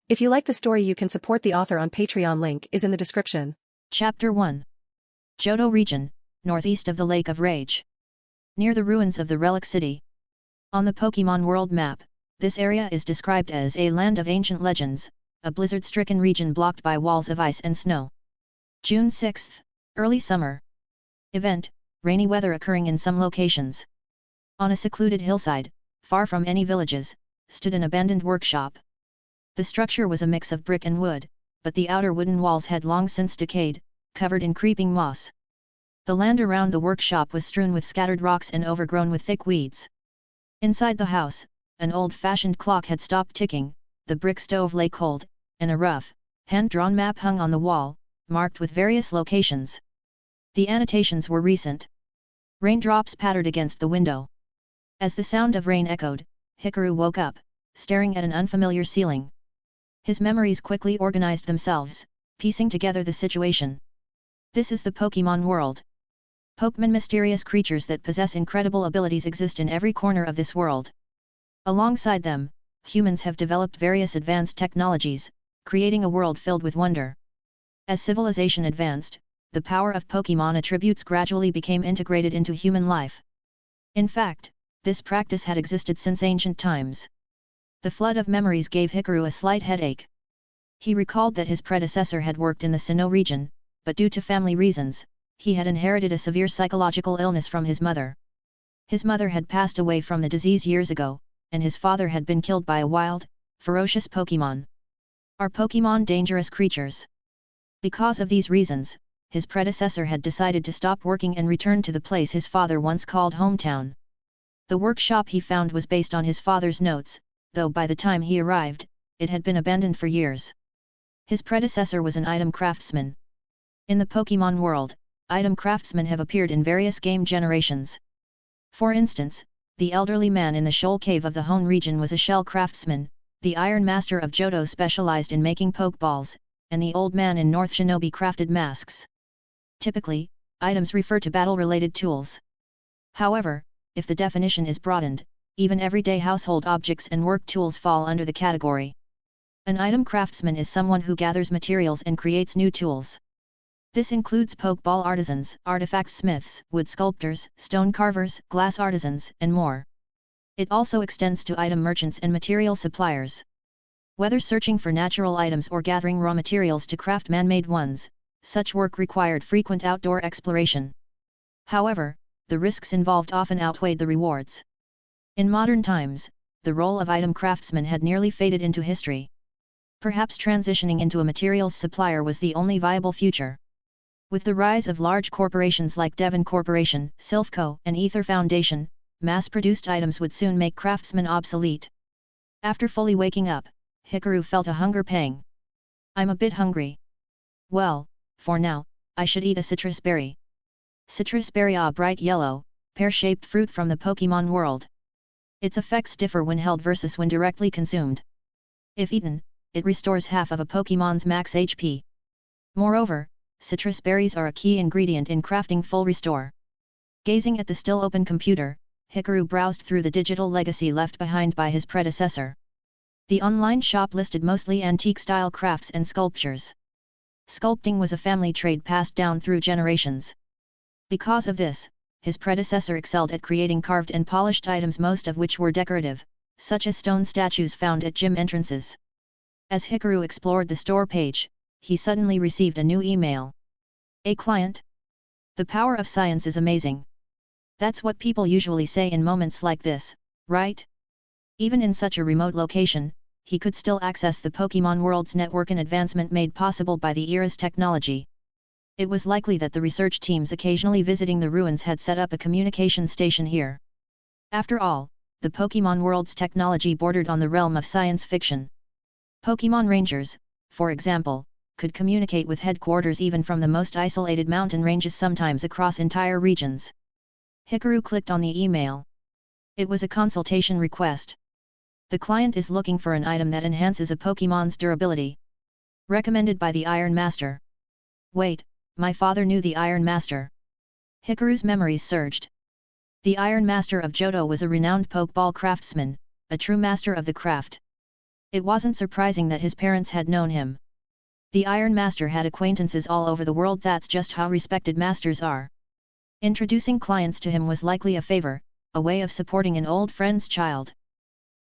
If you like the story, you can support the author on Patreon. Link is in the description. Chapter 1. Johto Region, northeast of the Lake of Rage. Near the ruins of the Relic City. On the Pokémon world map, this area is described as a land of ancient legends, a blizzard-stricken region blocked by walls of ice and snow. June 6th, early summer. Event, rainy weather occurring in some locations. On a secluded hillside, far from any villages, stood an abandoned workshop. The structure was a mix of brick and wood, but the outer wooden walls had long since decayed, covered in creeping moss. The land around the workshop was strewn with scattered rocks and overgrown with thick weeds. Inside the house, an old-fashioned clock had stopped ticking, the brick stove lay cold, and a rough, hand-drawn map hung on the wall, marked with various locations. The annotations were recent. Raindrops pattered against the window. As the sound of rain echoed, Hikaru woke up, staring at an unfamiliar ceiling. His memories quickly organized themselves, piecing together the situation. This is the Pokémon world. Pokémon, mysterious creatures that possess incredible abilities, exist in every corner of this world. Alongside them, humans have developed various advanced technologies, creating a world filled with wonder. As civilization advanced, the power of Pokémon attributes gradually became integrated into human life. In fact, this practice had existed since ancient times. The flood of memories gave Hikaru a slight headache. He recalled that his predecessor had worked in the Sinnoh region, but due to family reasons, he had inherited a severe psychological illness from his mother. His mother had passed away from the disease years ago, and his father had been killed by a wild, ferocious Pokémon. Are Pokémon dangerous creatures? Because of these reasons, his predecessor had decided to stop working and return to the place his father once called hometown. The workshop he found was based on his father's notes, though by the time he arrived, it had been abandoned for years. His predecessor was an item craftsman. In the Pokémon world, item craftsmen have appeared in various game generations. For instance, the elderly man in the Shoal Cave of the Hone region was a shell craftsman, the Iron Master of Johto specialized in making Pokeballs, and the Old Man in North Shinobi crafted masks. Typically, items refer to battle-related tools. However, if the definition is broadened, even everyday household objects and work tools fall under the category. An item craftsman is someone who gathers materials and creates new tools. This includes Pokeball artisans, artifact smiths, wood sculptors, stone carvers, glass artisans, and more. It also extends to item merchants and material suppliers. Whether searching for natural items or gathering raw materials to craft man-made ones, such work required frequent outdoor exploration. However, the risks involved often outweighed the rewards. In modern times, the role of item craftsman had nearly faded into history. Perhaps transitioning into a materials supplier was the only viable future. With the rise of large corporations like Devon Corporation, Silphco, and Ether Foundation, mass-produced items would soon make craftsmen obsolete. After fully waking up, Hikaru felt a hunger pang. I'm a bit hungry. Well, for now, I should eat a citrus berry. Citrus berry, a bright yellow, pear-shaped fruit from the Pokémon world. Its effects differ when held versus when directly consumed. If eaten, it restores half of a Pokémon's max HP. Moreover, citrus berries are a key ingredient in crafting full restore. Gazing at the still open computer, Hikaru browsed through the digital legacy left behind by his predecessor. The online shop listed mostly antique-style crafts and sculptures. Sculpting was a family trade passed down through generations. Because of this, his predecessor excelled at creating carved and polished items, most of which were decorative, such as stone statues found at gym entrances. As Hikaru explored the store page, he suddenly received a new email. A client? The power of science is amazing. That's what people usually say in moments like this, right? Even in such a remote location, he could still access the Pokémon world's network, an advancement made possible by the era's technology. It was likely that the research teams occasionally visiting the ruins had set up a communication station here. After all, the Pokémon world's technology bordered on the realm of science fiction. Pokémon Rangers, for example, could communicate with headquarters even from the most isolated mountain ranges, sometimes across entire regions. Hikaru clicked on the email. It was a consultation request. The client is looking for an item that enhances a Pokémon's durability. Recommended by the Iron Master. Wait, my father knew the Iron Master. Hikaru's memories surged. The Iron Master of Johto was a renowned Pokeball craftsman, a true master of the craft. It wasn't surprising that his parents had known him. The Iron Master had acquaintances all over the world. That's just how respected masters are. Introducing clients to him was likely a favor, a way of supporting an old friend's child.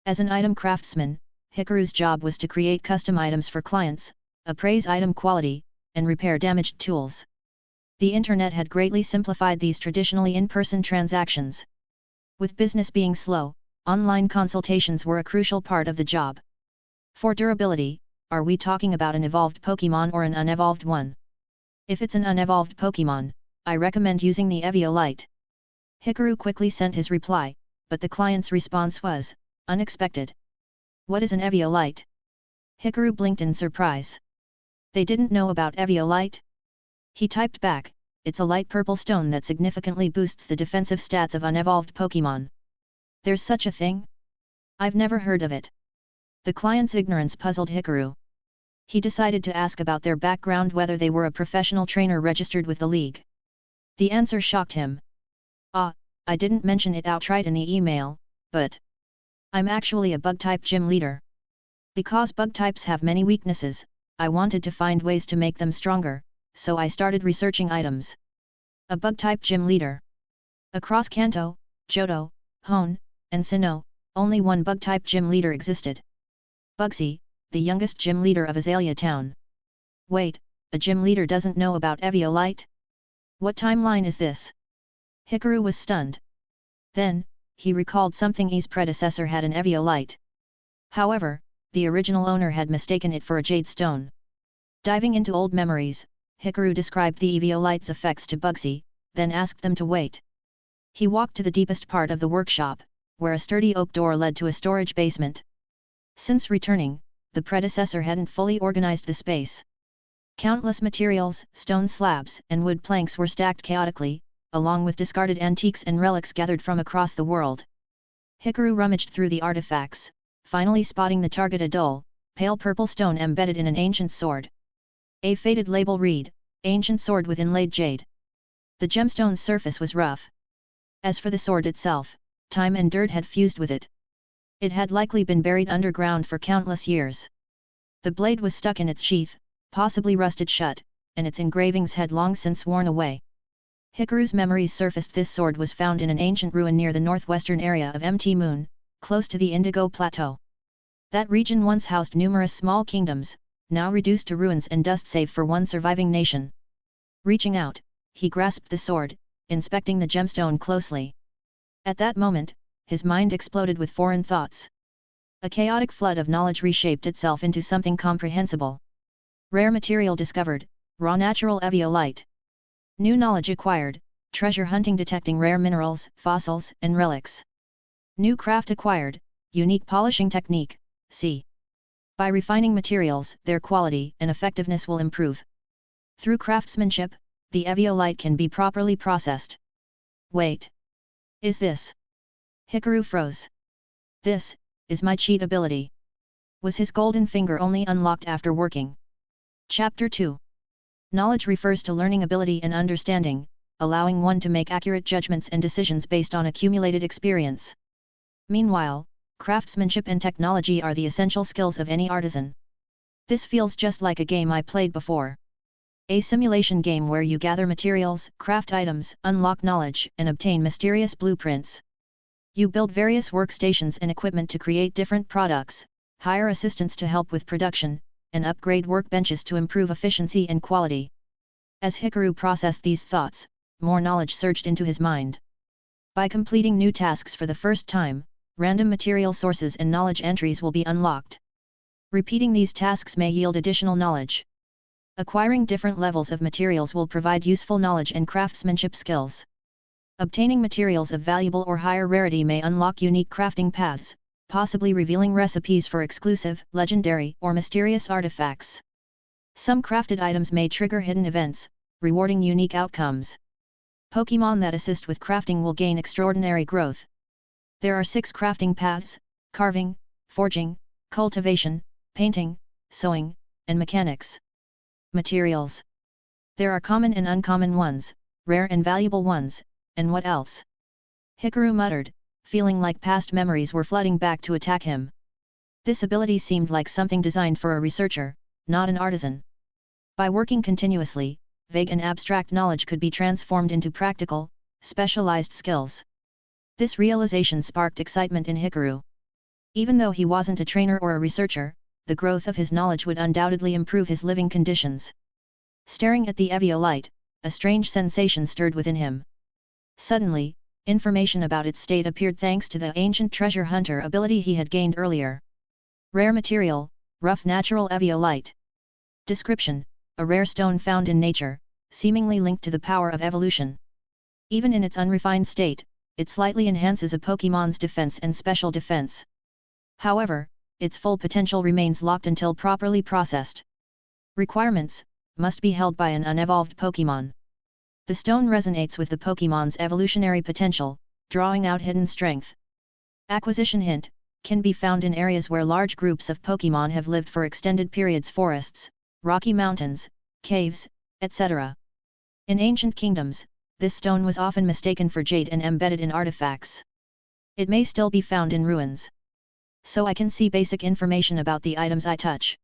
As an item craftsman, Hikaru's job was to create custom items for clients, appraise item quality, and repair damaged tools. The internet had greatly simplified these traditionally in-person transactions. With business being slow, online consultations were a crucial part of the job. For durability, are we talking about an evolved Pokémon or an unevolved one? If it's an unevolved Pokémon, I recommend using the Eviolite. Hikaru quickly sent his reply, but the client's response was unexpected. What is an Eviolite? Hikaru blinked in surprise. They didn't know about Eviolite? He typed back, it's a light purple stone that significantly boosts the defensive stats of unevolved Pokémon. There's such a thing? I've never heard of it. The client's ignorance puzzled Hikaru. He decided to ask about their background, whether they were a professional trainer registered with the league. The answer shocked him. I didn't mention it outright in the email, but I'm actually a bug-type gym leader. Because bug types have many weaknesses, I wanted to find ways to make them stronger, so I started researching items. A bug-type gym leader. Across Kanto, Johto, Hone, and Sinnoh, only one bug-type gym leader existed. Bugsy, the youngest gym leader of Azalea Town. Wait, a gym leader doesn't know about Eviolite? What timeline is this? Hikaru was stunned. Then, he recalled something. His predecessor had an Eviolite. However, the original owner had mistaken it for a jade stone. Diving into old memories, Hikaru described the Eviolite's effects to Bugsy, then asked them to wait. He walked to the deepest part of the workshop, where a sturdy oak door led to a storage basement. Since returning, the predecessor hadn't fully organized the space. Countless materials, stone slabs, and wood planks were stacked chaotically, along with discarded antiques and relics gathered from across the world. Hikaru rummaged through the artifacts, finally spotting the target: a dull, pale purple stone embedded in an ancient sword. A faded label read, "Ancient sword with inlaid jade." The gemstone's surface was rough. As for the sword itself, time and dirt had fused with it. It had likely been buried underground for countless years. The blade was stuck in its sheath, possibly rusted shut, and its engravings had long since worn away. Hikaru's memories surfaced. This sword was found in an ancient ruin near the northwestern area of Mt. Moon, close to the Indigo Plateau. That region once housed numerous small kingdoms, now reduced to ruins and dust save for one surviving nation. Reaching out, he grasped the sword, inspecting the gemstone closely. At that moment, his mind exploded with foreign thoughts. A chaotic flood of knowledge reshaped itself into something comprehensible. Rare material discovered, raw natural Eviolite. New knowledge acquired, treasure hunting detecting rare minerals, fossils, and relics. New craft acquired, unique polishing technique, c. By refining materials, their quality and effectiveness will improve. Through craftsmanship, the Eviolite can be properly processed. Wait. Is this? Hikaru froze. This is my cheat ability. Was his golden finger only unlocked after working? Chapter 2. Knowledge refers to learning ability and understanding, allowing one to make accurate judgments and decisions based on accumulated experience. Meanwhile, craftsmanship and technology are the essential skills of any artisan. This feels just like a game I played before. A simulation game where you gather materials, craft items, unlock knowledge, and obtain mysterious blueprints. You build various workstations and equipment to create different products, hire assistants to help with production, and upgrade workbenches to improve efficiency and quality. As Hikaru processed these thoughts, more knowledge surged into his mind. By completing new tasks for the first time, random material sources and knowledge entries will be unlocked. Repeating these tasks may yield additional knowledge. Acquiring different levels of materials will provide useful knowledge and craftsmanship skills. Obtaining materials of valuable or higher rarity may unlock unique crafting paths, possibly revealing recipes for exclusive, legendary, or mysterious artifacts. Some crafted items may trigger hidden events, rewarding unique outcomes. Pokémon that assist with crafting will gain extraordinary growth. There are 6 crafting paths: carving, forging, cultivation, painting, sewing, and mechanics. Materials. There are common and uncommon ones, rare and valuable ones, and what else? Hikaru muttered, feeling like past memories were flooding back to attack him. This ability seemed like something designed for a researcher, not an artisan. By working continuously, vague and abstract knowledge could be transformed into practical, specialized skills. This realization sparked excitement in Hikaru. Even though he wasn't a trainer or a researcher, the growth of his knowledge would undoubtedly improve his living conditions. Staring at the Eviolite, a strange sensation stirred within him. Suddenly, information about its state appeared thanks to the ancient treasure hunter ability he had gained earlier. Rare material, rough natural Eviolite. Description: a rare stone found in nature, seemingly linked to the power of evolution. Even in its unrefined state, it slightly enhances a Pokémon's defense and special defense. However, its full potential remains locked until properly processed. Requirements: must be held by an unevolved Pokémon. The stone resonates with the Pokémon's evolutionary potential, drawing out hidden strength. Acquisition hint: can be found in areas where large groups of Pokémon have lived for extended periods: forests, rocky mountains, caves, etc. In ancient kingdoms, this stone was often mistaken for jade and embedded in artifacts. It may still be found in ruins. So I can see basic information about the items I touch.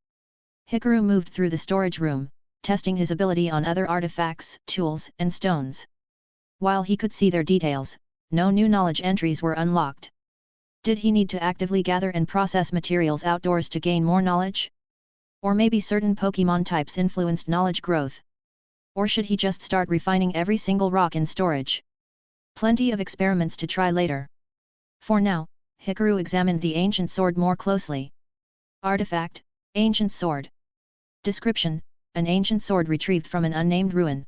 Hikaru moved through the storage room, testing his ability on other artifacts, tools, and stones. While he could see their details, no new knowledge entries were unlocked. Did he need to actively gather and process materials outdoors to gain more knowledge? Or maybe certain Pokémon types influenced knowledge growth? Or should he just start refining every single rock in storage? Plenty of experiments to try later. For now, Hikaru examined the ancient sword more closely. Artifact: ancient sword. Description: an ancient sword retrieved from an unnamed ruin.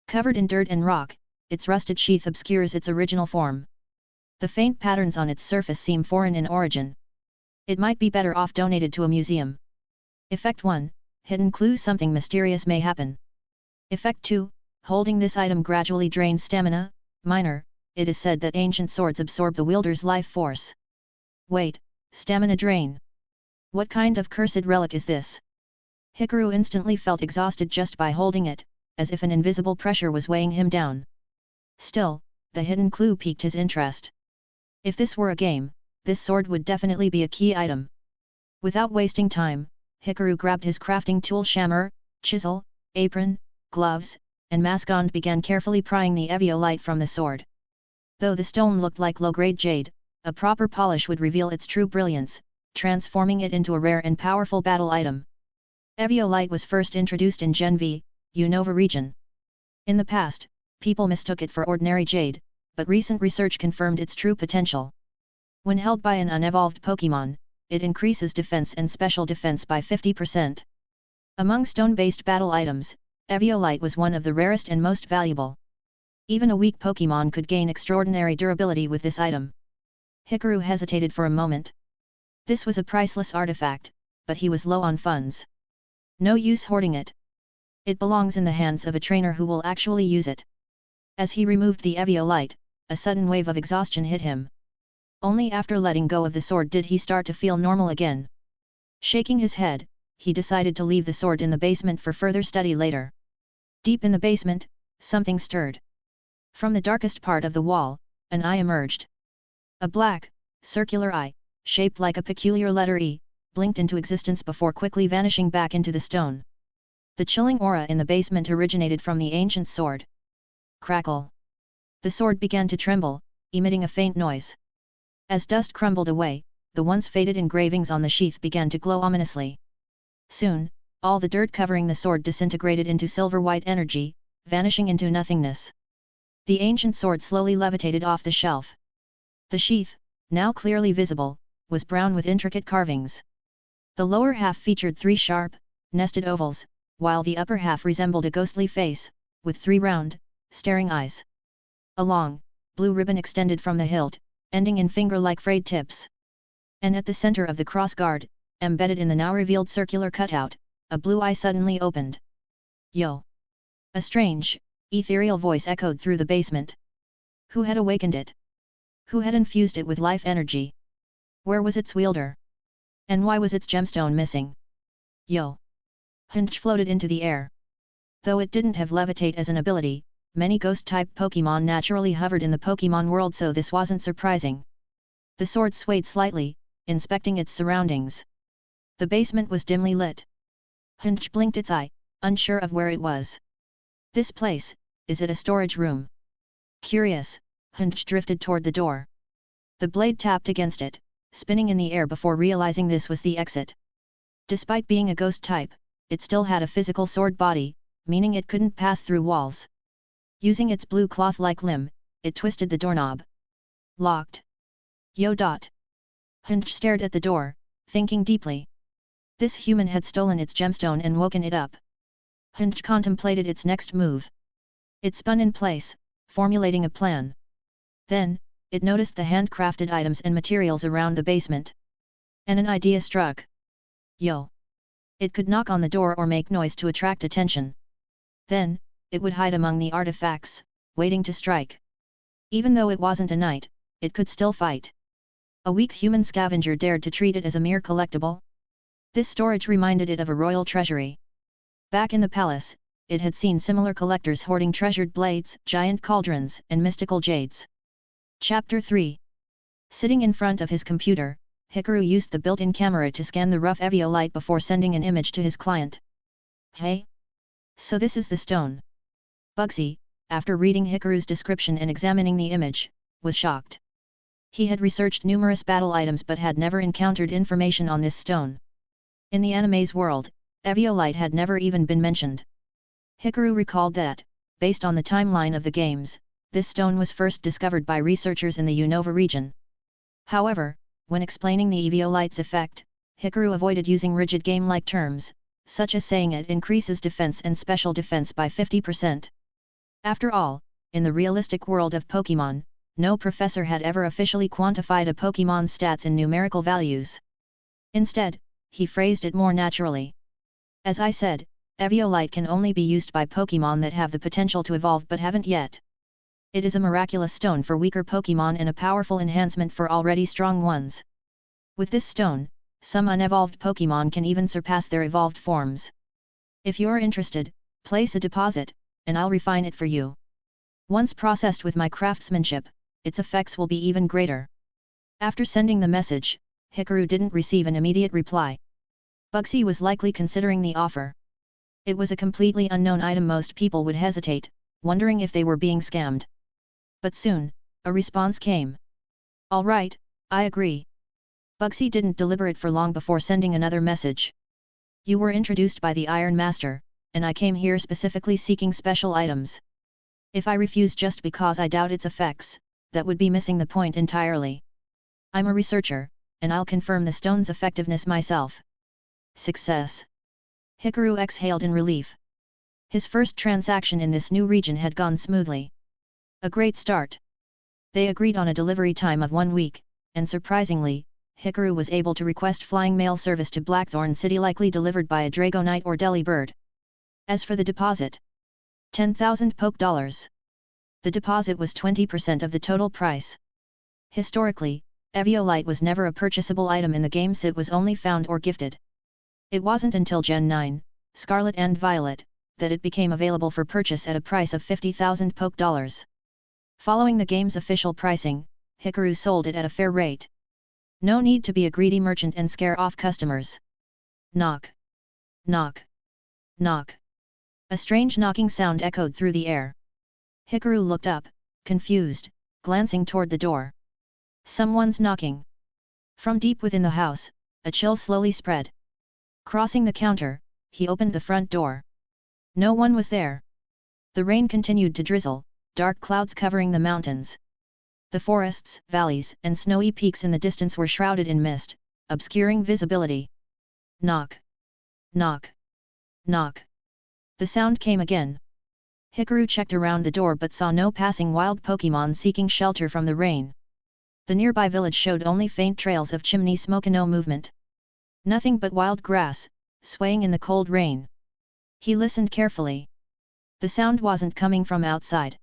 Covered in dirt and rock, its rusted sheath obscures its original form. The faint patterns on its surface seem foreign in origin. It might be better off donated to a museum. Effect 1: hidden clue: something mysterious may happen. Effect 2: holding this item gradually drains stamina. Minor: it is said that ancient swords absorb the wielder's life force. Wait, stamina drain? What kind of cursed relic is this? Hikaru instantly felt exhausted just by holding it, as if an invisible pressure was weighing him down. Still, the hidden clue piqued his interest. If this were a game, this sword would definitely be a key item. Without wasting time, Hikaru grabbed his crafting tool hammer, chisel, apron, gloves, and mask and began carefully prying the Eviolite from the sword. Though the stone looked like low-grade jade, a proper polish would reveal its true brilliance, transforming it into a rare and powerful battle item. Eviolite was first introduced in Gen V, Unova region. In the past, people mistook it for ordinary jade, but recent research confirmed its true potential. When held by an unevolved Pokémon, it increases defense and special defense by 50%. Among stone-based battle items, Eviolite was one of the rarest and most valuable. Even a weak Pokémon could gain extraordinary durability with this item. Hikaru hesitated for a moment. This was a priceless artifact, but he was low on funds. No use hoarding it. It belongs in the hands of a trainer who will actually use it. As he removed the Eviolite, a sudden wave of exhaustion hit him. Only after letting go of the sword did he start to feel normal again. Shaking his head, he decided to leave the sword in the basement for further study later. Deep in the basement, something stirred. From the darkest part of the wall, an eye emerged. A black, circular eye, shaped like a peculiar letter E, blinked into existence before quickly vanishing back into the stone. The chilling aura in the basement originated from the ancient sword. Crackle! The sword began to tremble, emitting a faint noise. As dust crumbled away, the once faded engravings on the sheath began to glow ominously. Soon, all the dirt covering the sword disintegrated into silver-white energy, vanishing into nothingness. The ancient sword slowly levitated off the shelf. The sheath, now clearly visible, was brown with intricate carvings. The lower half featured 3 sharp, nested ovals, while the upper half resembled a ghostly face, with 3 round, staring eyes. A long, blue ribbon extended from the hilt, ending in finger-like frayed tips. And at the center of the crossguard, embedded in the now revealed circular cutout, a blue eye suddenly opened. Yo! A strange, ethereal voice echoed through the basement. Who had awakened it? Who had infused it with life energy? Where was its wielder? And why was its gemstone missing? Yo! Hint floated into the air. Though it didn't have levitate as an ability, many ghost-type Pokémon naturally hovered in the Pokémon world, so this wasn't surprising. The sword swayed slightly, inspecting its surroundings. The basement was dimly lit. Hunch blinked its eye, unsure of where it was. This place, is it a storage room? Curious, Hunch drifted toward the door. The blade tapped against it, spinning in the air before realizing this was the exit. Despite being a ghost type, it still had a physical sword body, meaning it couldn't pass through walls. Using its blue cloth-like limb, it twisted the doorknob. Locked. Yo. Hunch stared at the door, thinking deeply. This human had stolen its gemstone and woken it up. Hunch contemplated its next move. It spun in place, formulating a plan. Then, it noticed the handcrafted items and materials around the basement. And an idea struck. Yo! It could knock on the door or make noise to attract attention. Then, it would hide among the artifacts, waiting to strike. Even though it wasn't a knight, it could still fight. A weak human scavenger dared to treat it as a mere collectible? This storage reminded it of a royal treasury. Back in the palace, it had seen similar collectors hoarding treasured blades, giant cauldrons, and mystical jades. Chapter 3. Sitting in front of his computer, Hikaru used the built-in camera to scan the rough Eviolite before sending an image to his client. Hey? So this is the stone. Bugsy, after reading Hikaru's description and examining the image, was shocked. He had researched numerous battle items but had never encountered information on this stone. In the anime's world, Eviolite had never even been mentioned. Hikaru recalled that, based on the timeline of the games, this stone was first discovered by researchers in the Unova region. However, when explaining the Eviolite's effect, Hikaru avoided using rigid game-like terms, such as saying it increases defense and special defense by 50%. After all, in the realistic world of Pokémon, no professor had ever officially quantified a Pokémon's stats in numerical values. Instead, he phrased it more naturally. As I said, Eviolite can only be used by Pokémon that have the potential to evolve but haven't yet. It is a miraculous stone for weaker Pokémon and a powerful enhancement for already strong ones. With this stone, some unevolved Pokémon can even surpass their evolved forms. If you're interested, place a deposit, and I'll refine it for you. Once processed with my craftsmanship, its effects will be even greater. After sending the message, Hikaru didn't receive an immediate reply. Bugsy was likely considering the offer. It was a completely unknown item. Most people would hesitate, wondering if they were being scammed. But soon, a response came. All right, I agree. Bugsy didn't deliberate for long before sending another message. You were introduced by the Iron Master, and I came here specifically seeking special items. If I refuse just because I doubt its effects, that would be missing the point entirely. I'm a researcher, and I'll confirm the stone's effectiveness myself. Success. Hikaru exhaled in relief. His first transaction in this new region had gone smoothly. A great start. They agreed on a delivery time of 1 week, and surprisingly, Hikaru was able to request flying mail service to Blackthorn City, likely delivered by a Dragonite or Delibird. As for the deposit, 10,000 Poke dollars. The deposit was 20% of the total price. Historically, Eviolite was never a purchasable item in the games. It was only found or gifted. It wasn't until Gen 9, Scarlet and Violet, that it became available for purchase at a price of 50,000 Poke dollars. Following the game's official pricing, Hikaru sold it at a fair rate. No need to be a greedy merchant and scare off customers. Knock. Knock. Knock. A strange knocking sound echoed through the air. Hikaru looked up, confused, glancing toward the door. Someone's knocking. From deep within the house, a chill slowly spread. Crossing the counter, he opened the front door. No one was there. The rain continued to drizzle, dark clouds covering the mountains. The forests, valleys, and snowy peaks in the distance were shrouded in mist, obscuring visibility. Knock. Knock. Knock. The sound came again. Hikaru checked around the door but saw no passing wild Pokémon seeking shelter from the rain. The nearby village showed only faint trails of chimney smoke and no movement. Nothing but wild grass, swaying in the cold rain. He listened carefully. The sound wasn't coming from outside.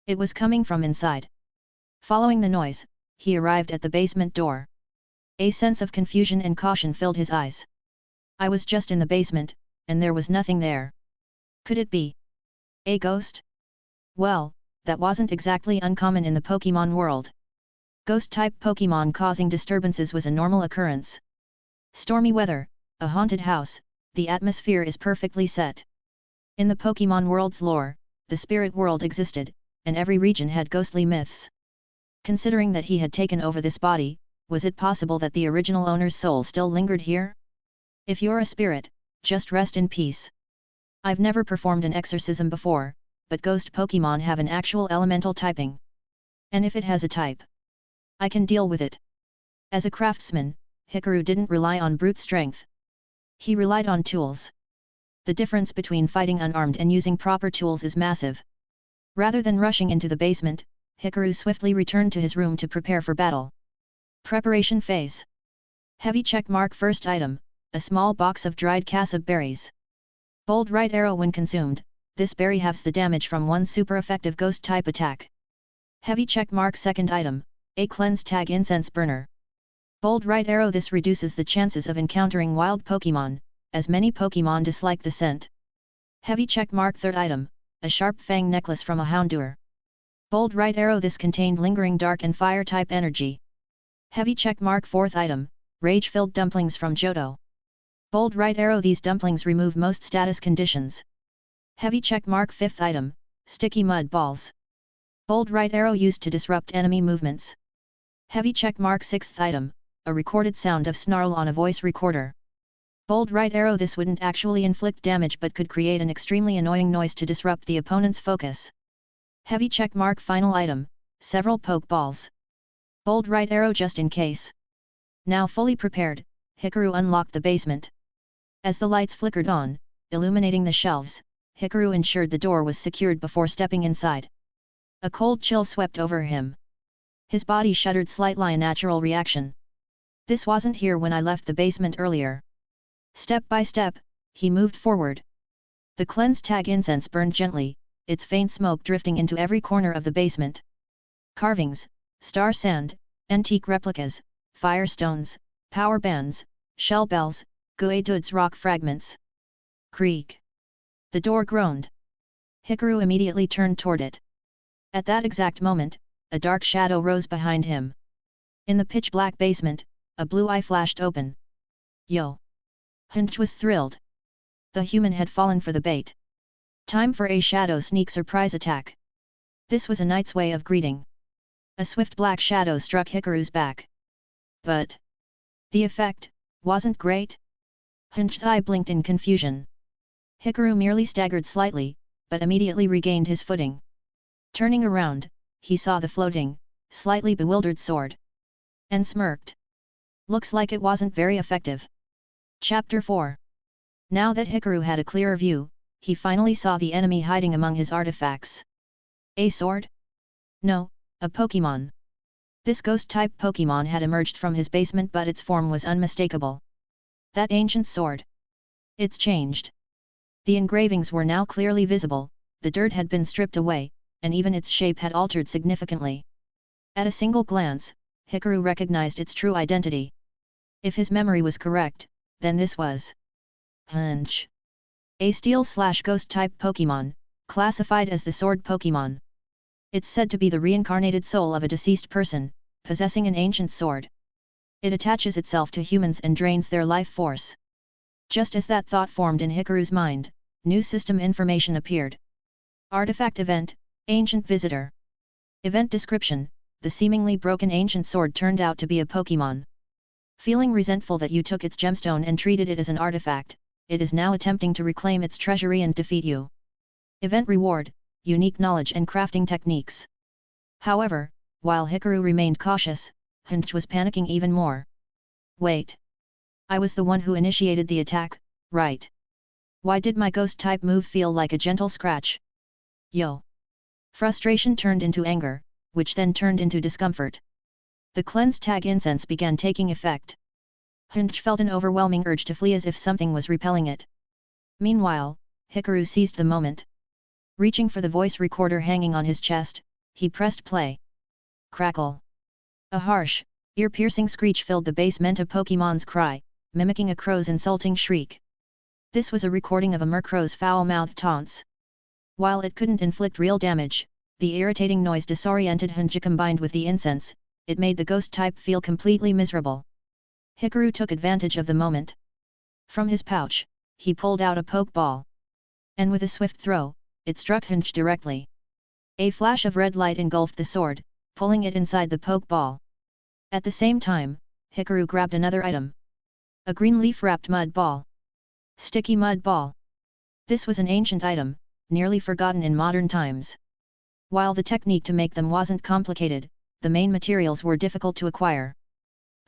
It was coming from inside. Following the noise, he arrived at the basement door. A sense of confusion and caution filled his eyes. I was just in the basement, and there was nothing there. Could it be a ghost? Well, that wasn't exactly uncommon in the Pokémon world. Ghost-type Pokémon causing disturbances was a normal occurrence. Stormy weather, a haunted house, the atmosphere is perfectly set. In the Pokémon world's lore, the spirit world existed, and every region had ghostly myths. Considering that he had taken over this body, was it possible that the original owner's soul still lingered here? If you're a spirit, just rest in peace. I've never performed an exorcism before, but ghost Pokémon have an actual elemental typing. And if it has a type, I can deal with it. As a craftsman, Hikaru didn't rely on brute strength. He relied on tools. The difference between fighting unarmed and using proper tools is massive. Rather than rushing into the basement, Hikaru swiftly returned to his room to prepare for battle. Preparation phase. Heavy check mark. First item, a small box of dried cassab berries. Bold right arrow. When consumed, this berry halves the damage from one super effective ghost type attack. Heavy check mark. Second item, a cleanse tag incense burner. Bold right arrow. This reduces the chances of encountering wild Pokémon, as many Pokémon dislike the scent. Heavy check mark. Third item, a sharp fang necklace from a houndour. Bold right arrow. This contained lingering dark and fire type energy. Heavy check mark. Fourth item, rage-filled dumplings from Johto. Bold right arrow. These dumplings remove most status conditions. Heavy check mark. Fifth item, sticky mud balls. Bold right arrow. Used to disrupt enemy movements. Heavy check mark. Sixth item, a recorded sound of snarl on a voice recorder. Bold right arrow. This wouldn't actually inflict damage but could create an extremely annoying noise to disrupt the opponent's focus. Heavy check mark. Final item, several poke balls. Bold right arrow. Just in case. Now fully prepared, Hikaru unlocked the basement. As the lights flickered on, illuminating the shelves, Hikaru ensured the door was secured before stepping inside. A cold chill swept over him. His body shuddered slightly, a natural reaction. This wasn't here when I left the basement earlier. Step by step, he moved forward. The cleanse tag incense burned gently, its faint smoke drifting into every corner of the basement. Carvings, star sand, antique replicas, firestones, power bands, shell bells, Guadude's rock fragments. Creak. The door groaned. Hikaru immediately turned toward it. At that exact moment, a dark shadow rose behind him. In the pitch-black basement, a blue eye flashed open. Yo! Hunch was thrilled. The human had fallen for the bait. Time for a shadow sneak surprise attack. This was a knight's way of greeting. A swift black shadow struck Hikaru's back. But the effect wasn't great. Hunch's eye blinked in confusion. Hikaru merely staggered slightly, but immediately regained his footing. Turning around, he saw the floating, slightly bewildered sword. And smirked. Looks like it wasn't very effective. Chapter 4. Now that Hikaru had a clearer view, he finally saw the enemy hiding among his artifacts. A sword? No, a Pokémon. This ghost-type Pokémon had emerged from his basement, but its form was unmistakable. That ancient sword. It's changed. The engravings were now clearly visible, the dirt had been stripped away, and even its shape had altered significantly. At a single glance, Hikaru recognized its true identity. If his memory was correct, then this was Hunch. A steel/ghost-type Pokémon, classified as the Sword Pokémon. It's said to be the reincarnated soul of a deceased person, possessing an ancient sword. It attaches itself to humans and drains their life force. Just as that thought formed in Hikaru's mind, new system information appeared. Artifact Event, Ancient Visitor. Event Description, the seemingly broken ancient sword turned out to be a Pokémon. Feeling resentful that you took its gemstone and treated it as an artifact, it is now attempting to reclaim its treasury and defeat you. Event Reward, Unique Knowledge and Crafting Techniques. However, while Hikaru remained cautious, Hunch was panicking even more. Wait. I was the one who initiated the attack, right? Why did my ghost-type move feel like a gentle scratch? Yo! Frustration turned into anger, which then turned into discomfort. The cleanse tag incense began taking effect. Hunch felt an overwhelming urge to flee as if something was repelling it. Meanwhile, Hikaru seized the moment. Reaching for the voice recorder hanging on his chest, he pressed play. Crackle! A harsh, ear-piercing screech filled the basement of Pokémon's cry, mimicking a crow's insulting shriek. This was a recording of a Murkrow's foul-mouthed taunts. While it couldn't inflict real damage, the irritating noise disoriented Hunch. Combined with the incense, it made the ghost type feel completely miserable. Hikaru took advantage of the moment. From his pouch, he pulled out a pokeball. And with a swift throw, it struck Hinge directly. A flash of red light engulfed the sword, pulling it inside the pokeball. At the same time, Hikaru grabbed another item. A green leaf-wrapped mud ball. Sticky mud ball. This was an ancient item, nearly forgotten in modern times. While the technique to make them wasn't complicated, the main materials were difficult to acquire.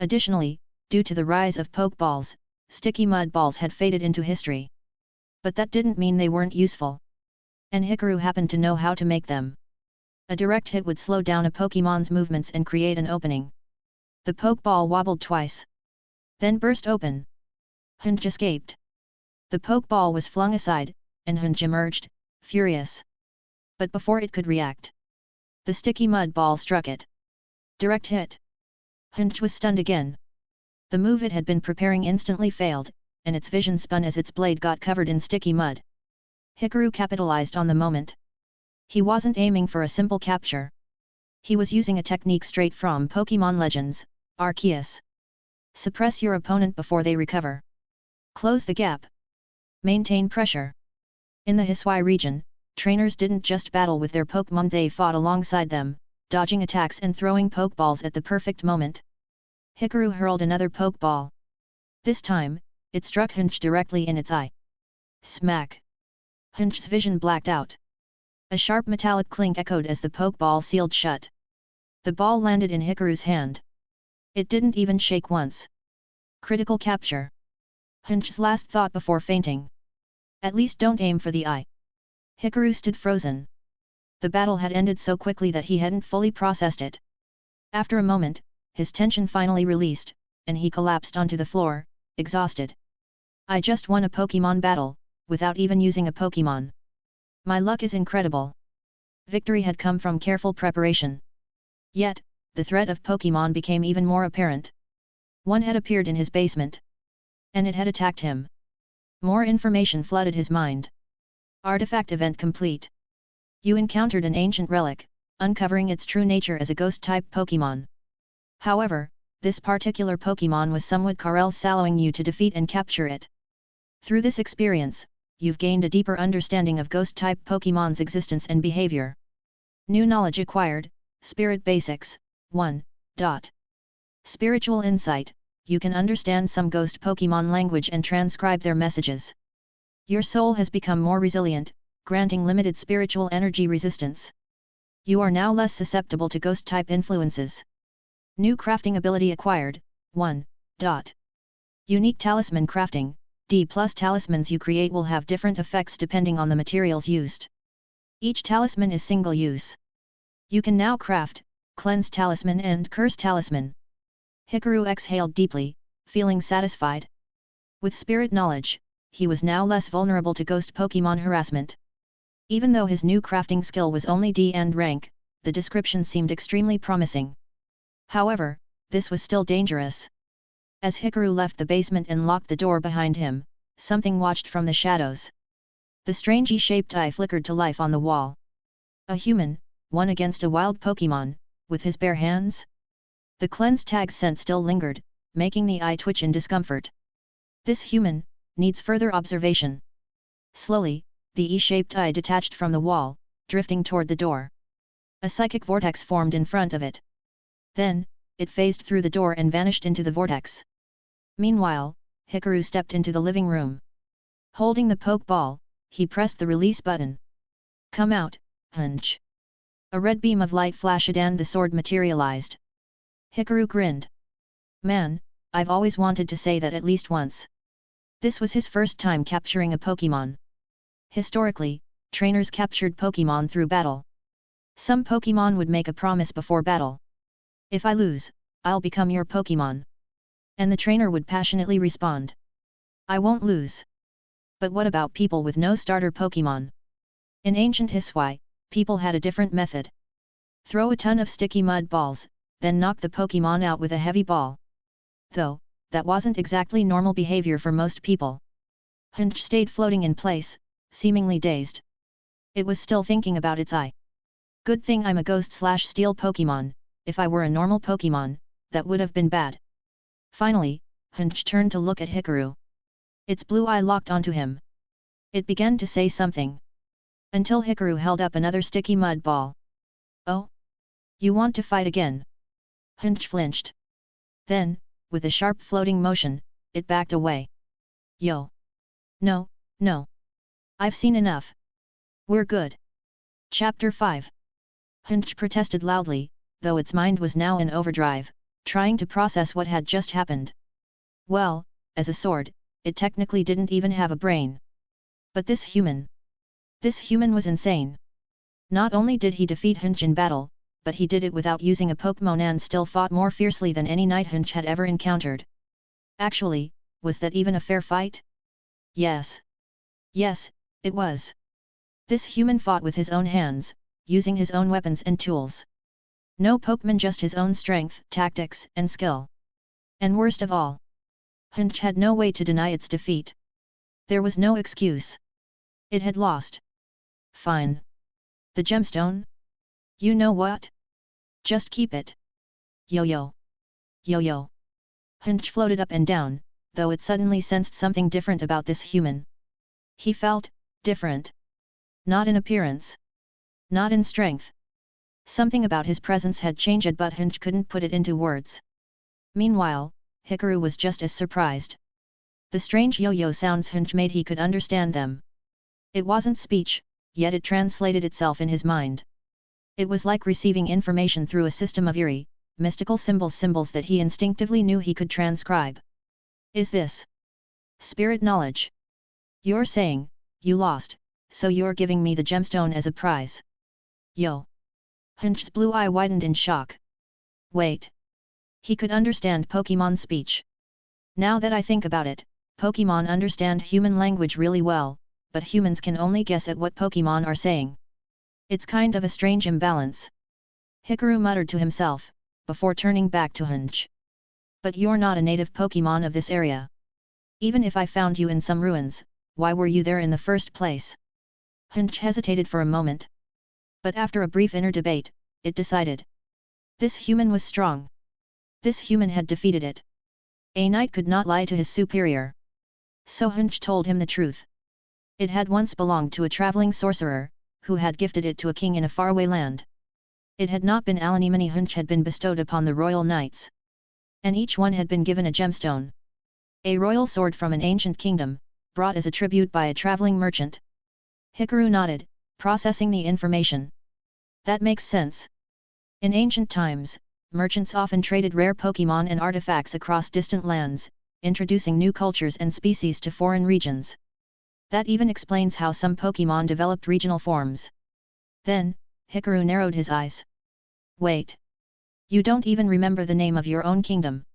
Additionally, due to the rise of pokeballs, sticky mud balls had faded into history. But that didn't mean they weren't useful. And Hikaru happened to know how to make them. A direct hit would slow down a Pokémon's movements and create an opening. The pokeball wobbled twice. Then burst open. Hinge escaped. The pokeball was flung aside, and Hinge emerged, furious. But before it could react, the sticky mud ball struck it. Direct hit. Hinge was stunned again. The move it had been preparing instantly failed, and its vision spun as its blade got covered in sticky mud. Hikaru capitalized on the moment. He wasn't aiming for a simple capture. He was using a technique straight from Pokémon Legends, Arceus. Suppress your opponent before they recover. Close the gap. Maintain pressure. In the Hisui region, trainers didn't just battle with their Pokémon, they fought alongside them, dodging attacks and throwing Pokeballs at the perfect moment. Hikaru hurled another Pokeball. This time, it struck Hinge directly in its eye. Smack! Hinge's vision blacked out. A sharp metallic clink echoed as the Pokeball sealed shut. The ball landed in Hikaru's hand. It didn't even shake once. Critical capture. Hinge's last thought before fainting. At least don't aim for the eye. Hikaru stood frozen. The battle had ended so quickly that he hadn't fully processed it. After a moment, his tension finally released, and he collapsed onto the floor, exhausted. I just won a Pokémon battle, without even using a Pokémon. My luck is incredible. Victory had come from careful preparation. Yet, the threat of Pokémon became even more apparent. One had appeared in his basement. And it had attacked him. More information flooded his mind. Artifact event complete. You encountered an ancient relic, uncovering its true nature as a ghost-type Pokémon. However, this particular Pokémon was somewhat allowing you to defeat and capture it. Through this experience, you've gained a deeper understanding of ghost-type Pokémon's existence and behavior. New knowledge acquired, Spirit Basics, 1. Spiritual Insight, you can understand some ghost Pokémon language and transcribe their messages. Your soul has become more resilient, granting limited spiritual energy resistance. You are now less susceptible to ghost-type influences. New crafting ability acquired, 1. Unique talisman crafting, D+ talismans you create will have different effects depending on the materials used. Each talisman is single-use. You can now craft, Cleanse Talisman and Curse Talisman. Hikaru exhaled deeply, feeling satisfied. With spirit knowledge, he was now less vulnerable to ghost Pokémon harassment. Even though his new crafting skill was only D and rank, the description seemed extremely promising. However, this was still dangerous. As Hikaru left the basement and locked the door behind him, something watched from the shadows. The strange E-shaped eye flickered to life on the wall. A human, one against a wild Pokémon, with his bare hands? The cleanse tag scent still lingered, making the eye twitch in discomfort. This human needs further observation. Slowly, the E-shaped eye detached from the wall, drifting toward the door. A psychic vortex formed in front of it. Then, it phased through the door and vanished into the vortex. Meanwhile, Hikaru stepped into the living room. Holding the Pokeball, he pressed the release button. Come out, Hinge. A red beam of light flashed and the sword materialized. Hikaru grinned. Man, I've always wanted to say that at least once. This was his first time capturing a Pokémon. Historically, trainers captured Pokémon through battle. Some Pokémon would make a promise before battle. If I lose, I'll become your Pokémon. And the trainer would passionately respond. I won't lose. But what about people with no starter Pokémon? In ancient Hisui, people had a different method. Throw a ton of sticky mud balls, then knock the Pokémon out with a heavy ball. Though, that wasn't exactly normal behavior for most people. Hinge stayed floating in place, seemingly dazed. It was still thinking about its eye. Good thing I'm a ghost/steel Pokémon, if I were a normal Pokémon, that would have been bad. Finally, Hunch turned to look at Hikaru. Its blue eye locked onto him. It began to say something. Until Hikaru held up another sticky mud ball. Oh? You want to fight again? Hunch flinched. Then, with a sharp floating motion, it backed away. Yo! No, no. I've seen enough. We're good. Chapter 5. Hunch protested loudly, though its mind was now in overdrive, trying to process what had just happened. Well, as a sword, it technically didn't even have a brain. But this human was insane. Not only did he defeat Hunch in battle, but he did it without using a Pokémon and still fought more fiercely than any knight Hunch had ever encountered. Actually, was that even a fair fight? Yes. Yes, it was. This human fought with his own hands, using his own weapons and tools. No Pokémon, just his own strength, tactics, and skill. And worst of all, Hunch had no way to deny its defeat. There was no excuse. It had lost. Fine. The gemstone? You know what? Just keep it. Yo-yo. Yo-yo. Hunch floated up and down, though it suddenly sensed something different about this human. He felt different. Not in appearance. Not in strength. Something about his presence had changed, but Hunch couldn't put it into words. Meanwhile, Hikaru was just as surprised. The strange yo-yo sounds Hunch made, he could understand them. It wasn't speech, yet it translated itself in his mind. It was like receiving information through a system of eerie, mystical symbols that he instinctively knew he could transcribe. Is this spirit knowledge? You're saying, you lost, so you're giving me the gemstone as a prize? Yo! Hunch's blue eye widened in shock. Wait. He could understand Pokémon speech. Now that I think about it, Pokémon understand human language really well, but humans can only guess at what Pokémon are saying. It's kind of a strange imbalance. Hikaru muttered to himself, before turning back to Hunch. But you're not a native Pokémon of this area. Even if I found you in some ruins, why were you there in the first place? Hunch hesitated for a moment. But after a brief inner debate, it decided. This human was strong. This human had defeated it. A knight could not lie to his superior. So Hunch told him the truth. It had once belonged to a traveling sorcerer, who had gifted it to a king in a faraway land. It had not been Alanimani. Hunch had been bestowed upon the royal knights. And each one had been given a gemstone. A royal sword from an ancient kingdom, brought as a tribute by a traveling merchant. Hikaru nodded, processing the information. That makes sense. In ancient times, merchants often traded rare Pokémon and artifacts across distant lands, introducing new cultures and species to foreign regions. That even explains how some Pokémon developed regional forms. Then, Hikaru narrowed his eyes. Wait. You don't even remember the name of your own kingdom.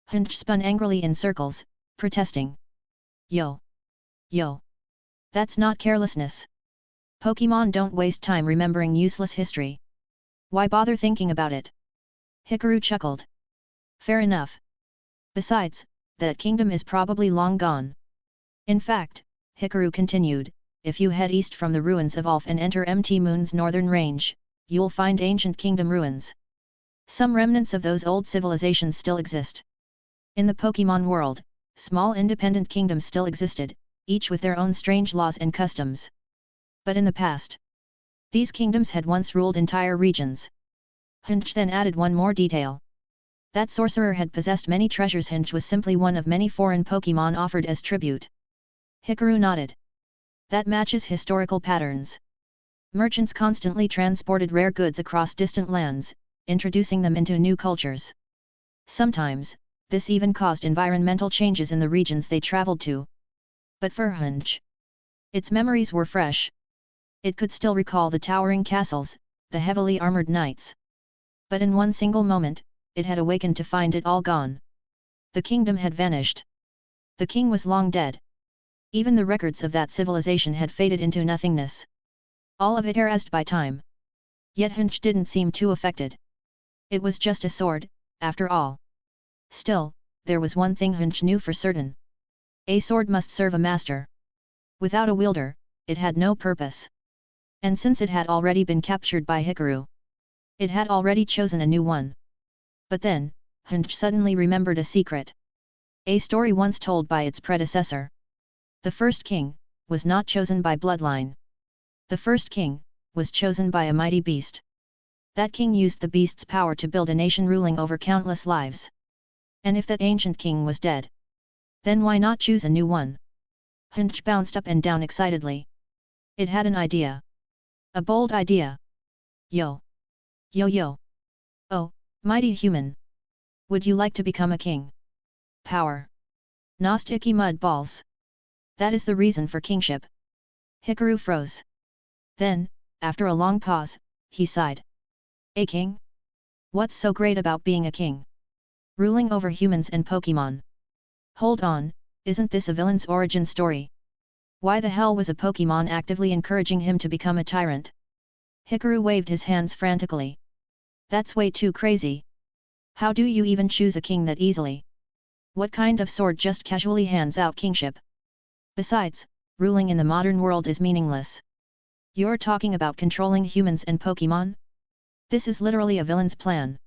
Hunch spun angrily in circles, protesting. Yo! Yo! That's not carelessness. Pokémon don't waste time remembering useless history. Why bother thinking about it? Hikaru chuckled. Fair enough. Besides, that kingdom is probably long gone. In fact, Hikaru continued, if you head east from the ruins of Ulf and enter Mt. Moon's northern range, you'll find ancient kingdom ruins. Some remnants of those old civilizations still exist. In the Pokémon world, small independent kingdoms still existed, each with their own strange laws and customs. But in the past, these kingdoms had once ruled entire regions. Hunch then added one more detail. That sorcerer had possessed many treasures. Hunch was simply one of many foreign Pokémon offered as tribute. Hikaru nodded. That matches historical patterns. Merchants constantly transported rare goods across distant lands, introducing them into new cultures. Sometimes, this even caused environmental changes in the regions they traveled to. But for Hunch, its memories were fresh. It could still recall the towering castles, the heavily armored knights. But in one single moment, it had awakened to find it all gone. The kingdom had vanished. The king was long dead. Even the records of that civilization had faded into nothingness. All of it erased by time. Yet Hunch didn't seem too affected. It was just a sword, after all. Still, there was one thing Hunch knew for certain. A sword must serve a master. Without a wielder, it had no purpose. And since it had already been captured by Hikaru, It had already chosen a new one. But then, Hunch suddenly remembered a secret. A story once told by its predecessor. The first king was not chosen by bloodline. The first king was chosen by a mighty beast. That king used the beast's power to build a nation ruling over countless lives. And if that ancient king was dead, then why not choose a new one? Hunch bounced up and down excitedly. It had an idea. A bold idea. Yo! Yo yo! Oh, mighty human! Would you like to become a king? Power! Gnosticky mud balls! That is the reason for kingship. Hikaru froze. Then, after a long pause, he sighed. A king? What's so great about being a king? Ruling over humans and Pokémon. Hold on, isn't this a villain's origin story? Why the hell was a Pokémon actively encouraging him to become a tyrant? Hikaru waved his hands frantically. That's way too crazy. How do you even choose a king that easily? What kind of sword just casually hands out kingship? Besides, ruling in the modern world is meaningless. You're talking about controlling humans and Pokémon? This is literally a villain's plan.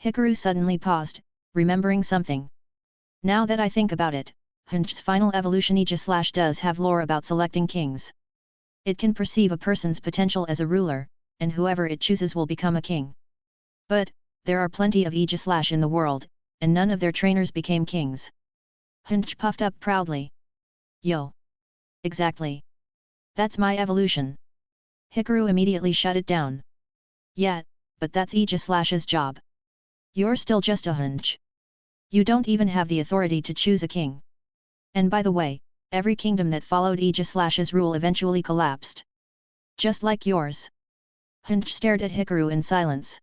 Hikaru suddenly paused, remembering something. Now that I think about it, Hunch's final evolution Aegislash does have lore about selecting kings. It can perceive a person's potential as a ruler, and whoever it chooses will become a king. But, there are plenty of Aegislash in the world, and none of their trainers became kings. Hunch puffed up proudly. Yo! Exactly! That's my evolution! Hikaru immediately shut it down. Yeah, but that's Aegislash's job. You're still just a Hunch. You don't even have the authority to choose a king. And by the way, every kingdom that followed Aegislash's rule eventually collapsed. Just like yours. Hunch stared at Hikaru in silence.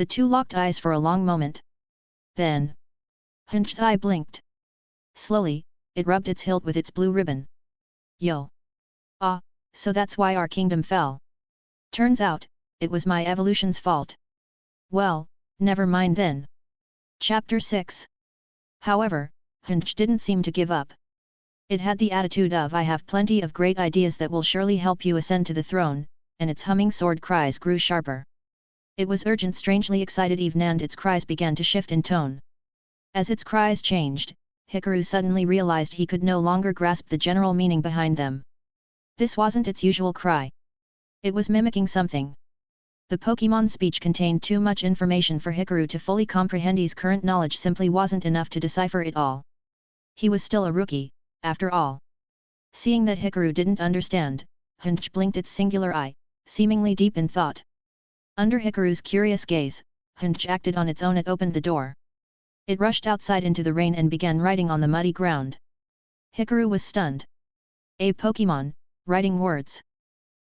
The two locked eyes for a long moment. Then, Hunch's eye blinked. Slowly, it rubbed its hilt with its blue ribbon. Yo! Ah, so that's why our kingdom fell. Turns out, it was my evolution's fault. Well, never mind then. Chapter 6. However, Hunch didn't seem to give up. It had the attitude of I have plenty of great ideas that will surely help you ascend to the throne, and its humming sword cries grew sharper. It was urgent, strangely excited even, and its cries began to shift in tone. As its cries changed, Hikaru suddenly realized he could no longer grasp the general meaning behind them. This wasn't its usual cry. It was mimicking something. The Pokémon speech contained too much information for Hikaru to fully comprehend. His current knowledge simply wasn't enough to decipher it all. He was still a rookie, after all. Seeing that Hikaru didn't understand, Hunch blinked its singular eye, seemingly deep in thought. Under Hikaru's curious gaze, Hunch acted on its own. It opened the door. It rushed outside into the rain and began writing on the muddy ground. Hikaru was stunned. A Pokémon, writing words.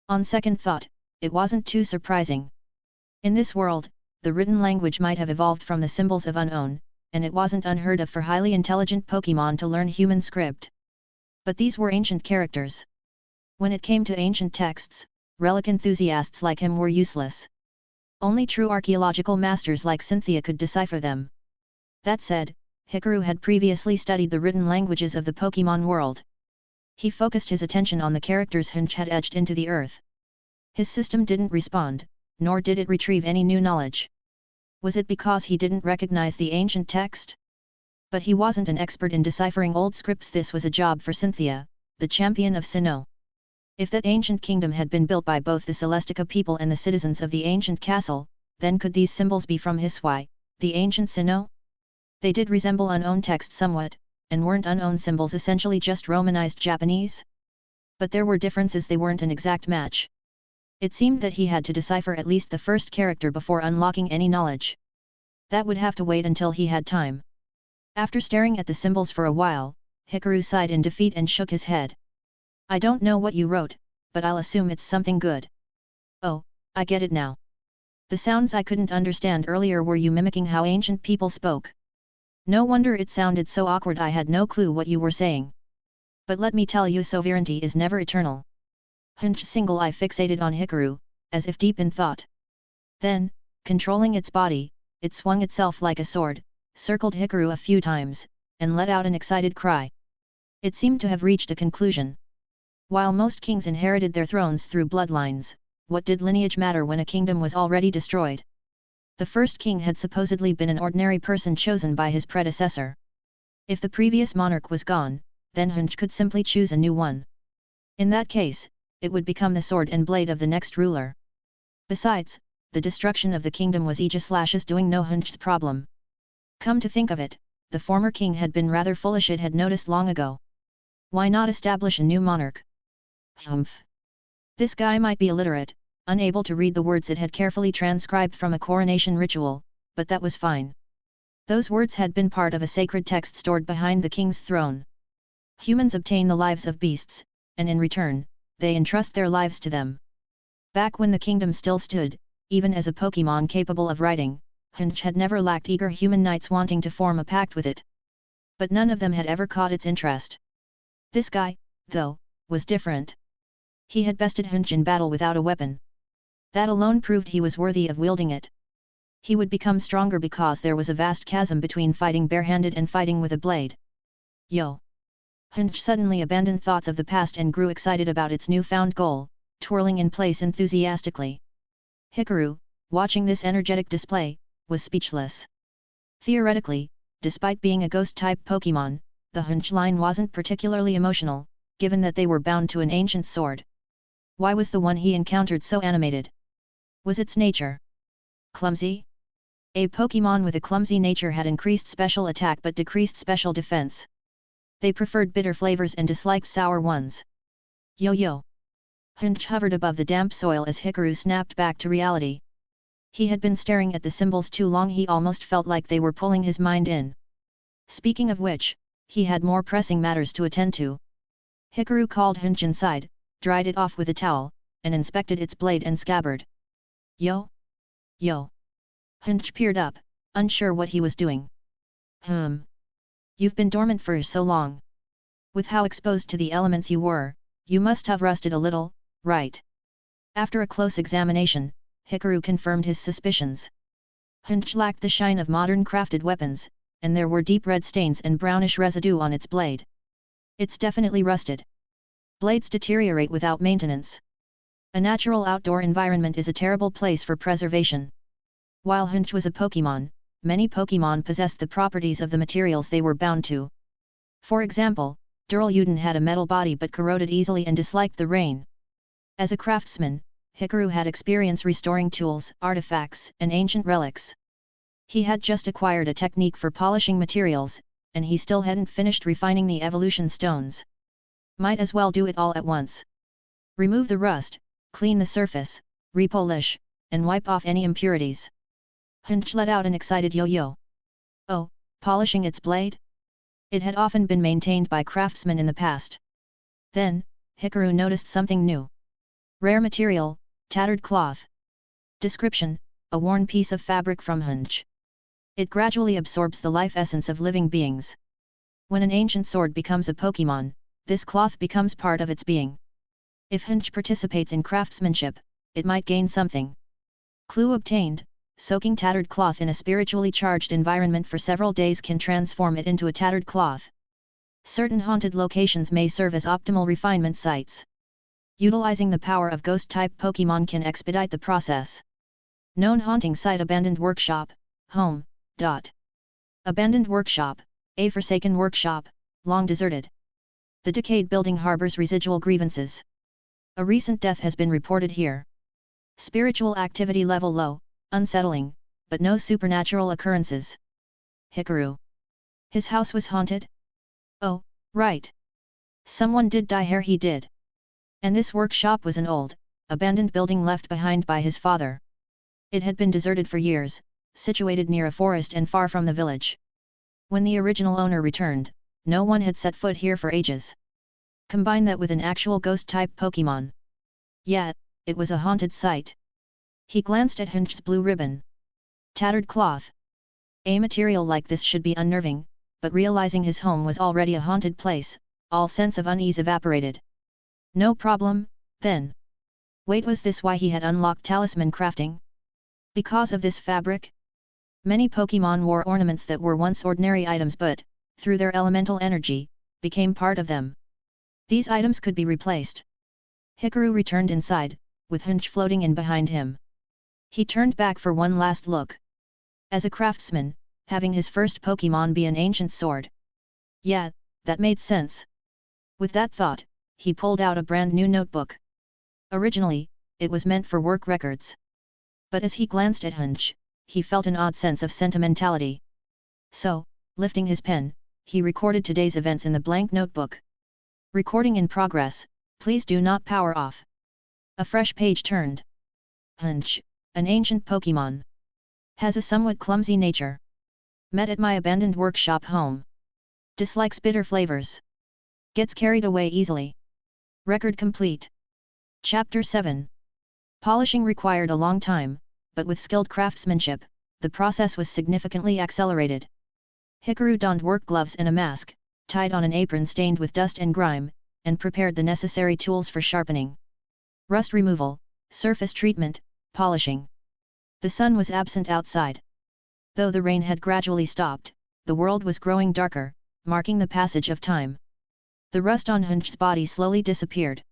On second thought, it wasn't too surprising. In this world, the written language might have evolved from the symbols of unknown, and it wasn't unheard of for highly intelligent Pokémon to learn human script. But these were ancient characters. When it came to ancient texts, relic enthusiasts like him were useless. Only true archaeological masters like Cynthia could decipher them. That said, Hikaru had previously studied the written languages of the Pokémon world. He focused his attention on the characters Hunch had etched into the earth. His system didn't respond, nor did it retrieve any new knowledge. Was it because he didn't recognize the ancient text? But he wasn't an expert in deciphering old scripts. This was a job for Cynthia, the champion of Sinnoh. If that ancient kingdom had been built by both the Celestica people and the citizens of the ancient castle, then could these symbols be from Hisui, the ancient Sinnoh? They did resemble unknown text somewhat, and weren't unknown symbols essentially just Romanized Japanese? But there were differences. They weren't an exact match. It seemed that he had to decipher at least the first character before unlocking any knowledge. That would have to wait until he had time. After staring at the symbols for a while, Hikaru sighed in defeat and shook his head. I don't know what you wrote, but I'll assume it's something good. Oh, I get it now. The sounds I couldn't understand earlier were you mimicking how ancient people spoke. No wonder it sounded so awkward. I had no clue what you were saying. But let me tell you, sovereignty is never eternal. Hunch's single eye fixated on Hikaru, as if deep in thought. Then, controlling its body, it swung itself like a sword, circled Hikaru a few times, and let out an excited cry. It seemed to have reached a conclusion. While most kings inherited their thrones through bloodlines, what did lineage matter when a kingdom was already destroyed? The first king had supposedly been an ordinary person chosen by his predecessor. If the previous monarch was gone, then Hunch could simply choose a new one. In that case, it would become the sword and blade of the next ruler. Besides, the destruction of the kingdom was Aegislash's doing, no Hunch's problem. Come to think of it, the former king had been rather foolish, it had noticed long ago. Why not establish a new monarch? Humph. This guy might be illiterate, unable to read the words it had carefully transcribed from a coronation ritual, but that was fine. Those words had been part of a sacred text stored behind the king's throne. Humans obtain the lives of beasts, and in return, they entrust their lives to them. Back when the kingdom still stood, even as a Pokémon capable of writing, Hunch had never lacked eager human knights wanting to form a pact with it. But none of them had ever caught its interest. This guy, though, was different. He had bested Hunch in battle without a weapon. That alone proved he was worthy of wielding it. He would become stronger because there was a vast chasm between fighting barehanded and fighting with a blade. Yo! Hunch suddenly abandoned thoughts of the past and grew excited about its newfound goal, twirling in place enthusiastically. Hikaru, watching this energetic display, was speechless. Theoretically, despite being a ghost-type Pokémon, the Hunch line wasn't particularly emotional, given that they were bound to an ancient sword. Why was the one he encountered so animated? Was its nature clumsy? A Pokémon with a clumsy nature had increased special attack but decreased special defense. They preferred bitter flavors and disliked sour ones. Yo-yo! Hunch hovered above the damp soil as Hikaru snapped back to reality. He had been staring at the symbols too long, he almost felt like they were pulling his mind in. Speaking of which, he had more pressing matters to attend to. Hikaru called Hunch inside, dried it off with a towel, and inspected its blade and scabbard. Yo! Yo! Hunch peered up, unsure what he was doing. You've been dormant for so long. With how exposed to the elements you were, you must have rusted a little, right? After a close examination, Hikaru confirmed his suspicions. Hunch lacked the shine of modern crafted weapons, and there were deep red stains and brownish residue on its blade. It's definitely rusted. Blades deteriorate without maintenance. A natural outdoor environment is a terrible place for preservation. While Hunch was a Pokémon, many Pokémon possessed the properties of the materials they were bound to. For example, Duraludon had a metal body but corroded easily and disliked the rain. As a craftsman, Hikaru had experience restoring tools, artifacts, and ancient relics. He had just acquired a technique for polishing materials, and he still hadn't finished refining the evolution stones. Might as well do it all at once. Remove the rust, clean the surface, repolish, and wipe off any impurities. Hunch let out an excited yo-yo. Oh, polishing its blade? It had often been maintained by craftsmen in the past. Then, Hikaru noticed something new. Rare material, tattered cloth. Description: a worn piece of fabric from Hunch. It gradually absorbs the life essence of living beings. When an ancient sword becomes a Pokémon, this cloth becomes part of its being. If Hunch participates in craftsmanship, it might gain something. Clue obtained: soaking tattered cloth in a spiritually charged environment for several days can transform it into a tattered cloth. Certain haunted locations may serve as optimal refinement sites. Utilizing the power of ghost-type Pokémon can expedite the process. Known haunting site: abandoned workshop, home. Abandoned workshop, a forsaken workshop, long deserted. The decayed building harbors residual grievances. A recent death has been reported here. Spiritual activity level low, unsettling, but no supernatural occurrences. Hikaru. His house was haunted? Oh, right. Someone did die here, he did. And this workshop was an old, abandoned building left behind by his father. It had been deserted for years, situated near a forest and far from the village. When the original owner returned, no one had set foot here for ages. Combine that with an actual ghost-type Pokémon. Yet, it was a haunted site. He glanced at Hunch's blue ribbon. Tattered cloth. A material like this should be unnerving, but realizing his home was already a haunted place, all sense of unease evaporated. No problem, then. Wait, was this why he had unlocked talisman crafting? Because of this fabric? Many Pokémon wore ornaments that were once ordinary items but, through their elemental energy, became part of them. These items could be replaced. Hikaru returned inside, with Hunch floating in behind him. He turned back for one last look, As a craftsman, having his first Pokémon be an ancient sword. Yeah, that made sense. With that thought, he pulled out a brand new notebook. Originally, it was meant for work records. But as he glanced at Hunch, he felt an odd sense of sentimentality. So, lifting his pen, he recorded today's events in the blank notebook. Recording in progress, please do not power off. A fresh page turned. Hunch, an ancient Pokémon. Has a somewhat clumsy nature. Met at my abandoned workshop home. Dislikes bitter flavors. Gets carried away easily. Record complete. Chapter 7. Polishing required a long time, but with skilled craftsmanship, the process was significantly accelerated. Hikaru donned work gloves and a mask, tied on an apron stained with dust and grime, and prepared the necessary tools for sharpening. Rust removal, surface treatment, polishing. The sun was absent outside. Though the rain had gradually stopped, the world was growing darker, marking the passage of time. The rust on Hunch's body slowly disappeared.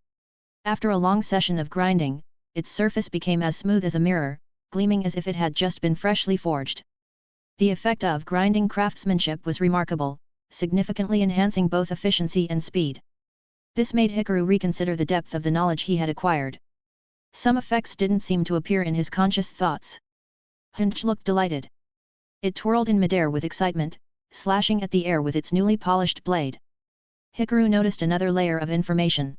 After a long session of grinding, its surface became as smooth as a mirror, gleaming as if it had just been freshly forged. The effect of grinding craftsmanship was remarkable, significantly enhancing both efficiency and speed. This made Hikaru reconsider the depth of the knowledge he had acquired. Some effects didn't seem to appear in his conscious thoughts. Hunch looked delighted. It twirled in midair with excitement, slashing at the air with its newly polished blade. Hikaru noticed another layer of information.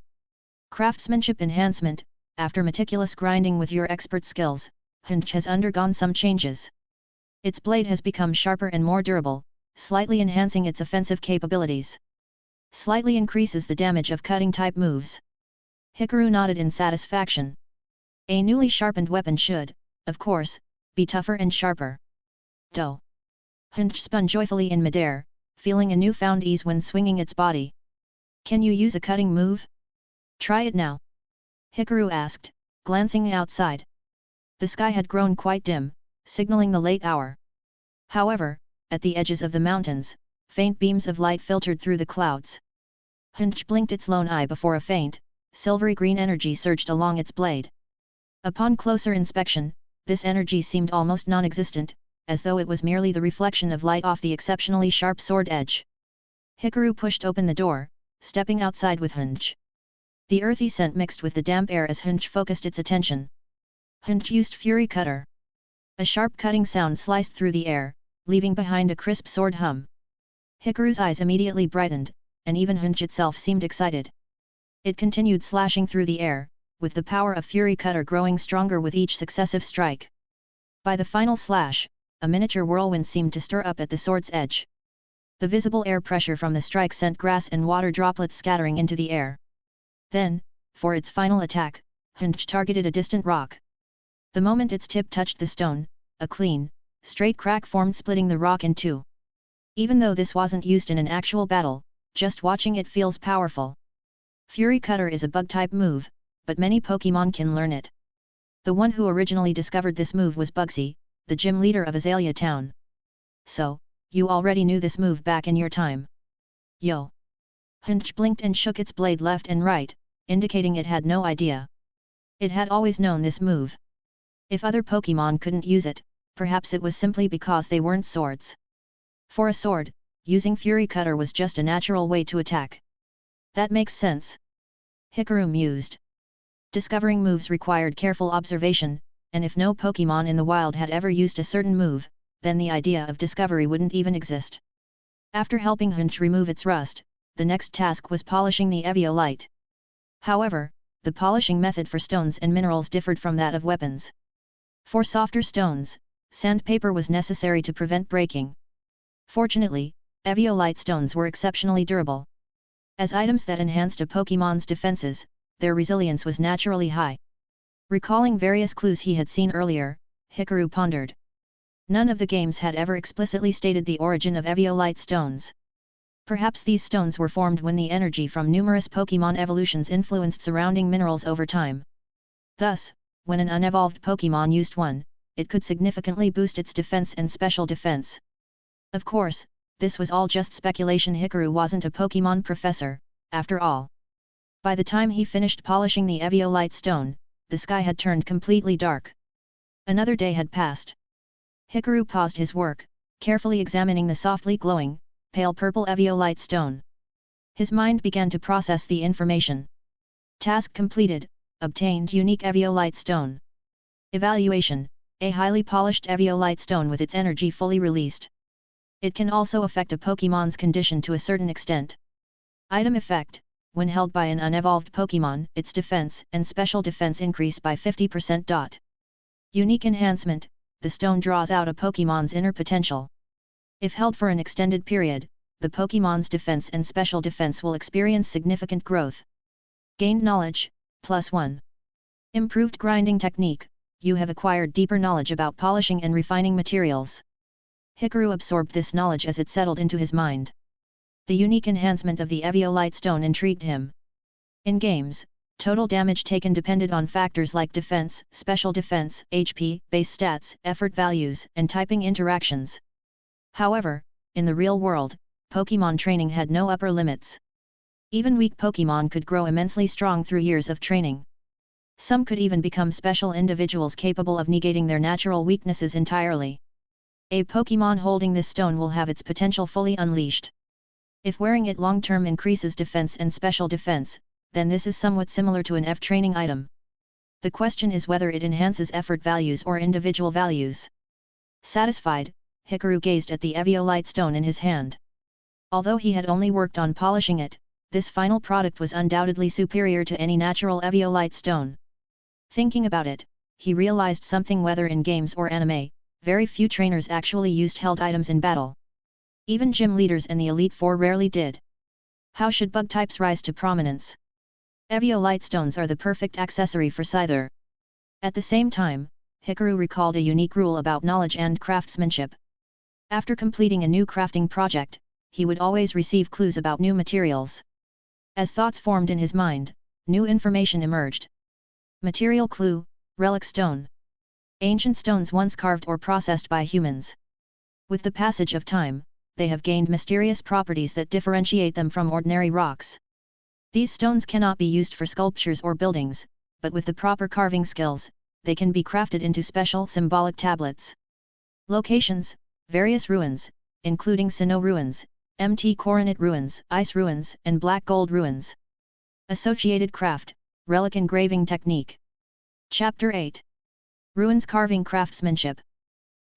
Craftsmanship enhancement. After meticulous grinding with your expert skills, Hunch has undergone some changes. Its blade has become sharper and more durable, slightly enhancing its offensive capabilities. Slightly increases the damage of cutting-type moves. Hikaru nodded in satisfaction. A newly sharpened weapon should, of course, be tougher and sharper. Doh! Hunch spun joyfully in midair, feeling a newfound ease when swinging its body. Can you use a cutting move? Try it now. Hikaru asked, glancing outside. The sky had grown quite dim, signaling the late hour. However, at the edges of the mountains, faint beams of light filtered through the clouds. Hunch blinked its lone eye before a faint, silvery green energy surged along its blade. Upon closer inspection, this energy seemed almost non-existent, as though it was merely the reflection of light off the exceptionally sharp sword edge. Hikaru pushed open the door, stepping outside with Hunch. The earthy scent mixed with the damp air as Hunch focused its attention. Hunch used Fury Cutter. A sharp cutting sound sliced through the air, leaving behind a crisp sword hum. Hikaru's eyes immediately brightened, and even Hunch itself seemed excited. It continued slashing through the air, with the power of Fury Cutter growing stronger with each successive strike. By the final slash, a miniature whirlwind seemed to stir up at the sword's edge. The visible air pressure from the strike sent grass and water droplets scattering into the air. Then, for its final attack, Hunch targeted a distant rock. The moment its tip touched the stone, a clean, straight crack formed, splitting the rock in two. Even though this wasn't used in an actual battle, just watching it feels powerful. Fury Cutter is a bug-type move, but many Pokémon can learn it. The one who originally discovered this move was Bugsy, the gym leader of Azalea Town. So, you already knew this move back in your time. Yo! Hunch blinked and shook its blade left and right, indicating it had no idea. It had always known this move. If other Pokémon couldn't use it, perhaps it was simply because they weren't swords. For a sword, using Fury Cutter was just a natural way to attack. That makes sense. Hikaru mused. Discovering moves required careful observation, and if no Pokémon in the wild had ever used a certain move, then the idea of discovery wouldn't even exist. After helping Hunch remove its rust, the next task was polishing the Eviolite. However, the polishing method for stones and minerals differed from that of weapons. For softer stones, sandpaper was necessary to prevent breaking. Fortunately, Eviolite stones were exceptionally durable. As items that enhanced a Pokémon's defenses, their resilience was naturally high. Recalling various clues he had seen earlier, Hikaru pondered. None of the games had ever explicitly stated the origin of Eviolite stones. Perhaps these stones were formed when the energy from numerous Pokémon evolutions influenced surrounding minerals over time. Thus, when an unevolved Pokémon used one, it could significantly boost its defense and special defense. Of course, this was all just speculation. Hikaru wasn't a Pokémon professor, after all. By the time he finished polishing the Eviolite stone, the sky had turned completely dark. Another day had passed. Hikaru paused his work, carefully examining the softly glowing, pale purple Eviolite stone. His mind began to process the information. Task completed, obtained unique Eviolite stone. Evaluation, a highly polished Eviolite stone with its energy fully released. It can also affect a Pokémon's condition to a certain extent. Item effect, when held by an unevolved Pokémon, its defense and special defense increase by 50%. Unique enhancement, the stone draws out a Pokémon's inner potential. If held for an extended period, the Pokémon's defense and special defense will experience significant growth. Gained knowledge, +1. Improved grinding technique, you have acquired deeper knowledge about polishing and refining materials. Hikaru absorbed this knowledge as it settled into his mind. The unique enhancement of the Eviolite stone intrigued him. In games, total damage taken depended on factors like defense, special defense, HP, base stats, effort values, and typing interactions. However, in the real world, Pokémon training had no upper limits. Even weak Pokémon could grow immensely strong through years of training. Some could even become special individuals capable of negating their natural weaknesses entirely. A Pokémon holding this stone will have its potential fully unleashed. If wearing it long-term increases defense and special defense, then this is somewhat similar to an F-training item. The question is whether it enhances effort values or individual values. Satisfied, Hikaru gazed at the Eviolite stone in his hand. Although he had only worked on polishing it, this final product was undoubtedly superior to any natural Eviolite stone. Thinking about it, he realized something: whether in games or anime, very few trainers actually used held items in battle. Even gym leaders and the Elite Four rarely did. How should bug types rise to prominence? Eviolite stones are the perfect accessory for Scyther. At the same time, Hikaru recalled a unique rule about knowledge and craftsmanship. After completing a new crafting project, he would always receive clues about new materials. As thoughts formed in his mind, new information emerged. Material clue: Relic stone. Ancient stones once carved or processed by humans. With the passage of time, they have gained mysterious properties that differentiate them from ordinary rocks. These stones cannot be used for sculptures or buildings, but with the proper carving skills, they can be crafted into special symbolic tablets. Locations: various ruins, including snow ruins, MT coronet ruins, ice ruins, and black gold ruins. Associated craft: relic engraving technique. Chapter 8. Ruins carving craftsmanship.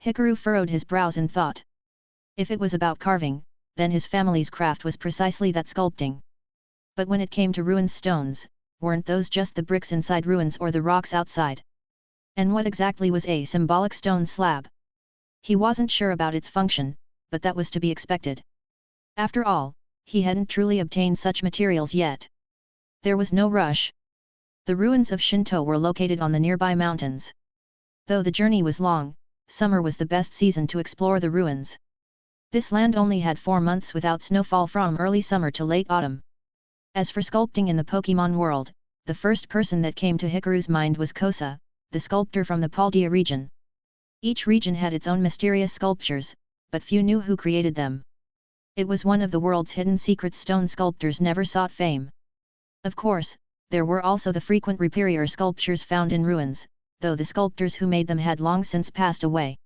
Hikaru furrowed his brows in thought. If it was about carving, then his family's craft was precisely that: sculpting. But when it came to ruins stones, weren't those just the bricks inside ruins or the rocks outside? And what exactly was a symbolic stone slab? He wasn't sure about its function, but that was to be expected. After all, he hadn't truly obtained such materials yet. There was no rush. The ruins of Shinto were located on the nearby mountains. Though the journey was long, summer was the best season to explore the ruins. This land only had 4 months without snowfall from early summer to late autumn. As for sculpting in the Pokémon world, the first person that came to Hikaru's mind was Kosa, the sculptor from the Paldea region. Each region had its own mysterious sculptures, but few knew who created them. It was one of the world's hidden secrets. Stone sculptors never sought fame. Of course, there were also the frequent reappear sculptures found in ruins, though the sculptors who made them had long since passed away.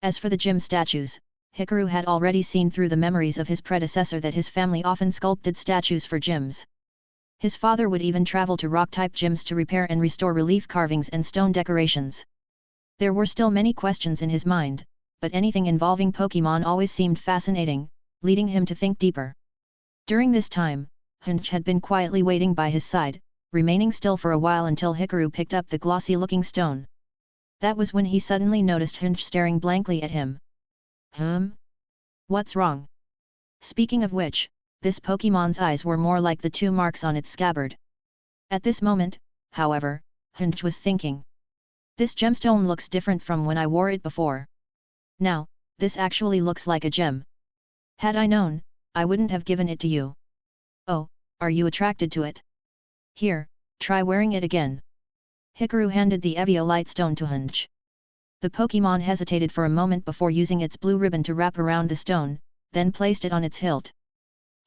As for the gym statues, Hikaru had already seen through the memories of his predecessor that his family often sculpted statues for gyms. His father would even travel to rock-type gyms to repair and restore relief carvings and stone decorations. There were still many questions in his mind, but anything involving Pokémon always seemed fascinating, leading him to think deeper. During this time, Hunch had been quietly waiting by his side, remaining still for a while until Hikaru picked up the glossy-looking stone. That was when he suddenly noticed Hunch staring blankly at him. What's wrong? Speaking of which, this Pokémon's eyes were more like the 2 marks on its scabbard. At this moment, however, Hunch was thinking. This gemstone looks different from when I wore it before. Now, this actually looks like a gem. Had I known, I wouldn't have given it to you. Oh, are you attracted to it? Here, try wearing it again. Hikaru handed the Eviolite stone to Hunch. The Pokémon hesitated for a moment before using its blue ribbon to wrap around the stone, then placed it on its hilt.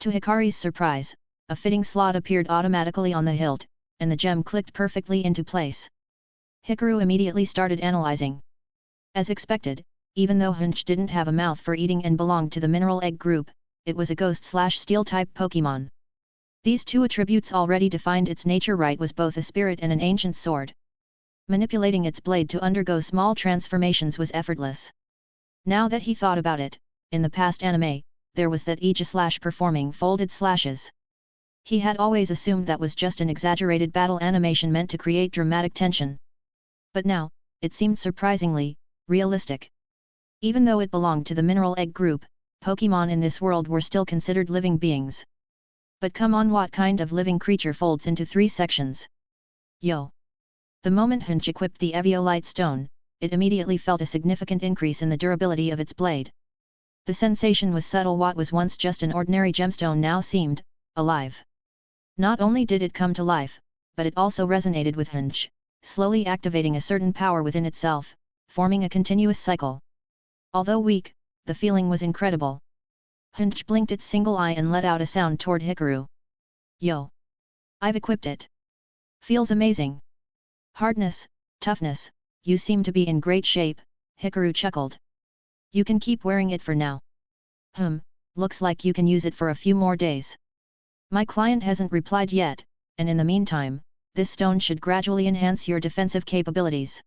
To Hikaru's surprise, a fitting slot appeared automatically on the hilt, and the gem clicked perfectly into place. Hikaru immediately started analyzing. As expected, even though Hunch didn't have a mouth for eating and belonged to the mineral egg group, it was a ghost/steel type Pokémon. These two attributes already defined its nature. Right was both a spirit and an ancient sword. Manipulating its blade to undergo small transformations was effortless. Now that he thought about it, in the past anime, there was that Ija/ performing folded slashes. He had always assumed that was just an exaggerated battle animation meant to create dramatic tension. But now, it seemed surprisingly realistic. Even though it belonged to the mineral egg group, Pokémon in this world were still considered living beings. But come on, what kind of living creature folds into 3 sections? Yo! The moment Hunch equipped the Eviolite stone, it immediately felt a significant increase in the durability of its blade. The sensation was subtle. What was once just an ordinary gemstone now seemed alive. Not only did it come to life, but it also resonated with Hunch, slowly activating a certain power within itself, forming a continuous cycle. Although weak, the feeling was incredible. Hunch blinked its single eye and let out a sound toward Hikaru. Yo! I've equipped it. Feels amazing. Hardness, toughness, you seem to be in great shape, Hikaru chuckled. You can keep wearing it for now. Looks like you can use it for a few more days. My client hasn't replied yet, and in the meantime, this stone should gradually enhance your defensive capabilities.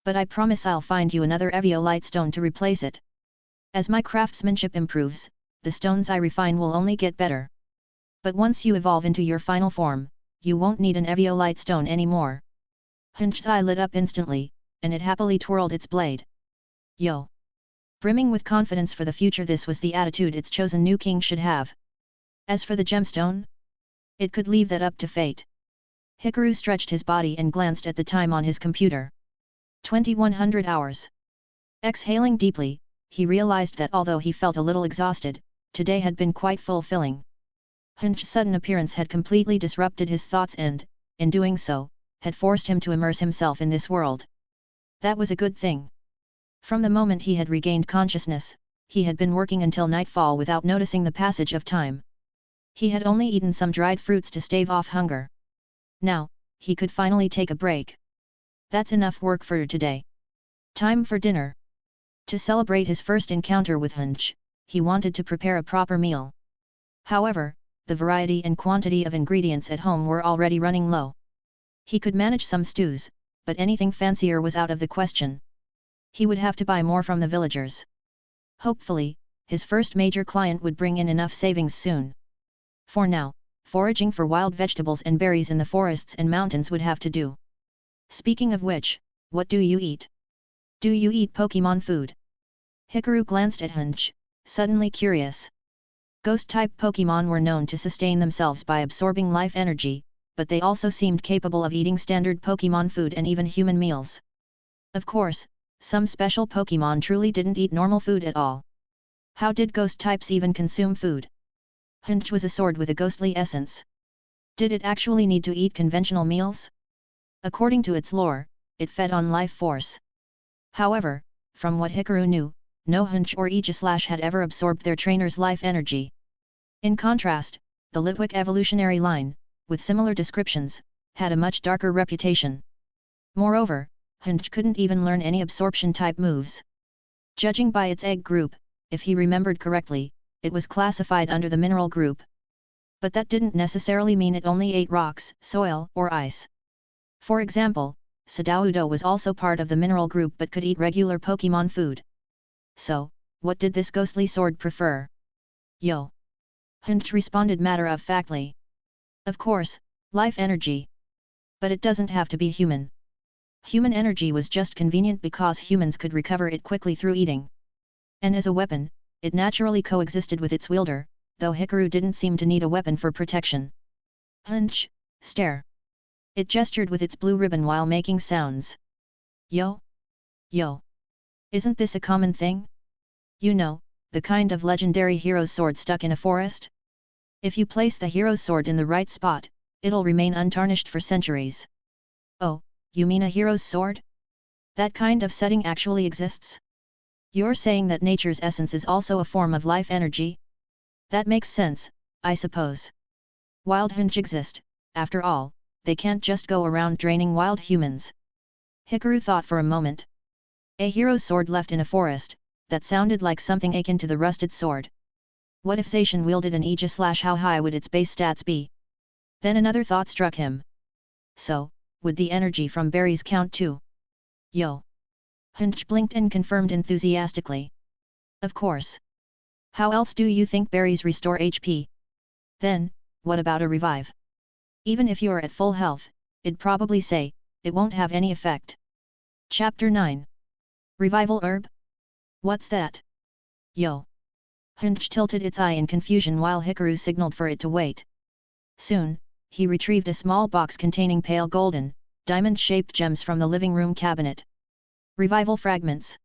But I promise I'll find you another Eviolite stone to replace it. As my craftsmanship improves, the stones I refine will only get better. But once you evolve into your final form, you won't need an Eviolite stone anymore. Hunch's eye lit up instantly, and it happily twirled its blade. Yo! Brimming with confidence for the future, this was the attitude its chosen new king should have. As for the gemstone, it could leave that up to fate. Hikaru stretched his body and glanced at the time on his computer. 2100 hours. Exhaling deeply, he realized that although he felt a little exhausted, today had been quite fulfilling. Hunch's sudden appearance had completely disrupted his thoughts and, in doing so, had forced him to immerse himself in this world. That was a good thing. From the moment he had regained consciousness, he had been working until nightfall without noticing the passage of time. He had only eaten some dried fruits to stave off hunger. Now, he could finally take a break. That's enough work for today. Time for dinner. To celebrate his first encounter with Hunch, he wanted to prepare a proper meal. However, the variety and quantity of ingredients at home were already running low. He could manage some stews, but anything fancier was out of the question. He would have to buy more from the villagers. Hopefully, his first major client would bring in enough savings soon. For now, foraging for wild vegetables and berries in the forests and mountains would have to do. Speaking of which, what do you eat? Do you eat Pokémon food? Hikaru glanced at Hunch, suddenly curious. Ghost-type Pokémon were known to sustain themselves by absorbing life energy, but they also seemed capable of eating standard Pokémon food and even human meals. Of course, some special Pokémon truly didn't eat normal food at all. How did ghost types even consume food? Hunch was a sword with a ghostly essence. Did it actually need to eat conventional meals? According to its lore, it fed on life force. However, from what Hikaru knew, no Hunch or Ija/ had ever absorbed their trainer's life energy. In contrast, the Litwick evolutionary line, with similar descriptions, had a much darker reputation. Moreover, Hunch couldn't even learn any absorption-type moves. Judging by its egg group, if he remembered correctly, it was classified under the mineral group. But that didn't necessarily mean it only ate rocks, soil, or ice. For example, Sudowoodo was also part of the mineral group but could eat regular Pokémon food. So, what did this ghostly sword prefer? Yo! Hunch responded matter-of-factly. Of course, life energy. But it doesn't have to be human. Human energy was just convenient because humans could recover it quickly through eating. And as a weapon, it naturally coexisted with its wielder, though Hikaru didn't seem to need a weapon for protection. Hunch, stare. It gestured with its blue ribbon while making sounds. Yo? Yo. Isn't this a common thing? You know, the kind of legendary hero's sword stuck in a forest? If you place the hero's sword in the right spot, it'll remain untarnished for centuries. Oh, you mean a hero's sword? That kind of setting actually exists? You're saying that nature's essence is also a form of life energy? That makes sense, I suppose. Wild Hunch exist, after all, they can't just go around draining wild humans. Hikaru thought for a moment. A hero's sword left in a forest, that sounded like something akin to the rusted sword. What if Zacian wielded an Aegis? How high would its base stats be? Then another thought struck him. So, would the energy from berries count too? Yo! Hunch blinked and confirmed enthusiastically. Of course. How else do you think berries restore HP? Then, what about a revive? Even if you're at full health, it'd probably say, it won't have any effect. Chapter 9. Revival Herb? What's that? Yo! Hunch tilted its eye in confusion while Hikaru signaled for it to wait. Soon, he retrieved a small box containing pale golden, diamond-shaped gems from the living room cabinet. Revival fragments.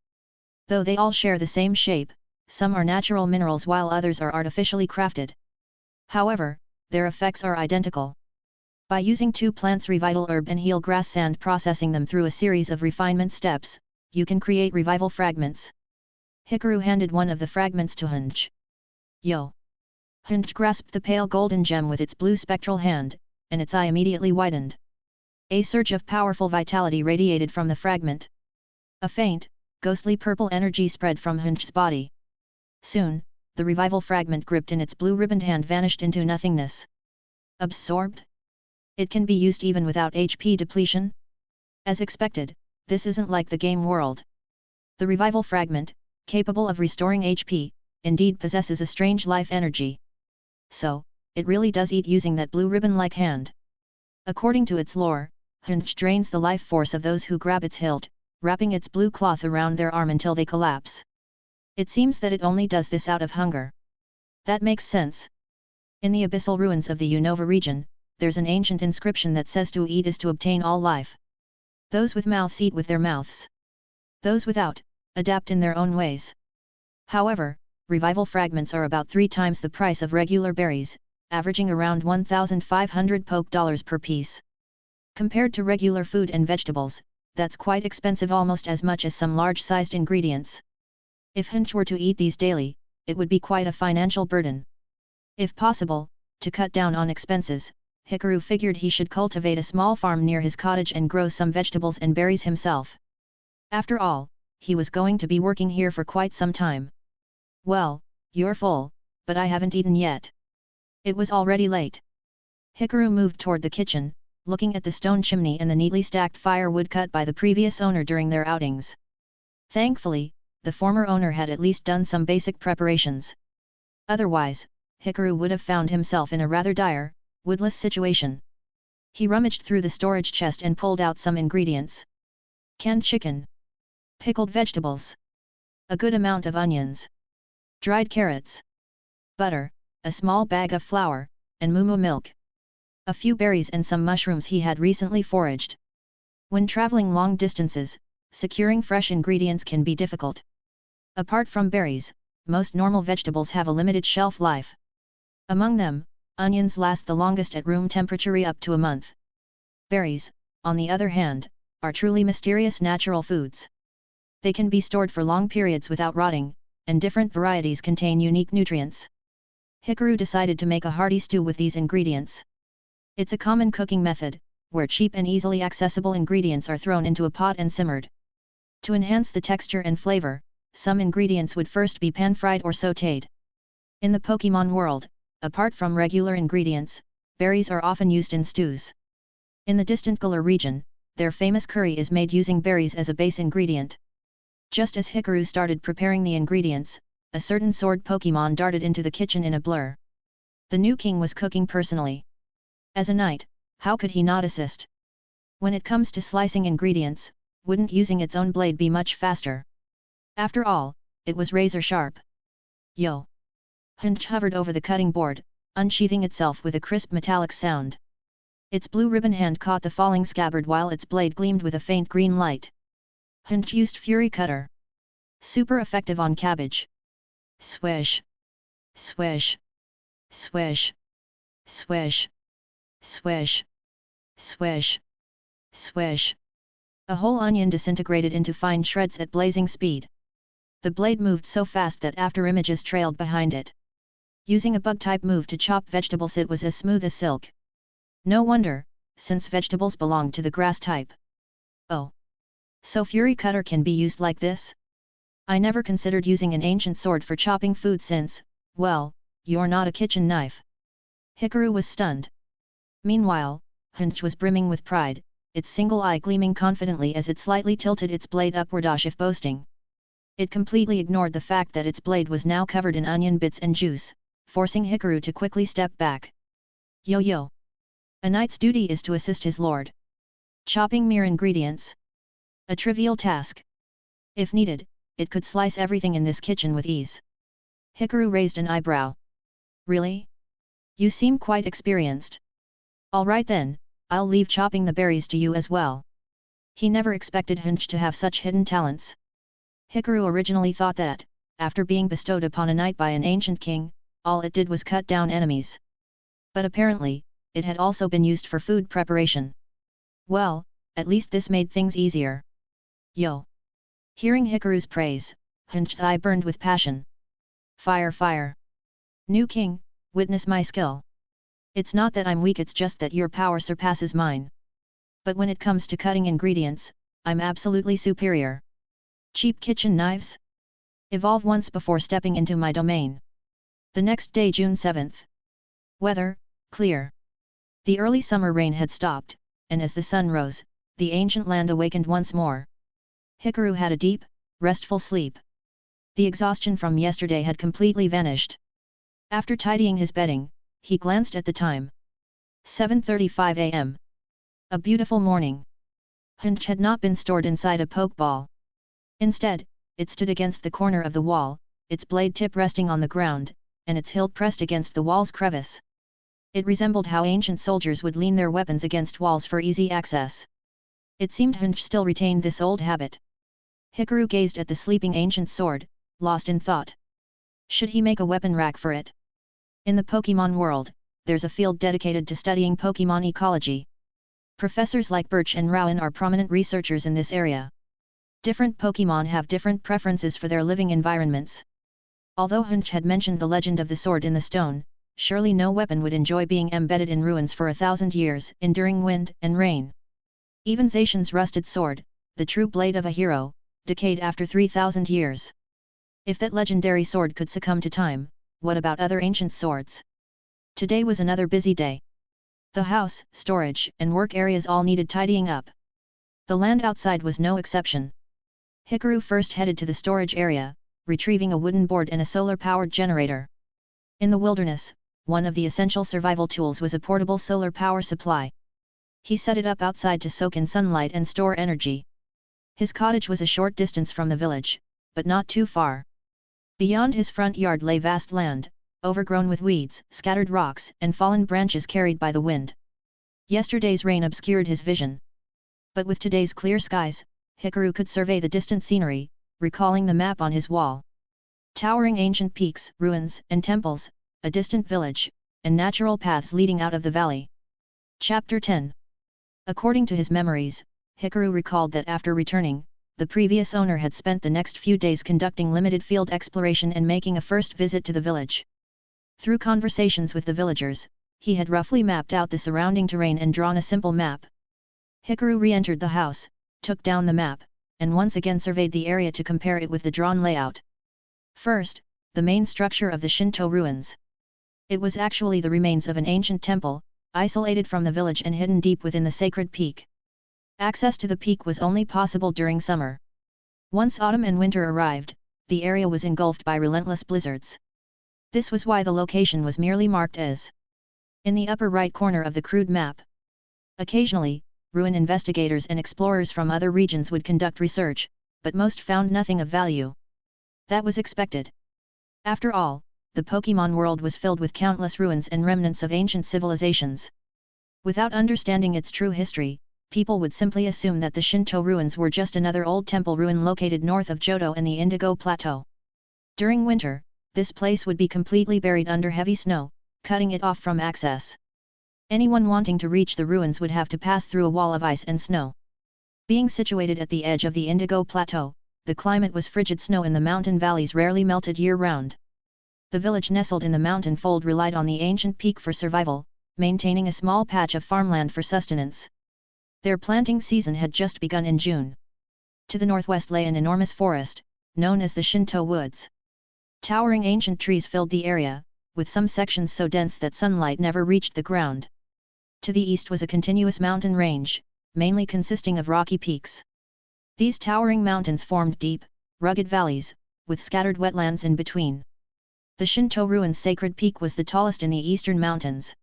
Though they all share the same shape, some are natural minerals while others are artificially crafted. However, their effects are identical. By using 2 plants Revival Herb and Heal Grass Sand, processing them through a series of refinement steps, you can create revival fragments. Hikaru handed one of the fragments to Hunch. Yo! Hunch grasped the pale golden gem with its blue spectral hand, and its eye immediately widened. A surge of powerful vitality radiated from the fragment. A faint, ghostly purple energy spread from Hunch's body. Soon, the revival fragment gripped in its blue-ribboned hand vanished into nothingness. Absorbed? It can be used even without HP depletion? As expected, this isn't like the game world. The revival fragment, capable of restoring HP, indeed possesses a strange life energy. So, it really does eat using that blue ribbon-like hand. According to its lore, Hunch drains the life force of those who grab its hilt, wrapping its blue cloth around their arm until they collapse. It seems that it only does this out of hunger. That makes sense. In the abyssal ruins of the Unova region, there's an ancient inscription that says to eat is to obtain all life. Those with mouths eat with their mouths. Those without, adapt in their own ways. However, revival fragments are about 3 times the price of regular berries, averaging around 1,500 poke dollars per piece. Compared to regular food and vegetables, that's quite expensive, almost as much as some large-sized ingredients. If Hunch were to eat these daily, it would be quite a financial burden. If possible, to cut down on expenses, Hikaru figured he should cultivate a small farm near his cottage and grow some vegetables and berries himself. After all, he was going to be working here for quite some time. Well, you're full, but I haven't eaten yet. It was already late. Hikaru moved toward the kitchen, looking at the stone chimney and the neatly stacked firewood cut by the previous owner during their outings. Thankfully, the former owner had at least done some basic preparations. Otherwise, Hikaru would have found himself in a rather dire, woodless situation. He rummaged through the storage chest and pulled out some ingredients. Canned chicken. Pickled vegetables. A good amount of onions. Dried carrots. Butter, a small bag of flour, and mumu milk. A few berries and some mushrooms he had recently foraged. When traveling long distances, securing fresh ingredients can be difficult. Apart from berries, most normal vegetables have a limited shelf life. Among them, onions last the longest at room temperature up to a month. Berries, on the other hand, are truly mysterious natural foods. They can be stored for long periods without rotting, and different varieties contain unique nutrients. Hikaru decided to make a hearty stew with these ingredients. It's a common cooking method, where cheap and easily accessible ingredients are thrown into a pot and simmered. To enhance the texture and flavor, some ingredients would first be pan-fried or sautéed. In the Pokémon world, apart from regular ingredients, berries are often used in stews. In the distant Galar region, their famous curry is made using berries as a base ingredient. Just as Hikaru started preparing the ingredients, a certain sword Pokémon darted into the kitchen in a blur. The new king was cooking personally. As a knight, how could he not assist? When it comes to slicing ingredients, wouldn't using its own blade be much faster? After all, it was razor sharp. Yo! Hunch hovered over the cutting board, unsheathing itself with a crisp metallic sound. Its blue ribbon hand caught the falling scabbard while its blade gleamed with a faint green light. Hunch used Fury Cutter. Super effective on cabbage. Swish! Swish! Swish! Swish! Swish! Swish! Swish! A whole onion disintegrated into fine shreds at blazing speed. The blade moved so fast that after images trailed behind it. Using a bug-type move to chop vegetables, it was as smooth as silk. No wonder, since vegetables belong to the grass type. Oh! So Fury Cutter can be used like this? I never considered using an ancient sword for chopping food since, well, you're not a kitchen knife. Hikaru was stunned. Meanwhile, Hunch was brimming with pride, its single eye gleaming confidently as it slightly tilted its blade upward as if boasting. It completely ignored the fact that its blade was now covered in onion bits and juice, forcing Hikaru to quickly step back. Yo. A knight's duty is to assist his lord. Chopping mere ingredients. A trivial task. If needed, it could slice everything in this kitchen with ease. Hikaru raised an eyebrow. Really? You seem quite experienced. Alright then, I'll leave chopping the berries to you as well. He never expected Hunch to have such hidden talents. Hikaru originally thought that, after being bestowed upon a knight by an ancient king, all it did was cut down enemies. But apparently, it had also been used for food preparation. Well, at least this made things easier. Yo! Hearing Hikaru's praise, Hunch's eye burned with passion. Fire! New king, witness my skill. It's not that I'm weak, it's just that your power surpasses mine. But when it comes to cutting ingredients, I'm absolutely superior. Cheap kitchen knives? Evolve once before stepping into my domain. The next day, June 7th. Weather, clear. The early summer rain had stopped, and as the sun rose, the ancient land awakened once more. Hikaru had a deep, restful sleep. The exhaustion from yesterday had completely vanished. After tidying his bedding, he glanced at the time. 7:35 a.m. A beautiful morning. Hunch had not been stored inside a pokeball. Instead, it stood against the corner of the wall, its blade tip resting on the ground, and its hilt pressed against the wall's crevice. It resembled how ancient soldiers would lean their weapons against walls for easy access. It seemed Hunch still retained this old habit. Hikaru gazed at the sleeping ancient sword, lost in thought. Should he make a weapon rack for it? In the Pokémon world, there's a field dedicated to studying Pokémon ecology. Professors like Birch and Rowan are prominent researchers in this area. Different Pokémon have different preferences for their living environments. Although Hunch had mentioned the legend of the sword in the stone, surely no weapon would enjoy being embedded in ruins for 1,000 years, enduring wind and rain. Even Zacian's rusted sword, the true blade of a hero, decayed after 3,000 years. If that legendary sword could succumb to time, what about other ancient swords? Today was another busy day. The house, storage, and work areas all needed tidying up. The land outside was no exception. Hikaru first headed to the storage area, retrieving a wooden board and a solar-powered generator. In the wilderness, one of the essential survival tools was a portable solar power supply. He set it up outside to soak in sunlight and store energy. His cottage was a short distance from the village, but not too far. Beyond his front yard lay vast land, overgrown with weeds, scattered rocks, and fallen branches carried by the wind. Yesterday's rain obscured his vision. But with today's clear skies, Hikaru could survey the distant scenery, recalling the map on his wall. Towering ancient peaks, ruins, and temples, a distant village, and natural paths leading out of the valley. Chapter 10. According to his memories, Hikaru recalled that after returning, the previous owner had spent the next few days conducting limited field exploration and making a first visit to the village. Through conversations with the villagers, he had roughly mapped out the surrounding terrain and drawn a simple map. Hikaru re-entered the house, took down the map, and once again surveyed the area to compare it with the drawn layout. First, the main structure of the Shinto ruins. It was actually the remains of an ancient temple, isolated from the village and hidden deep within the sacred peak. Access to the peak was only possible during summer. Once autumn and winter arrived, the area was engulfed by relentless blizzards. This was why the location was merely marked as in the upper right corner of the crude map. Occasionally, ruin investigators and explorers from other regions would conduct research, but most found nothing of value. That was expected. After all, the Pokémon world was filled with countless ruins and remnants of ancient civilizations. Without understanding its true history, people would simply assume that the Shinto ruins were just another old temple ruin located north of Johto and the Indigo Plateau. During winter, this place would be completely buried under heavy snow, cutting it off from access. Anyone wanting to reach the ruins would have to pass through a wall of ice and snow. Being situated at the edge of the Indigo Plateau, the climate was frigid. Snow in the mountain valleys rarely melted year-round. The village nestled in the mountain fold relied on the ancient peak for survival, maintaining a small patch of farmland for sustenance. Their planting season had just begun in June. To the northwest lay an enormous forest, known as the Shinto Woods. Towering ancient trees filled the area, with some sections so dense that sunlight never reached the ground. To the east was a continuous mountain range, mainly consisting of rocky peaks. These towering mountains formed deep, rugged valleys, with scattered wetlands in between. The Shinto ruin's sacred peak was the tallest in the eastern mountains.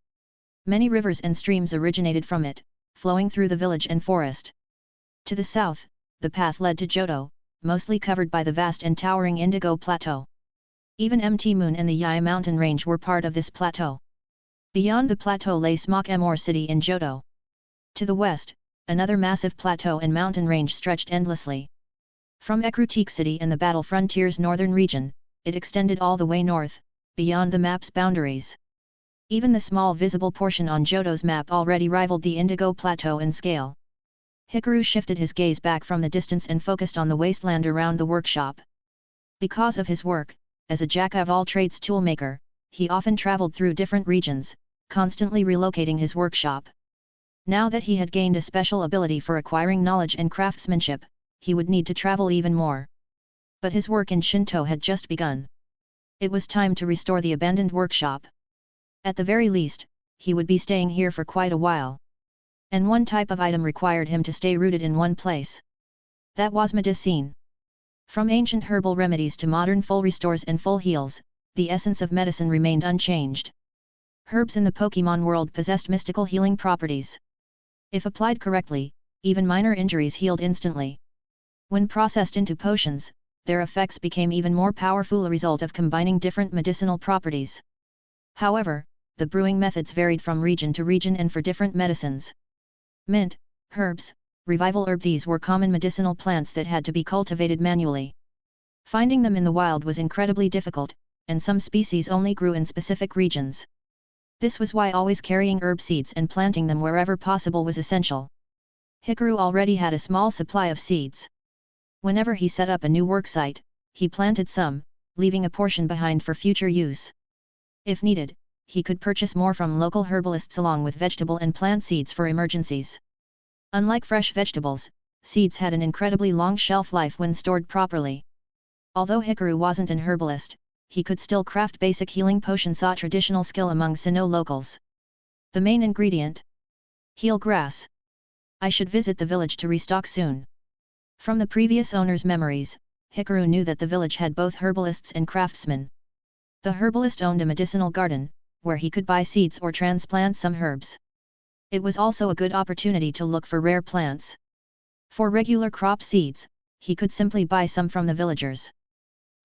Many rivers and streams originated from it, flowing through the village and forest. To the south, the path led to Johto, mostly covered by the vast and towering Indigo Plateau. Even Mt Moon and the Yai mountain range were part of this plateau. Beyond the plateau lay Smock Emor City in Johto. To the west, another massive plateau and mountain range stretched endlessly. From Ekrutik City and the Battle Frontier's northern region, it extended all the way north, beyond the map's boundaries. Even the small visible portion on Johto's map already rivaled the Indigo Plateau in scale. Hikaru shifted his gaze back from the distance and focused on the wasteland around the workshop. Because of his work, as a jack-of-all-trades toolmaker, he often traveled through different regions, constantly relocating his workshop. Now that he had gained a special ability for acquiring knowledge and craftsmanship, he would need to travel even more. But his work in Shinto had just begun. It was time to restore the abandoned workshop. At the very least, he would be staying here for quite a while. And one type of item required him to stay rooted in one place. That was medicine. From ancient herbal remedies to modern full restores and full heals, the essence of medicine remained unchanged. Herbs in the Pokémon world possessed mystical healing properties. If applied correctly, even minor injuries healed instantly. When processed into potions, their effects became even more powerful, a result of combining different medicinal properties. However, the brewing methods varied from region to region and for different medicines. Mint, herbs, revival herb, these were common medicinal plants that had to be cultivated manually. Finding them in the wild was incredibly difficult, and some species only grew in specific regions. This was why always carrying herb seeds and planting them wherever possible was essential. Hikaru already had a small supply of seeds. Whenever he set up a new worksite, he planted some, leaving a portion behind for future use. If needed, he could purchase more from local herbalists along with vegetable and plant seeds for emergencies. Unlike fresh vegetables, seeds had an incredibly long shelf life when stored properly. Although Hikaru wasn't an herbalist, he could still craft basic healing potions, a traditional skill among Sinnoh locals. The main ingredient? Heal grass. I should visit the village to restock soon. From the previous owner's memories, Hikaru knew that the village had both herbalists and craftsmen. The herbalist owned a medicinal garden, where he could buy seeds or transplant some herbs. It was also a good opportunity to look for rare plants. For regular crop seeds, he could simply buy some from the villagers.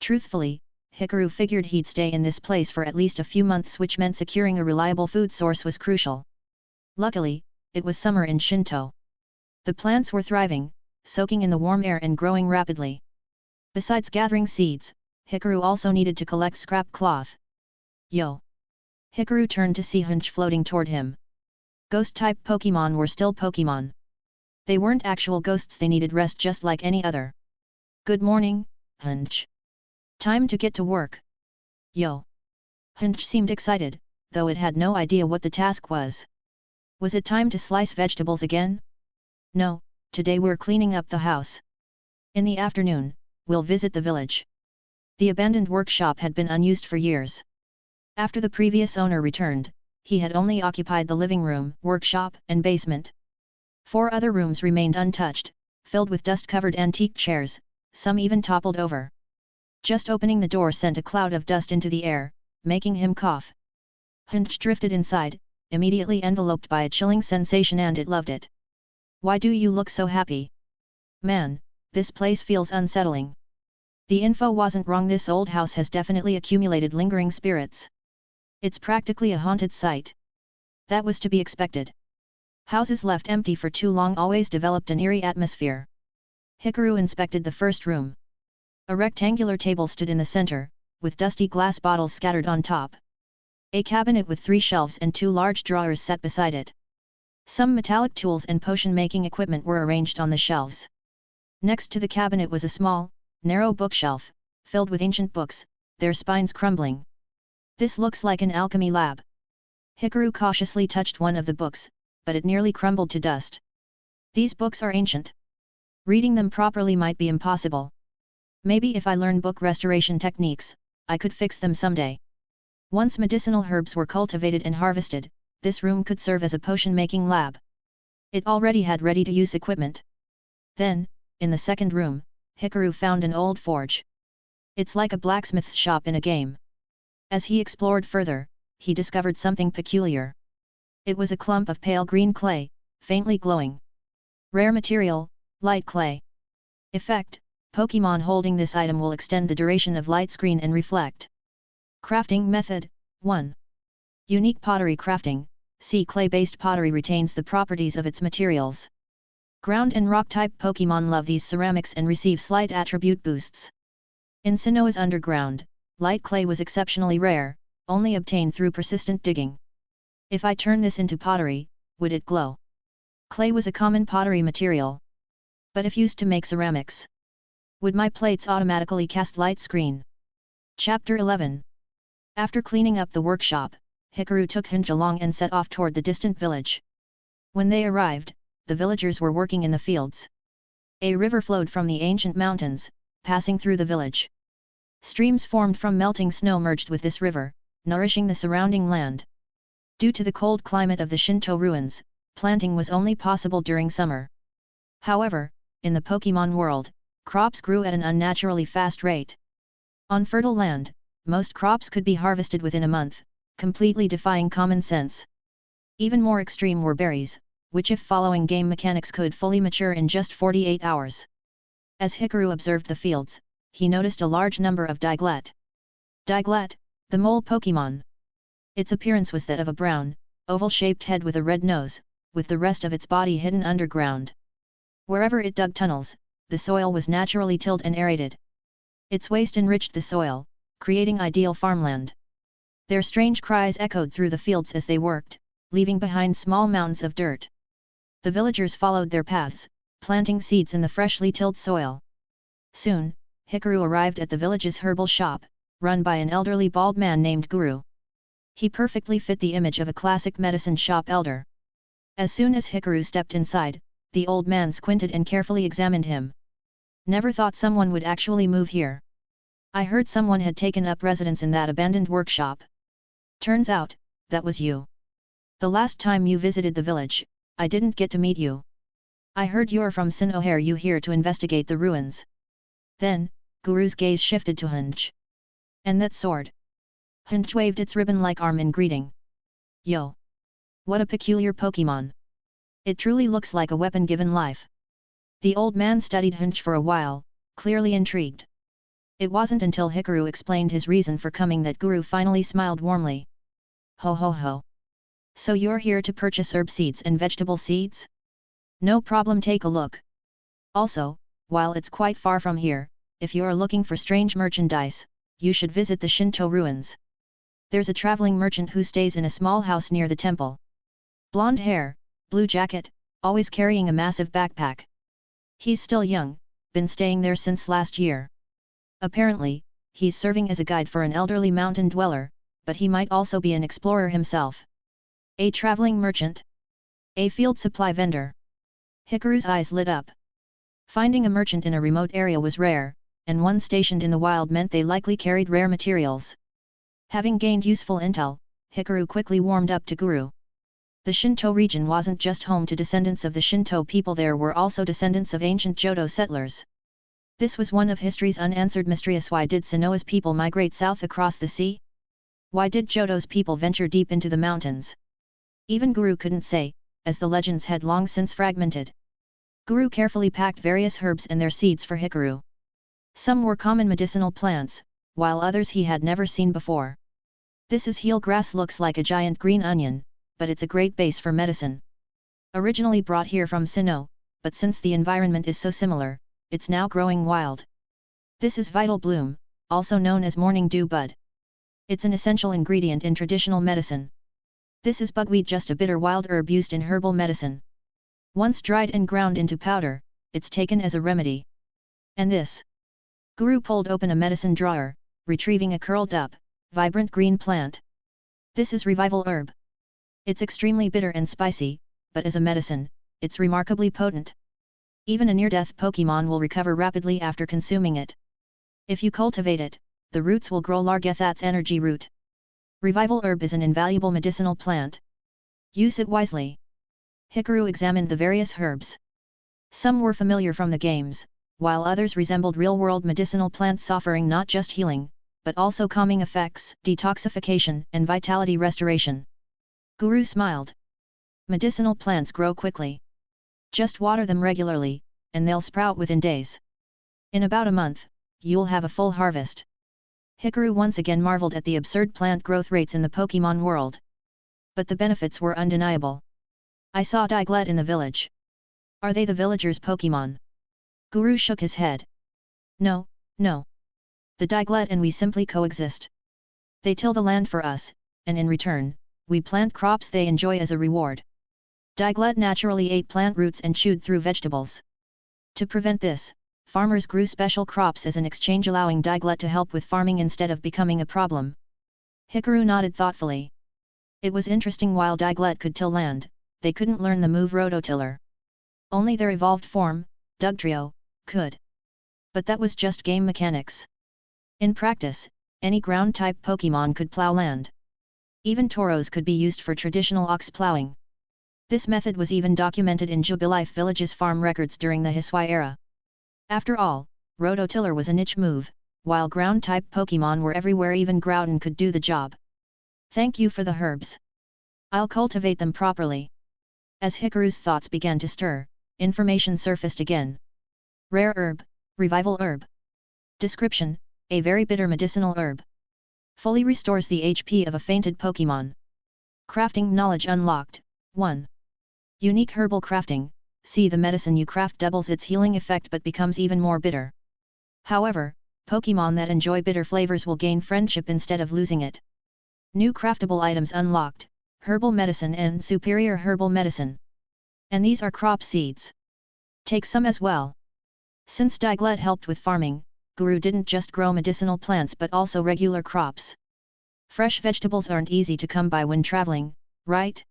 Truthfully, Hikaru figured he'd stay in this place for at least a few months, which meant securing a reliable food source was crucial. Luckily, it was summer in Shinto. The plants were thriving, soaking in the warm air and growing rapidly. Besides gathering seeds, Hikaru also needed to collect scrap cloth. Yo! Hikaru turned to see Hunch floating toward him. Ghost-type Pokémon were still Pokémon. They weren't actual ghosts, they needed rest just like any other. Good morning, Hunch. Time to get to work. Yo! Hunch seemed excited, though it had no idea what the task was. Was it time to slice vegetables again? No, today we're cleaning up the house. In the afternoon, we'll visit the village. The abandoned workshop had been unused for years. After the previous owner returned, he had only occupied the living room, workshop, and basement. 4 other rooms remained untouched, filled with dust-covered antique chairs, some even toppled over. Just opening the door sent a cloud of dust into the air, making him cough. Hunch drifted inside, immediately enveloped by a chilling sensation, and it loved it. Why do you look so happy? Man, this place feels unsettling. The info wasn't wrong, this old house has definitely accumulated lingering spirits. It's practically a haunted site. That was to be expected. Houses left empty for too long always developed an eerie atmosphere. Hikaru inspected the first room. A rectangular table stood in the center, with dusty glass bottles scattered on top. A cabinet with 3 shelves and 2 large drawers sat beside it. Some metallic tools and potion-making equipment were arranged on the shelves. Next to the cabinet was a small, narrow bookshelf, filled with ancient books, their spines crumbling. This looks like an alchemy lab. Hikaru cautiously touched one of the books, but it nearly crumbled to dust. These books are ancient. Reading them properly might be impossible. Maybe if I learn book restoration techniques, I could fix them someday. Once medicinal herbs were cultivated and harvested, this room could serve as a potion-making lab. It already had ready-to-use equipment. Then, in the second room, Hikaru found an old forge. It's like a blacksmith's shop in a game. As he explored further, he discovered something peculiar. It was a clump of pale green clay, faintly glowing. Rare material, light clay. Effect: Pokémon holding this item will extend the duration of light screen and reflect. Crafting method: 1. Unique pottery crafting. See, clay-based pottery retains the properties of its materials. Ground and rock-type Pokémon love these ceramics and receive slight attribute boosts. In Sinnoh's underground, light clay was exceptionally rare, only obtained through persistent digging. If I turn this into pottery, would it glow? Clay was a common pottery material. But if used to make ceramics, would my plates automatically cast light screen? Chapter 11. After cleaning up the workshop, Hikaru took Hinge along and set off toward the distant village. When they arrived, the villagers were working in the fields. A river flowed from the ancient mountains, passing through the village. Streams formed from melting snow merged with this river, nourishing the surrounding land. Due to the cold climate of the Shinto ruins, planting was only possible during summer. However, in the Pokémon world, crops grew at an unnaturally fast rate. On fertile land, most crops could be harvested within a month, completely defying common sense. Even more extreme were berries, which if following game mechanics could fully mature in just 48 hours. As Hikaru observed the fields, he noticed a large number of Diglett. Diglett, the mole Pokémon. Its appearance was that of a brown, oval-shaped head with a red nose, with the rest of its body hidden underground. Wherever it dug tunnels, the soil was naturally tilled and aerated. Its waste enriched the soil, creating ideal farmland. Their strange cries echoed through the fields as they worked, leaving behind small mounds of dirt. The villagers followed their paths, planting seeds in the freshly tilled soil. Soon, Hikaru arrived at the village's herbal shop, run by an elderly bald man named Guru. He perfectly fit the image of a classic medicine shop elder. As soon as Hikaru stepped inside, the old man squinted and carefully examined him. Never thought someone would actually move here. I heard someone had taken up residence in that abandoned workshop. Turns out, that was you. The last time you visited the village, I didn't get to meet you. I heard you're from Sinnoh. Are you here to investigate the ruins? Then, Guru's gaze shifted to Hinge. And that sword? Hinge waved its ribbon-like arm in greeting. Yo! What a peculiar Pokémon! It truly looks like a weapon given life. The old man studied Hinge for a while, clearly intrigued. It wasn't until Hikaru explained his reason for coming that Guru finally smiled warmly. Ho ho ho! So you're here to purchase herb seeds and vegetable seeds? No problem, take a look. Also, while it's quite far from here, if you're looking for strange merchandise, you should visit the Shinto ruins. There's a traveling merchant who stays in a small house near the temple. Blonde hair, blue jacket, always carrying a massive backpack. He's still young, been staying there since last year. Apparently, he's serving as a guide for an elderly mountain dweller, but he might also be an explorer himself. A traveling merchant? A field supply vendor? Hikaru's eyes lit up. Finding a merchant in a remote area was rare, and one stationed in the wild meant they likely carried rare materials. Having gained useful intel, Hikaru quickly warmed up to Guru. The Shinto region wasn't just home to descendants of the Shinto people, there were also descendants of ancient Johto settlers. This was one of history's unanswered mysteries. Why did Sinnoh's people migrate south across the sea? Why did Johto's people venture deep into the mountains? Even Guru couldn't say, as the legends had long since fragmented. Guru carefully packed various herbs and their seeds for Hikaru. Some were common medicinal plants, while others he had never seen before. This is heel grass, looks like a giant green onion, but it's a great base for medicine. Originally brought here from Sinnoh, but since the environment is so similar, it's now growing wild. This is vital bloom, also known as morning dew bud. It's an essential ingredient in traditional medicine. This is bugweed, just a bitter wild herb used in herbal medicine. Once dried and ground into powder, it's taken as a remedy. And this? Guru pulled open a medicine drawer, retrieving a curled up, vibrant green plant. This is revival herb. It's extremely bitter and spicy, but as a medicine, it's remarkably potent. Even a near-death Pokémon will recover rapidly after consuming it. If you cultivate it, the roots will grow large. That's energy root. Revival herb is an invaluable medicinal plant. Use it wisely. Hikaru examined the various herbs. Some were familiar from the games, while others resembled real-world medicinal plants offering not just healing, but also calming effects, detoxification, and vitality restoration. Guru smiled. Medicinal plants grow quickly. Just water them regularly, and they'll sprout within days. In about a month, you'll have a full harvest. Hikaru once again marveled at the absurd plant growth rates in the Pokémon world. But the benefits were undeniable. I saw Diglett in the village. Are they the villagers' Pokémon? Guru shook his head. No, no. The Diglett and we simply coexist. They till the land for us, and in return, we plant crops they enjoy as a reward. Diglett naturally ate plant roots and chewed through vegetables. To prevent this, farmers grew special crops as an exchange, allowing Diglett to help with farming instead of becoming a problem. Hikaru nodded thoughtfully. It was interesting. While Diglett could till land, they couldn't learn the move Rototiller. Only their evolved form, Dugtrio, could. But that was just game mechanics. In practice, any ground-type Pokémon could plow land. Even Tauros could be used for traditional ox plowing. This method was even documented in Jubilife Village's farm records during the Hisui era. After all, Rototiller was a niche move, while ground-type Pokémon were everywhere. Even Groudon could do the job. Thank you for the herbs. I'll cultivate them properly. As Hikaru's thoughts began to stir, information surfaced again. Rare herb, revival herb. Description: a very bitter medicinal herb. Fully restores the HP of a fainted Pokémon. Crafting knowledge unlocked. 1. Unique herbal crafting. See, the medicine you craft doubles its healing effect but becomes even more bitter. However, Pokémon that enjoy bitter flavors will gain friendship instead of losing it. New craftable items unlocked: herbal medicine and superior herbal medicine. And these are crop seeds. Take some as well. Since Diglett helped with farming, Guru didn't just grow medicinal plants but also regular crops. Fresh vegetables aren't easy to come by when traveling, right?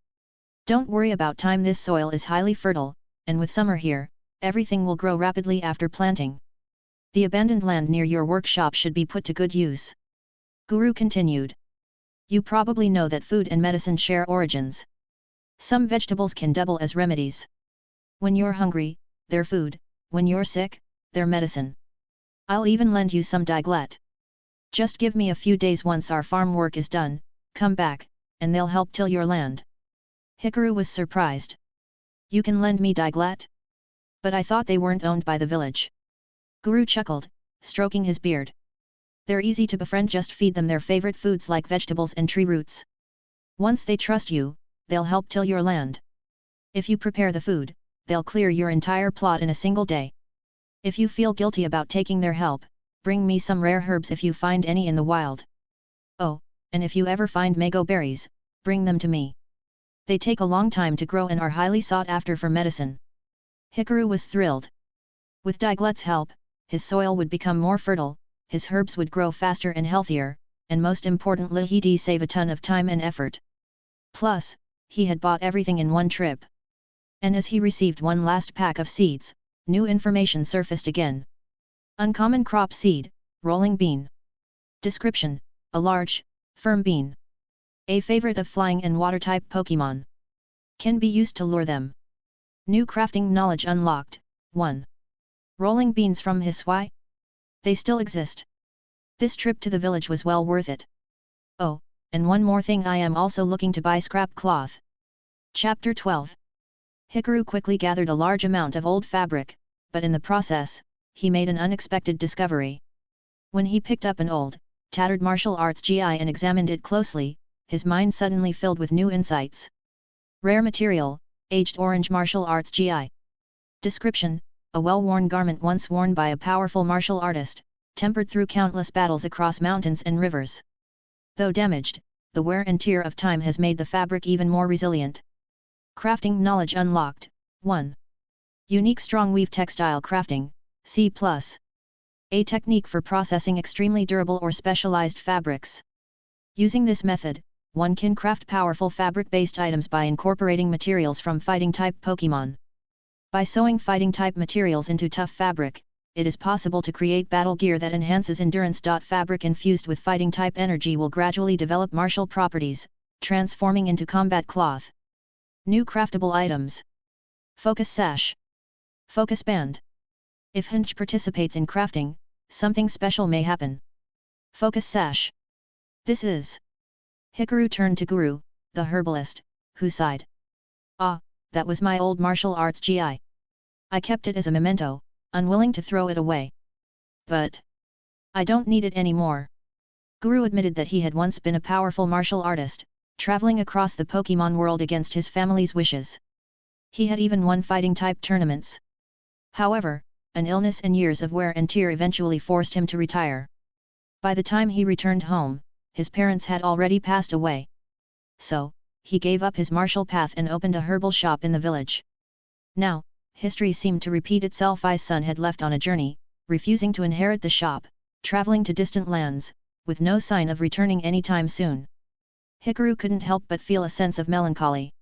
Don't worry about time. This soil is highly fertile, and with summer here, everything will grow rapidly after planting. The abandoned land near your workshop should be put to good use. Guru continued. You probably know that food and medicine share origins. Some vegetables can double as remedies. When you're hungry, they're food; when you're sick, they're medicine. I'll even lend you some Diglett. Just give me a few days. Once our farm work is done, come back, and they'll help till your land. Hikaru was surprised. You can lend me Diglett? But I thought they weren't owned by the village. Guru chuckled, stroking his beard. They're easy to befriend. Just feed them their favorite foods like vegetables and tree roots. Once they trust you, they'll help till your land. If you prepare the food, they'll clear your entire plot in a single day. If you feel guilty about taking their help, bring me some rare herbs if you find any in the wild. Oh, and if you ever find mango berries, bring them to me. They take a long time to grow and are highly sought after for medicine. Hikaru was thrilled. With Diglett's help, his soil would become more fertile, his herbs would grow faster and healthier, and most importantly he'd save a ton of time and effort. Plus, he had bought everything in one trip. And as he received one last pack of seeds, new information surfaced again. Uncommon crop seed, rolling bean. Description: a large, firm bean. A favorite of flying and water-type Pokémon. Can be used to lure them. New crafting knowledge unlocked. 1. Rolling beans from Hisui? They still exist. This trip to the village was well worth it. Oh, and one more thing, I am also looking to buy scrap cloth. Chapter 12. Hikaru quickly gathered a large amount of old fabric, but in the process, he made an unexpected discovery. When he picked up an old, tattered martial arts GI and examined it closely, his mind suddenly filled with new insights. Rare material, aged orange martial arts GI. Description: a well-worn garment once worn by a powerful martial artist, tempered through countless battles across mountains and rivers. Though damaged, the wear and tear of time has made the fabric even more resilient. Crafting knowledge unlocked. 1. Unique strong weave textile crafting, C+. A technique for processing extremely durable or specialized fabrics. Using this method, one can craft powerful fabric-based items by incorporating materials from fighting-type Pokémon. By sewing fighting-type materials into tough fabric, it is possible to create battle gear that enhances endurance. Fabric infused with fighting-type energy will gradually develop martial properties, transforming into combat cloth. New craftable items. Focus sash. Focus band. If Hinge participates in crafting, something special may happen. Focus sash. This is. Hikaru turned to Guru, the herbalist, who sighed. Ah, that was my old martial arts gi. I kept it as a memento, unwilling to throw it away. But I don't need it anymore. Guru admitted that he had once been a powerful martial artist, traveling across the Pokémon world against his family's wishes. He had even won fighting-type tournaments. However, an illness and years of wear and tear eventually forced him to retire. By the time he returned home, his parents had already passed away. So, he gave up his martial path and opened a herbal shop in the village. Now, history seemed to repeat itself. I's son had left on a journey, refusing to inherit the shop, traveling to distant lands, with no sign of returning anytime soon. Hikaru couldn't help but feel a sense of melancholy.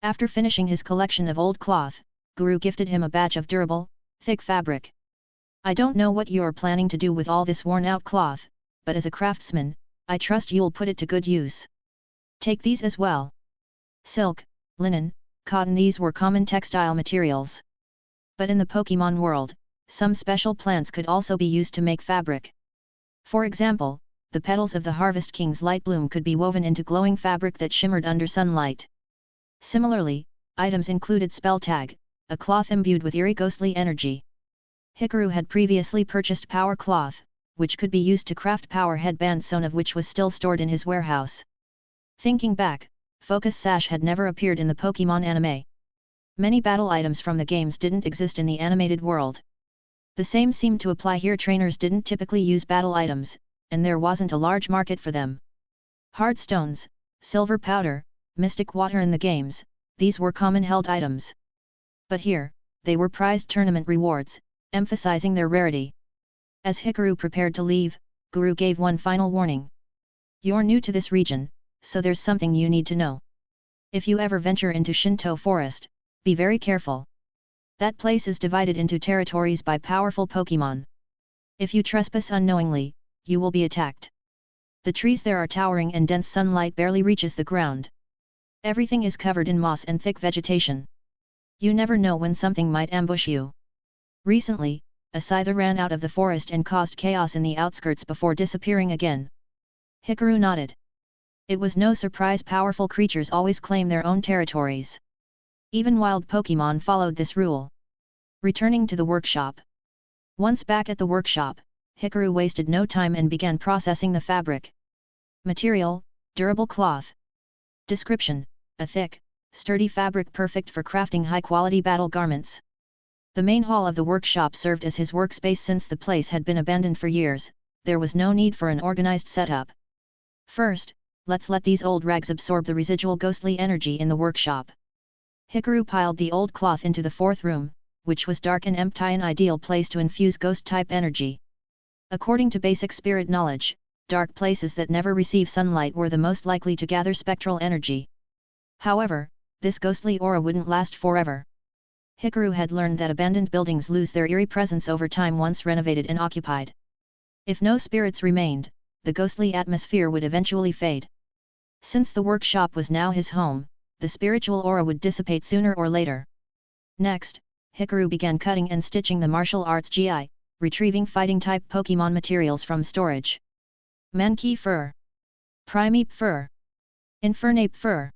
After finishing his collection of old cloth, Guru gifted him a batch of durable, thick fabric. I don't know what you're planning to do with all this worn-out cloth, but as a craftsman, I trust you'll put it to good use. Take these as well. Silk, linen, cotton, these were common textile materials. But in the Pokémon world, some special plants could also be used to make fabric. For example, the petals of the Harvest King's light bloom could be woven into glowing fabric that shimmered under sunlight. Similarly, items included spell tag, a cloth imbued with eerie ghostly energy. Hikaru had previously purchased power cloth, which could be used to craft power headband, sewn of which was still stored in his warehouse. Thinking back, Focus Sash had never appeared in the Pokémon anime. Many battle items from the games didn't exist in the animated world. The same seemed to apply here. Trainers didn't typically use battle items, and there wasn't a large market for them. Hard stones, silver powder, mystic water in the games, these were common held items. But here, they were prized tournament rewards, emphasizing their rarity. As Hikaru prepared to leave, Guru gave one final warning. You're new to this region, so there's something you need to know. If you ever venture into Shinto Forest, be very careful. That place is divided into territories by powerful Pokémon. If you trespass unknowingly, you will be attacked. The trees there are towering and dense, sunlight barely reaches the ground. Everything is covered in moss and thick vegetation. You never know when something might ambush you. Recently, a scyther ran out of the forest and caused chaos in the outskirts before disappearing again. Hikaru nodded. It was no surprise powerful creatures always claim their own territories. Even wild Pokémon followed this rule. Returning to the workshop. Once back at the workshop, Hikaru wasted no time and began processing the fabric. Material, durable cloth. Description, a thick, sturdy fabric perfect for crafting high-quality battle garments. The main hall of the workshop served as his workspace. Since the place had been abandoned for years, there was no need for an organized setup. First, let's let these old rags absorb the residual ghostly energy in the workshop. Hikaru piled the old cloth into the fourth room, which was dark and empty, an ideal place to infuse ghost-type energy. According to basic spirit knowledge, dark places that never receive sunlight were the most likely to gather spectral energy. However, this ghostly aura wouldn't last forever. Hikaru had learned that abandoned buildings lose their eerie presence over time once renovated and occupied. If no spirits remained, the ghostly atmosphere would eventually fade. Since the workshop was now his home, the spiritual aura would dissipate sooner or later. Next, Hikaru began cutting and stitching the martial arts gi, retrieving fighting-type Pokémon materials from storage. Mankey fur, Primeape fur, Infernape fur,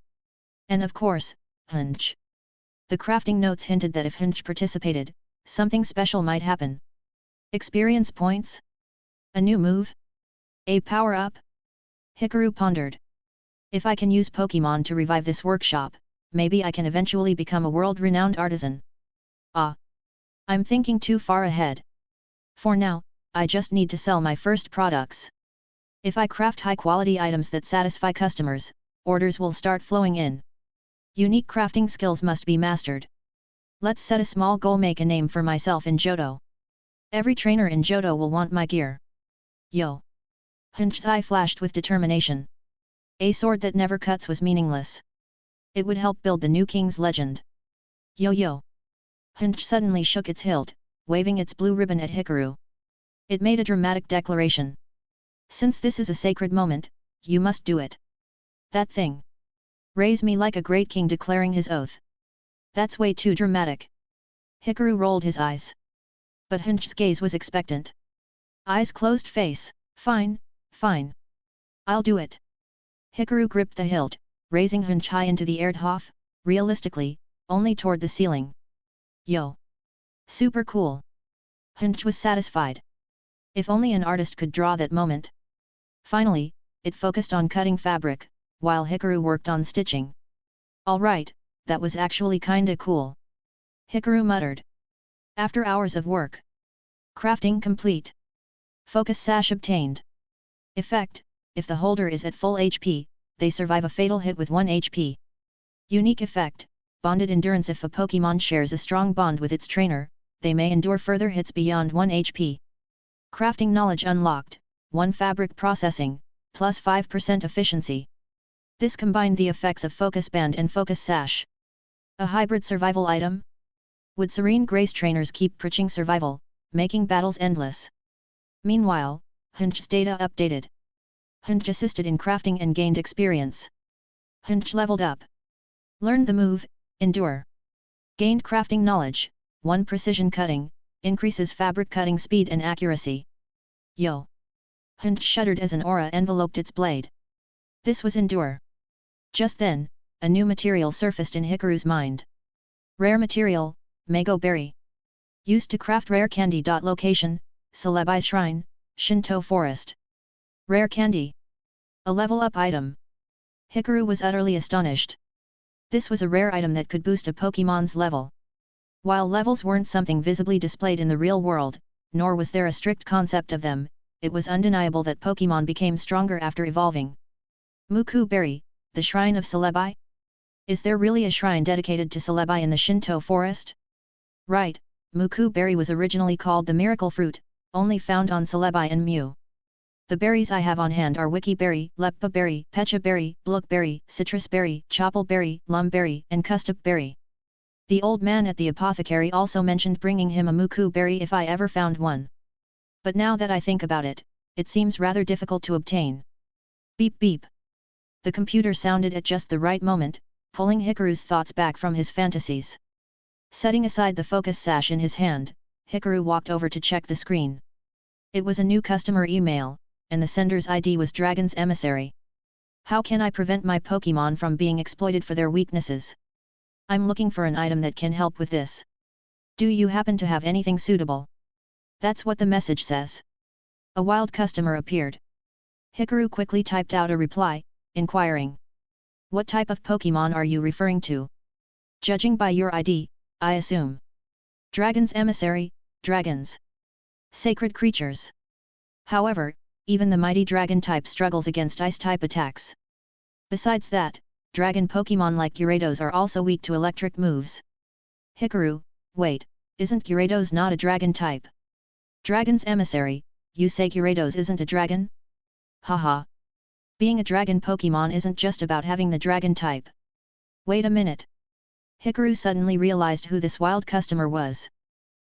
and of course, Hinge. The crafting notes hinted that if Hinge participated, something special might happen. Experience points? A new move? A power-up? Hikaru pondered. If I can use Pokémon to revive this workshop, maybe I can eventually become a world-renowned artisan. Ah! I'm thinking too far ahead. For now, I just need to sell my first products. If I craft high-quality items that satisfy customers, orders will start flowing in. Unique crafting skills must be mastered. Let's set a small goal: make a name for myself in Johto. Every trainer in Johto will want my gear. Yo! Hinge's eye flashed with determination. A sword that never cuts was meaningless. It would help build the new king's legend. Yo yo! Hunch suddenly shook its hilt, waving its blue ribbon at Hikaru. It made a dramatic declaration. Since this is a sacred moment, you must do it. That thing. Raise me like a great king declaring his oath. That's way too dramatic. Hikaru rolled his eyes. But Hunch's gaze was expectant. Eyes closed, face, fine, fine. I'll do it. Hikaru gripped the hilt, raising Hunch high into the air. Hoff, realistically, only toward the ceiling. Yo! Super cool! Hunch was satisfied. If only an artist could draw that moment. Finally, it focused on cutting fabric, while Hikaru worked on stitching. Alright, that was actually kinda cool. Hikaru muttered. After hours of work. Crafting complete. Focus sash obtained. Effect, if the holder is at full HP, they survive a fatal hit with 1 HP. Unique effect, bonded endurance. If a Pokémon shares a strong bond with its trainer, they may endure further hits beyond 1 HP. Crafting knowledge unlocked, 1 fabric processing, plus 5% efficiency. This combined the effects of Focus Band and Focus Sash. A hybrid survival item? Would Serene Grace trainers keep preaching survival, making battles endless? Meanwhile, Hunch's data updated. Hunch assisted in crafting and gained experience. Hunch leveled up. Learned the move, Endure. Gained crafting knowledge, 1 precision cutting, increases fabric cutting speed and accuracy. Yo! Hunch shuddered as an aura enveloped its blade. This was Endure. Just then, a new material surfaced in Hikaru's mind. Rare material, Mago Berry. Used to craft rare candy. Location, Celebi Shrine, Shinto Forest. Rare candy. A level up item. Hikaru was utterly astonished. This was a rare item that could boost a Pokémon's level. While levels weren't something visibly displayed in the real world, nor was there a strict concept of them, it was undeniable that Pokémon became stronger after evolving. Muku Berry, the Shrine of Celebi? Is there really a shrine dedicated to Celebi in the Shinto Forest? Right, Muku Berry was originally called the Miracle Fruit, only found on Celebi and Mew. The berries I have on hand are Wiki Berry, Leppa Berry, Pecha Berry, Blookberry, Citrus Berry, Chapel Berry, Lum Berry, and Custap Berry. The old man at the apothecary also mentioned bringing him a Muku Berry if I ever found one. But now that I think about it, it seems rather difficult to obtain. Beep beep. The computer sounded at just the right moment, pulling Hikaru's thoughts back from his fantasies. Setting aside the focus sash in his hand, Hikaru walked over to check the screen. It was a new customer email, and the sender's ID was Dragon's Emissary. How can I prevent my Pokémon from being exploited for their weaknesses? I'm looking for an item that can help with this. Do you happen to have anything suitable? That's what the message says. A wild customer appeared. Hikaru quickly typed out a reply, inquiring. What type of Pokémon are you referring to? Judging by your ID, I assume. Dragon's Emissary, dragons. Sacred creatures. However, even the mighty dragon type struggles against ice type attacks. Besides that, dragon Pokémon like Gyarados are also weak to electric moves. Hikaru, wait, isn't Gyarados not a dragon type? Dragon's Emissary, you say Gyarados isn't a dragon? Haha. Being a dragon Pokémon isn't just about having the dragon type. Wait a minute. Hikaru suddenly realized who this wild customer was.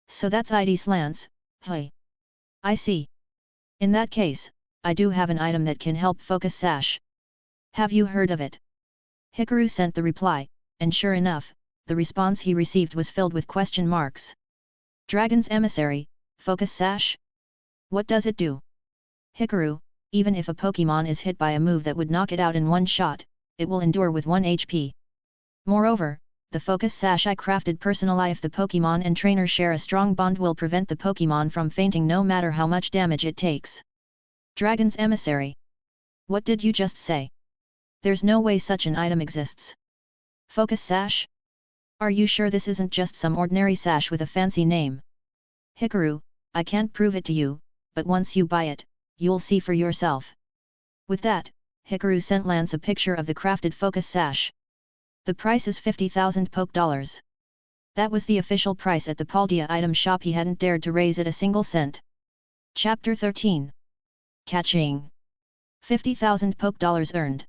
So that's ID Slants, hey. I see. In that case, I do have an item that can help Focus Sash. Have you heard of it? Hikaru sent the reply, and sure enough, the response he received was filled with question marks. Dragon's Emissary, Focus Sash? What does it do? Hikaru, even if a Pokémon is hit by a move that would knock it out in one shot, it will endure with 1 HP. Moreover, the Focus Sash I crafted personally. If the Pokémon and trainer share a strong bond, will prevent the Pokémon from fainting no matter how much damage it takes. Dragon's Emissary. What did you just say? There's no way such an item exists. Focus Sash? Are you sure this isn't just some ordinary sash with a fancy name? Hikaru, I can't prove it to you, but once you buy it, you'll see for yourself. With that, Hikaru sent Lance a picture of the crafted Focus Sash. The price is 50,000 Poke Dollars. That was the official price at the Paldea item shop. He hadn't dared to raise it a single cent. Chapter 13. Catching. 50,000 Poke Dollars earned.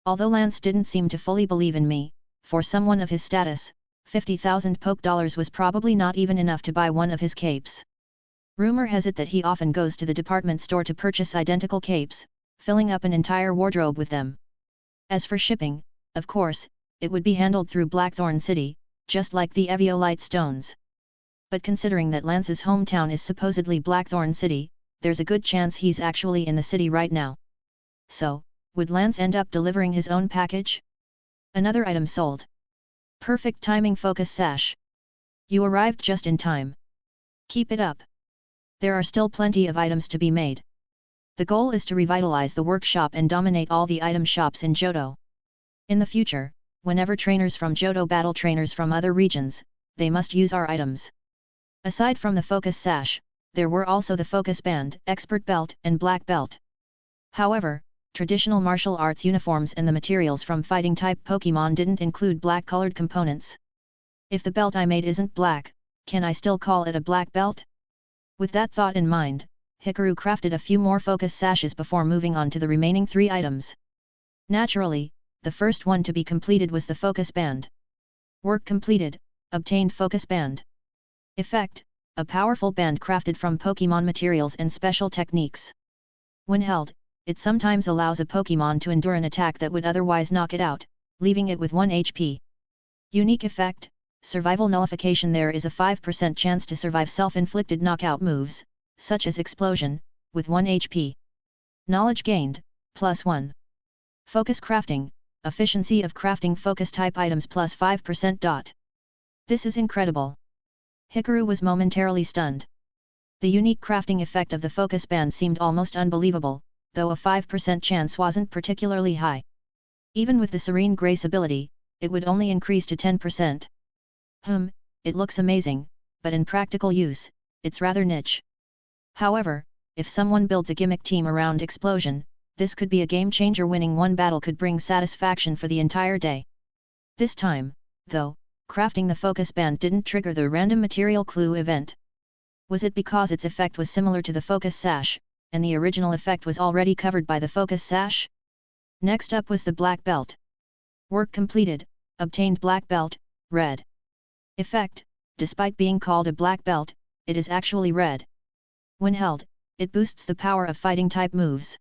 Although Lance didn't seem to fully believe in me, for someone of his status, $50,000 poke dollars was probably not even enough to buy one of his capes. Rumor has it that he often goes to the department store to purchase identical capes, filling up an entire wardrobe with them. As for shipping, of course, it would be handled through Blackthorn City, just like the Eviolite stones. But considering that Lance's hometown is supposedly Blackthorn City, there's a good chance he's actually in the city right now. So, would Lance end up delivering his own package? Another item sold. Perfect timing focus sash. You arrived just in time. Keep it up. There are still plenty of items to be made. The goal is to revitalize the workshop and dominate all the item shops in Johto. In the future, whenever trainers from Johto battle trainers from other regions, they must use our items. Aside from the focus sash, there were also the focus band, expert belt, and black belt. However, traditional martial arts uniforms and the materials from fighting-type Pokémon didn't include black-colored components. If the belt I made isn't black, can I still call it a black belt? With that thought in mind, Hikaru crafted a few more focus sashes before moving on to the remaining 3 items. Naturally, the first one to be completed was the focus band. Work completed, obtained focus band. Effect, a powerful band crafted from Pokémon materials and special techniques. When held, it sometimes allows a Pokémon to endure an attack that would otherwise knock it out, leaving it with 1 HP. Unique effect, survival nullification. There is a 5% chance to survive self-inflicted knockout moves, such as explosion, with 1 HP. Knowledge gained, +1. Focus crafting, efficiency of crafting focus-type items +5%. This is incredible. Hikaru was momentarily stunned. The unique crafting effect of the focus band seemed almost unbelievable, though a 5% chance wasn't particularly high. Even with the Serene Grace ability, it would only increase to 10%. It looks amazing, but in practical use, it's rather niche. However, if someone builds a gimmick team around explosion, this could be a game changer. Winning one battle could bring satisfaction for the entire day. This time, though, crafting the focus band didn't trigger the random material clue event. Was it because its effect was similar to the focus sash, and the original effect was already covered by the focus sash? Next up was the black belt. Work completed, obtained black belt, red. Effect, despite being called a black belt, it is actually red. When held, it boosts the power of fighting-type moves.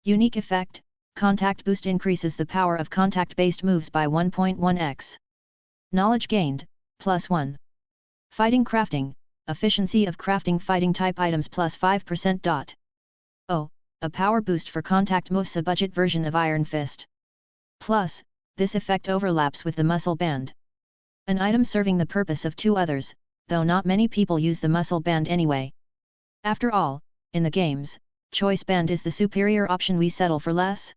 Unique effect, contact boost increases the power of contact-based moves by 1.1x. Knowledge gained, +1. Fighting crafting, efficiency of crafting fighting-type items +5%. Oh, a power boost for contact moves, a budget version of Iron Fist. Plus, this effect overlaps with the muscle band. An item serving the purpose of 2 others, though not many people use the muscle band anyway. After all, in the games, choice band is the superior option. We settle for less.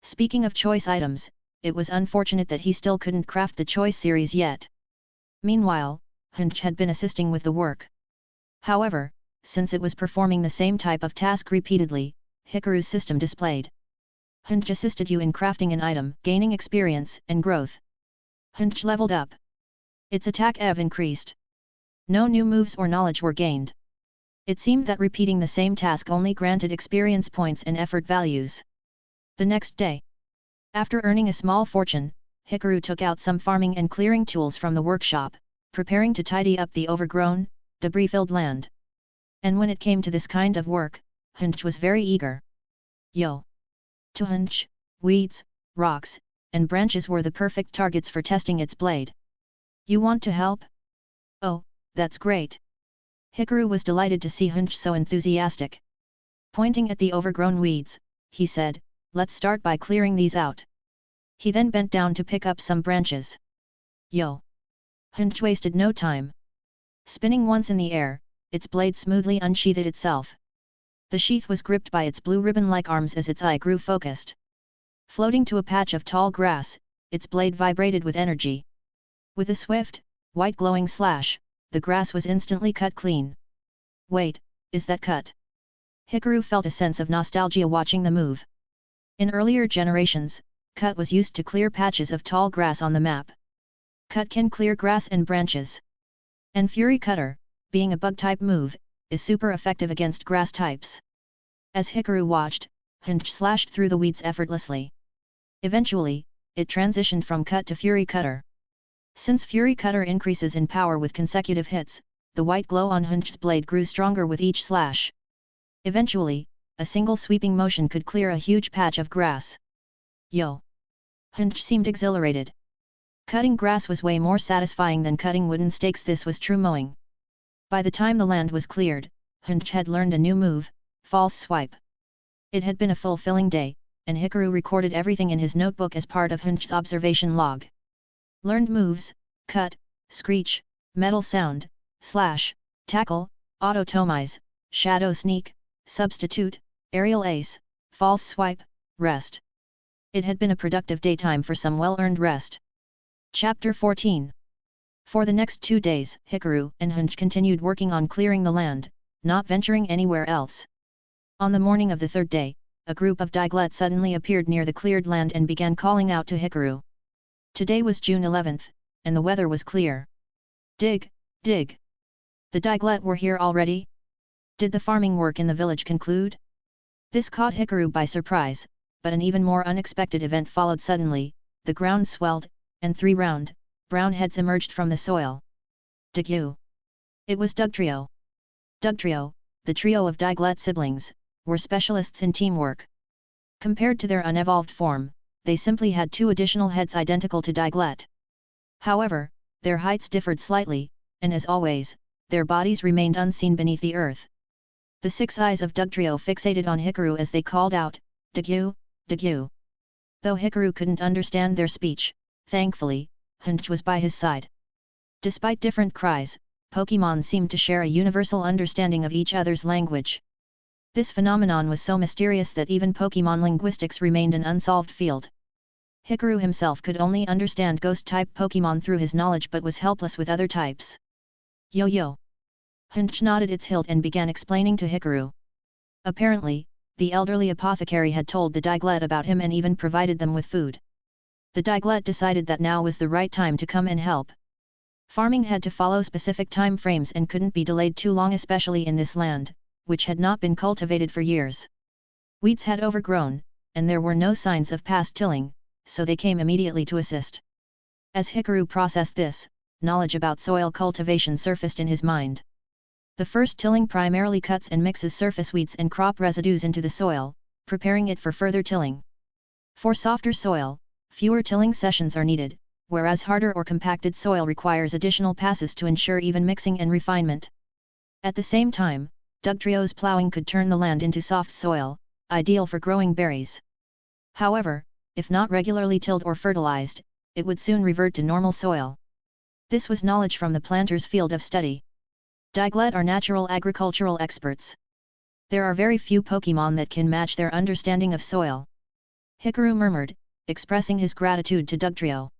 Speaking of choice items, it was unfortunate that he still couldn't craft the choice series yet. Meanwhile, Hunch had been assisting with the work. However, since it was performing the same type of task repeatedly, Hikaru's system displayed. Hunch assisted you in crafting an item, gaining experience and growth. Hunch leveled up. Its attack EV increased. No new moves or knowledge were gained. It seemed that repeating the same task only granted experience points and effort values. The next day, after earning a small fortune, Hikaru took out some farming and clearing tools from the workshop, preparing to tidy up the overgrown, debris-filled land. And when it came to this kind of work, Hunch was very eager. Yo! To Hunch, weeds, rocks, and branches were the perfect targets for testing its blade. You want to help? Oh, that's great! Hikaru was delighted to see Hunch so enthusiastic. Pointing at the overgrown weeds, he said, let's start by clearing these out. He then bent down to pick up some branches. Yo! Hunch wasted no time. Spinning once in the air, its blade smoothly unsheathed itself. The sheath was gripped by its blue ribbon-like arms as its eye grew focused. Floating to a patch of tall grass, its blade vibrated with energy. With a swift, white glowing slash, the grass was instantly cut clean. Wait, is that cut? Hikaru felt a sense of nostalgia watching the move. In earlier generations, cut was used to clear patches of tall grass on the map. Cut can clear grass and branches. And Fury Cutter, being a bug-type move, is super effective against grass types. As Hikaru watched, Hunch slashed through the weeds effortlessly. Eventually, it transitioned from cut to Fury Cutter. Since Fury Cutter increases in power with consecutive hits, the white glow on Hunch's blade grew stronger with each slash. Eventually, a single sweeping motion could clear a huge patch of grass. Yo! Hunch seemed exhilarated. Cutting grass was way more satisfying than cutting wooden stakes. This was true mowing. By the time the land was cleared, Hunch had learned a new move, false swipe. It had been a fulfilling day, and Hikaru recorded everything in his notebook as part of Hunch's observation log. Learned moves: cut, screech, metal sound, slash, tackle, auto-tomize, shadow sneak, substitute, aerial ace, false swipe, rest. It had been a productive daytime for some well-earned rest. Chapter 14. For the next 2 days, Hikaru and Hunch continued working on clearing the land, not venturing anywhere else. On the morning of the third day, a group of Diglett suddenly appeared near the cleared land and began calling out to Hikaru. Today was June 11th, and the weather was clear. Dig, dig. The Diglett were here already? Did the farming work in the village conclude? This caught Hikaru by surprise, but an even more unexpected event followed suddenly. The ground swelled, and 3 round, brown heads emerged from the soil. Digyu. It was Dugtrio. Dugtrio, the trio of Diglett siblings, were specialists in teamwork. Compared to their unevolved form, they simply had 2 additional heads identical to Diglett. However, their heights differed slightly, and as always, their bodies remained unseen beneath the earth. The 6 eyes of Dugtrio fixated on Hikaru as they called out, Digyu, Digyu. Though Hikaru couldn't understand their speech, thankfully, Hunch was by his side. Despite different cries, Pokémon seemed to share a universal understanding of each other's language. This phenomenon was so mysterious that even Pokémon linguistics remained an unsolved field. Hikaru himself could only understand ghost-type Pokémon through his knowledge but was helpless with other types. Yo-yo! Hunch nodded its hilt and began explaining to Hikaru. Apparently, the elderly apothecary had told the Diglett about him and even provided them with food. The Diglett decided that now was the right time to come and help. Farming had to follow specific time frames and couldn't be delayed too long, especially in this land, which had not been cultivated for years. Weeds had overgrown, and there were no signs of past tilling, so they came immediately to assist. As Hikaru processed this, knowledge about soil cultivation surfaced in his mind. The first tilling primarily cuts and mixes surface weeds and crop residues into the soil, preparing it for further tilling. For softer soil, fewer tilling sessions are needed, whereas harder or compacted soil requires additional passes to ensure even mixing and refinement. At the same time, Dugtrio's plowing could turn the land into soft soil, ideal for growing berries. However, if not regularly tilled or fertilized, it would soon revert to normal soil. This was knowledge from the planter's field of study. Diglett are natural agricultural experts. There are very few Pokémon that can match their understanding of soil. Hikaru murmured, expressing his gratitude to Dugtrio.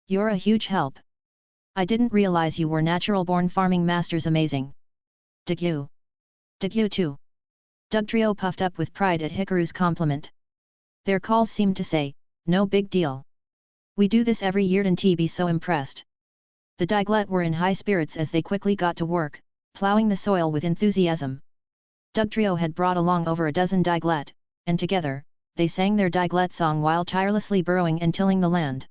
You're a huge help. I didn't realize you were natural-born farming masters. Amazing. Digyu. Digyu too. Dugtrio puffed up with pride at Hikaru's compliment. Their calls seemed to say, no big deal. We do this every year and be so impressed. The Diglett were in high spirits as they quickly got to work, plowing the soil with enthusiasm. Dugtrio had brought along over a dozen Diglett, and together, they sang their Diglett song while tirelessly burrowing and tilling the land.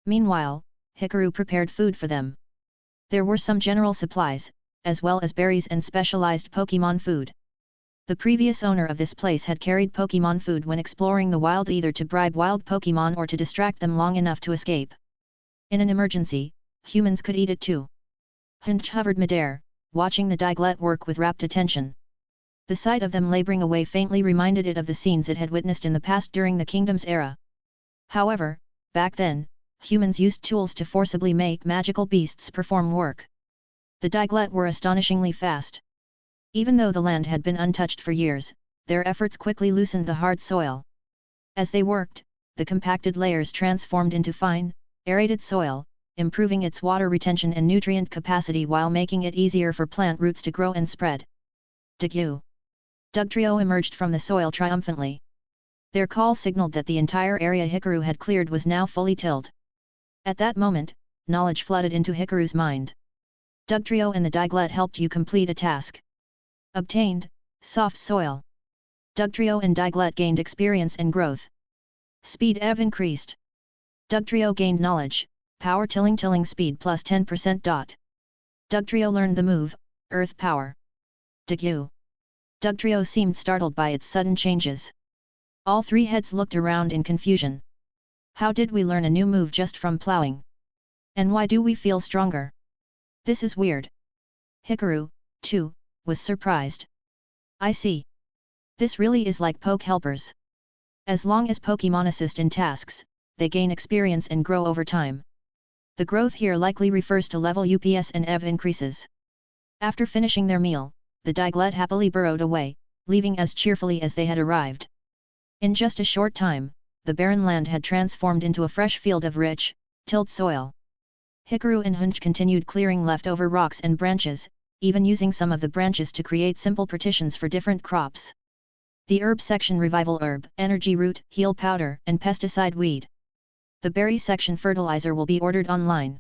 Meanwhile, Hikaru prepared food for them. There were some general supplies, as well as berries and specialized Pokémon food. The previous owner of this place had carried Pokémon food when exploring the wild, either to bribe wild Pokémon or to distract them long enough to escape. In an emergency, humans could eat it too. Hunch hovered midair, watching the Diglett work with rapt attention. The sight of them laboring away faintly reminded it of the scenes it had witnessed in the past during the Kingdom's era. However, back then, humans used tools to forcibly make magical beasts perform work. The Diglett were astonishingly fast. Even though the land had been untouched for years, their efforts quickly loosened the hard soil. As they worked, the compacted layers transformed into fine, aerated soil, improving its water retention and nutrient capacity while making it easier for plant roots to grow and spread. Digyu. Dugtrio emerged from the soil triumphantly. Their call signaled that the entire area Hikaru had cleared was now fully tilled. At that moment, knowledge flooded into Hikaru's mind. Dugtrio and the Diglett helped you complete a task. Obtained, soft soil. Dugtrio and Diglett gained experience and growth. Speed Ev increased. Dugtrio gained knowledge, power tilling speed plus 10%. Dugtrio learned the move, earth power. Degu. Dugtrio seemed startled by its sudden changes. All three heads looked around in confusion. How did we learn a new move just from plowing? And why do we feel stronger? This is weird. Hikaru, too, was surprised. I see. This really is like poke helpers. As long as Pokémon assist in tasks, they gain experience and grow over time. The growth here likely refers to level UPS and EV increases. After finishing their meal, the Diglett happily burrowed away, leaving as cheerfully as they had arrived. In just a short time, the barren land had transformed into a fresh field of rich, tilled soil. Hikaru and Hunch continued clearing leftover rocks and branches, even using some of the branches to create simple partitions for different crops. The herb section revival herb, energy root, heal powder, and pesticide weed. The berry section fertilizer will be ordered online.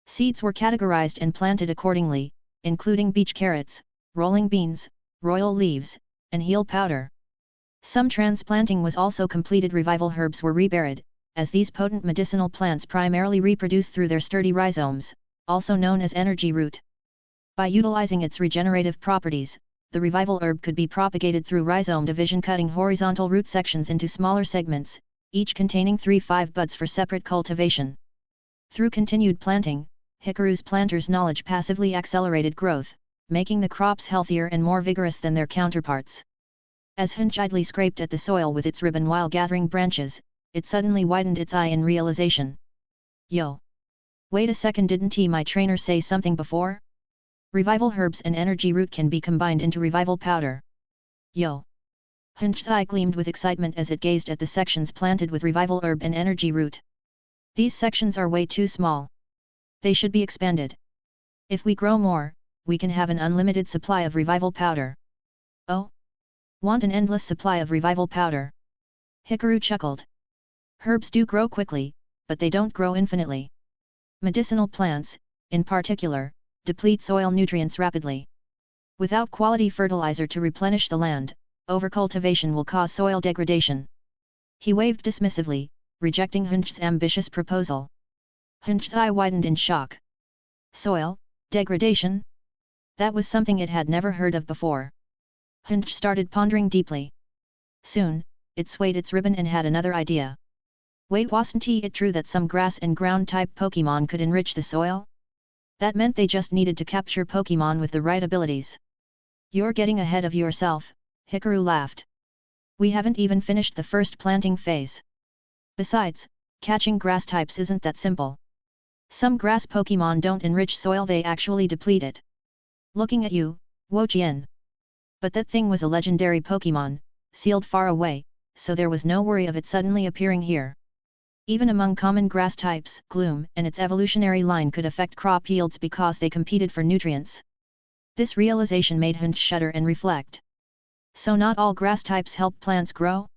Seeds were categorized and planted accordingly, including beach carrots, rolling beans, royal leaves, and heal powder. Some transplanting was also completed. Revival herbs were reburied, as these potent medicinal plants primarily reproduce through their sturdy rhizomes, also known as energy root. By utilizing its regenerative properties, the revival herb could be propagated through rhizome division, cutting horizontal root sections into smaller segments, each containing 3-5 buds for separate cultivation. Through continued planting, Hikaru's planter's knowledge passively accelerated growth, making the crops healthier and more vigorous than their counterparts. As Hunch idly scraped at the soil with its ribbon while gathering branches, it suddenly widened its eye in realization. Yo! Wait a second, didn't my trainer say something before? Revival herbs and energy root can be combined into revival powder. Yo! Hunch's eye gleamed with excitement as it gazed at the sections planted with revival herb and energy root. These sections are way too small. They should be expanded. If we grow more, we can have an unlimited supply of revival powder. Oh? Want an endless supply of revival powder? Hikaru chuckled. Herbs do grow quickly, but they don't grow infinitely. Medicinal plants, in particular, deplete soil nutrients rapidly. Without quality fertilizer to replenish the land, overcultivation will cause soil degradation. He waved dismissively, rejecting Hunch's ambitious proposal. Hunch's eye widened in shock. Soil degradation? That was something it had never heard of before. Hunch started pondering deeply. Soon, it swayed its ribbon and had another idea. Wait, wasn't it true that some grass and ground type Pokémon could enrich the soil? That meant they just needed to capture Pokémon with the right abilities. You're getting ahead of yourself, Hikaru laughed. We haven't even finished the first planting phase. Besides, catching grass types isn't that simple. Some grass Pokémon don't enrich soil, they actually deplete it. Looking at you, Wo-Chien. But that thing was a legendary Pokémon, sealed far away, so there was no worry of it suddenly appearing here. Even among common grass types, Gloom and its evolutionary line could affect crop yields because they competed for nutrients. This realization made Hunch shudder and reflect. So not all grass types help plants grow?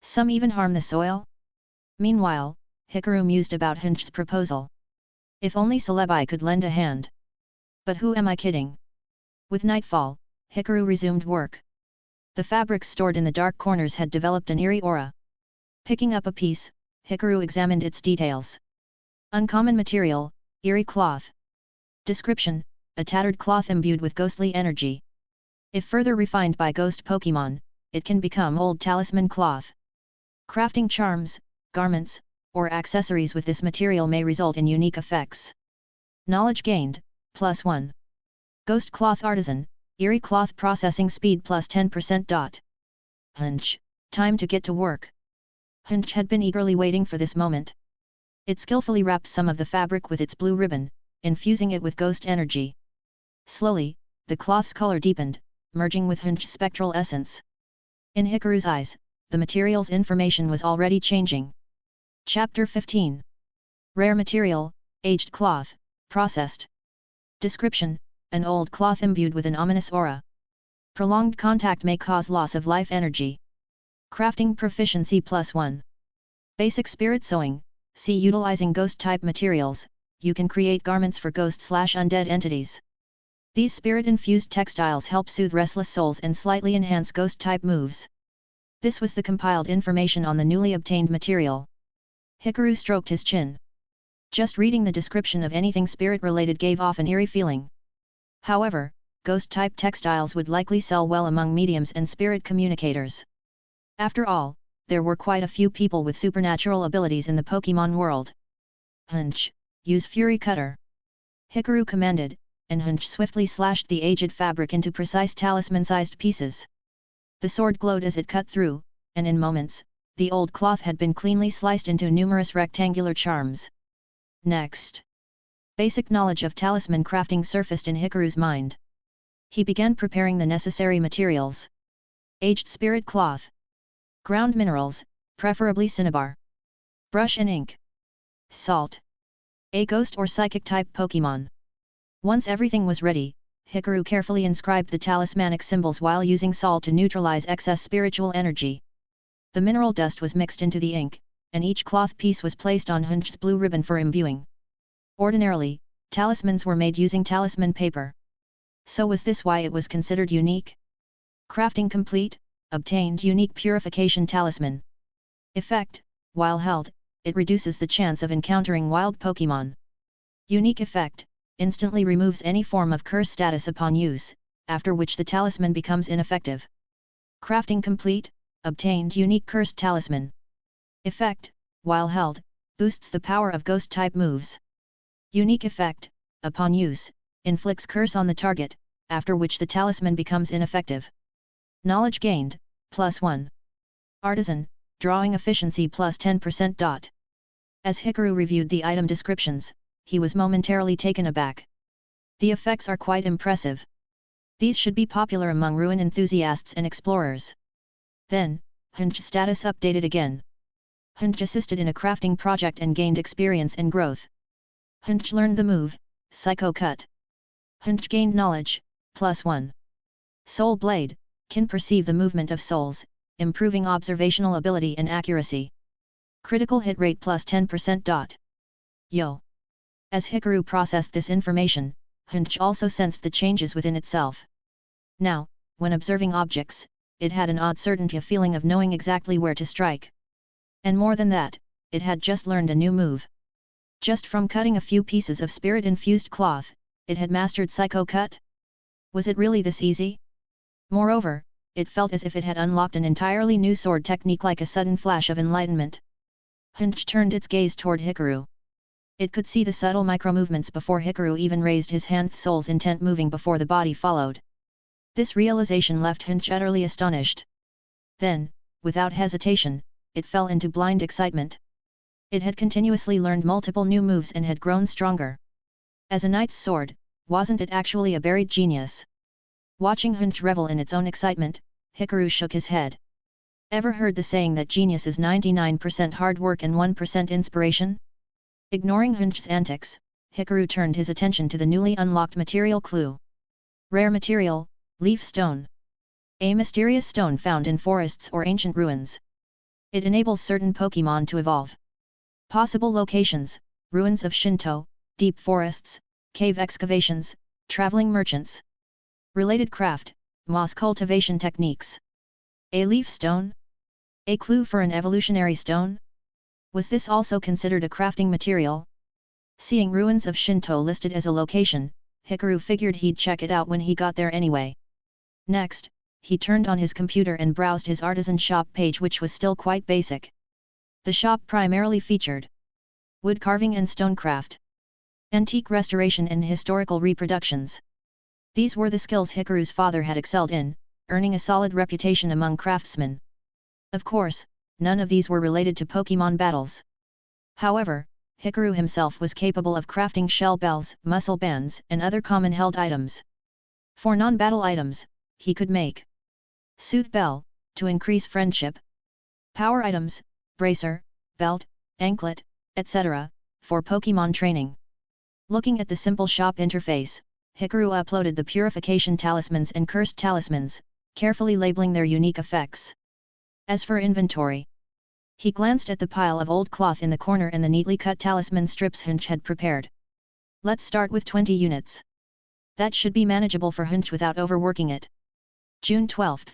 Some even harm the soil? Meanwhile, Hikaru mused about Hunch's proposal. If only Celebi could lend a hand. But who am I kidding? With nightfall, Hikaru resumed work. The fabrics stored in the dark corners had developed an eerie aura. Picking up a piece, Hikaru examined its details. Uncommon material, eerie cloth. Description: a tattered cloth imbued with ghostly energy. If further refined by ghost Pokémon, it can become old talisman cloth. Crafting charms, garments, or accessories with this material may result in unique effects. Knowledge gained, +1. Ghost cloth artisan, eerie cloth processing speed +10%. Hunch, time to get to work. Hunch had been eagerly waiting for this moment. It skillfully wrapped some of the fabric with its blue ribbon, infusing it with ghost energy. Slowly, the cloth's color deepened, merging with Hunch's spectral essence. In Hikaru's eyes, the material's information was already changing. Chapter 15. Rare material, aged cloth, processed. Description: an old cloth imbued with an ominous aura. Prolonged contact may cause loss of life energy. Crafting proficiency +1. Basic spirit sewing. See, utilizing ghost-type materials, you can create garments for ghost/undead entities. These spirit-infused textiles help soothe restless souls and slightly enhance ghost-type moves. This was the compiled information on the newly obtained material. Hikaru stroked his chin. Just reading the description of anything spirit-related gave off an eerie feeling. However, ghost-type textiles would likely sell well among mediums and spirit communicators. After all, there were quite a few people with supernatural abilities in the Pokémon world. Hunch, use Fury Cutter. Hikaru commanded, and Hunch swiftly slashed the aged fabric into precise talisman-sized pieces. The sword glowed as it cut through, and in moments, the old cloth had been cleanly sliced into numerous rectangular charms. Next, basic knowledge of talisman crafting surfaced in Hikaru's mind. He began preparing the necessary materials. Aged spirit cloth. Ground minerals, preferably cinnabar. Brush and ink. Salt. A ghost or psychic type Pokémon. Once everything was ready, Hikaru carefully inscribed the talismanic symbols while using salt to neutralize excess spiritual energy. The mineral dust was mixed into the ink, and each cloth piece was placed on Hunch's blue ribbon for imbuing. Ordinarily, talismans were made using talisman paper. So was this why it was considered unique? Crafting complete, obtained unique purification talisman. Effect, while held, it reduces the chance of encountering wild Pokémon. Unique effect, instantly removes any form of curse status upon use, after which the talisman becomes ineffective. Crafting complete, obtained unique cursed talisman. Effect, while held, boosts the power of ghost-type moves. Unique effect, upon use, inflicts curse on the target, after which the talisman becomes ineffective. Knowledge gained, +1. Artisan, drawing efficiency +10%. As Hikaru reviewed the item descriptions, he was momentarily taken aback. The effects are quite impressive. These should be popular among ruin enthusiasts and explorers. Then, Hunch's status updated again. Hunch assisted in a crafting project and gained experience and growth. Hunch learned the move, Psycho Cut. Hunch gained knowledge, +1. Soul Blade, can perceive the movement of souls, improving observational ability and accuracy. Critical hit rate +10%. Yo! As Hikaru processed this information, Hunch also sensed the changes within itself. Now, when observing objects, it had an odd certainty feeling of knowing exactly where to strike. And more than that, it had just learned a new move. Just from cutting a few pieces of spirit-infused cloth, it had mastered Psycho Cut? Was it really this easy? Moreover, it felt as if it had unlocked an entirely new sword technique like a sudden flash of enlightenment. Hunch turned its gaze toward Hikaru. It could see the subtle micro-movements before Hikaru even raised his hand, soul's intent moving before the body followed. This realization left Hunch utterly astonished. Then, without hesitation, it fell into blind excitement. It had continuously learned multiple new moves and had grown stronger. As a knight's sword, wasn't it actually a buried genius? Watching Hunch revel in its own excitement, Hikaru shook his head. Ever heard the saying that genius is 99% hard work and 1% inspiration? Ignoring Hunch's antics, Hikaru turned his attention to the newly unlocked material clue. Rare material, leaf stone. A mysterious stone found in forests or ancient ruins. It enables certain Pokémon to evolve. Possible locations, ruins of Shinto, deep forests, cave excavations, traveling merchants. Related craft, moss cultivation techniques. A leaf stone? A clue for an evolutionary stone? Was this also considered a crafting material? Seeing ruins of Shinto listed as a location, Hikaru figured he'd check it out when he got there anyway. Next, he turned on his computer and browsed his artisan shop page, which was still quite basic. The shop primarily featured wood carving and stonecraft, antique restoration and historical reproductions. These were the skills Hikaru's father had excelled in, earning a solid reputation among craftsmen. Of course, none of these were related to Pokémon battles. However, Hikaru himself was capable of crafting shell bells, muscle bands, and other common-held items. For non-battle items, he could make Sooth Bell, to increase friendship. Power items, bracer, belt, anklet, etc., for Pokémon training. Looking at the simple shop interface, Hikaru uploaded the purification talismans and cursed talismans, carefully labeling their unique effects. As for inventory, he glanced at the pile of old cloth in the corner and the neatly cut talisman strips Hunch had prepared. Let's start with 20 units. That should be manageable for Hunch without overworking it. June 12th.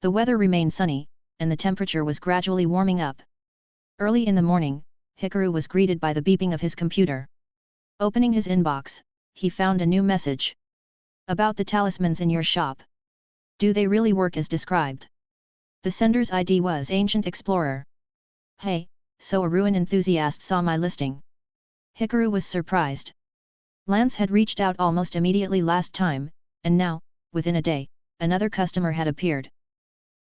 The weather remained sunny, and the temperature was gradually warming up. Early in the morning, Hikaru was greeted by the beeping of his computer. Opening his inbox, he found a new message. About the talismans in your shop. Do they really work as described? The sender's ID was Ancient Explorer. Hey, so a ruin enthusiast saw my listing. Hikaru was surprised. Lance had reached out almost immediately last time, and now, within a day, another customer had appeared.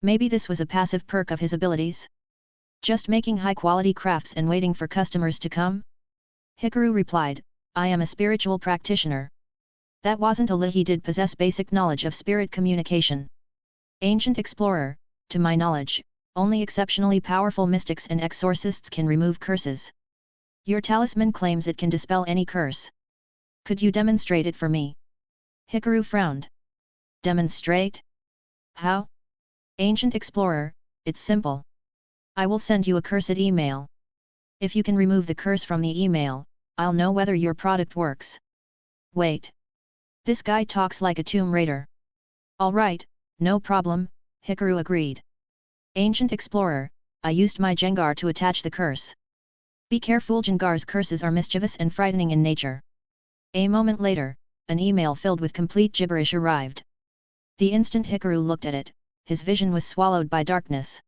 Maybe this was a passive perk of his abilities? Just making high-quality crafts and waiting for customers to come? Hikaru replied, I am a spiritual practitioner. That wasn't a lie. He did possess basic knowledge of spirit communication. Ancient Explorer, to my knowledge, only exceptionally powerful mystics and exorcists can remove curses. Your talisman claims it can dispel any curse. Could you demonstrate it for me? Hikaru frowned. Demonstrate? How? Ancient Explorer, it's simple. I will send you a cursed email. If you can remove the curse from the email, I'll know whether your product works. Wait. This guy talks like a Tomb Raider. Alright, no problem, Hikaru agreed. Ancient Explorer, I used my Jengar to attach the curse. Be careful, Jengar's curses are mischievous and frightening in nature. A moment later, an email filled with complete gibberish arrived. The instant Hikaru looked at it, his vision was swallowed by darkness.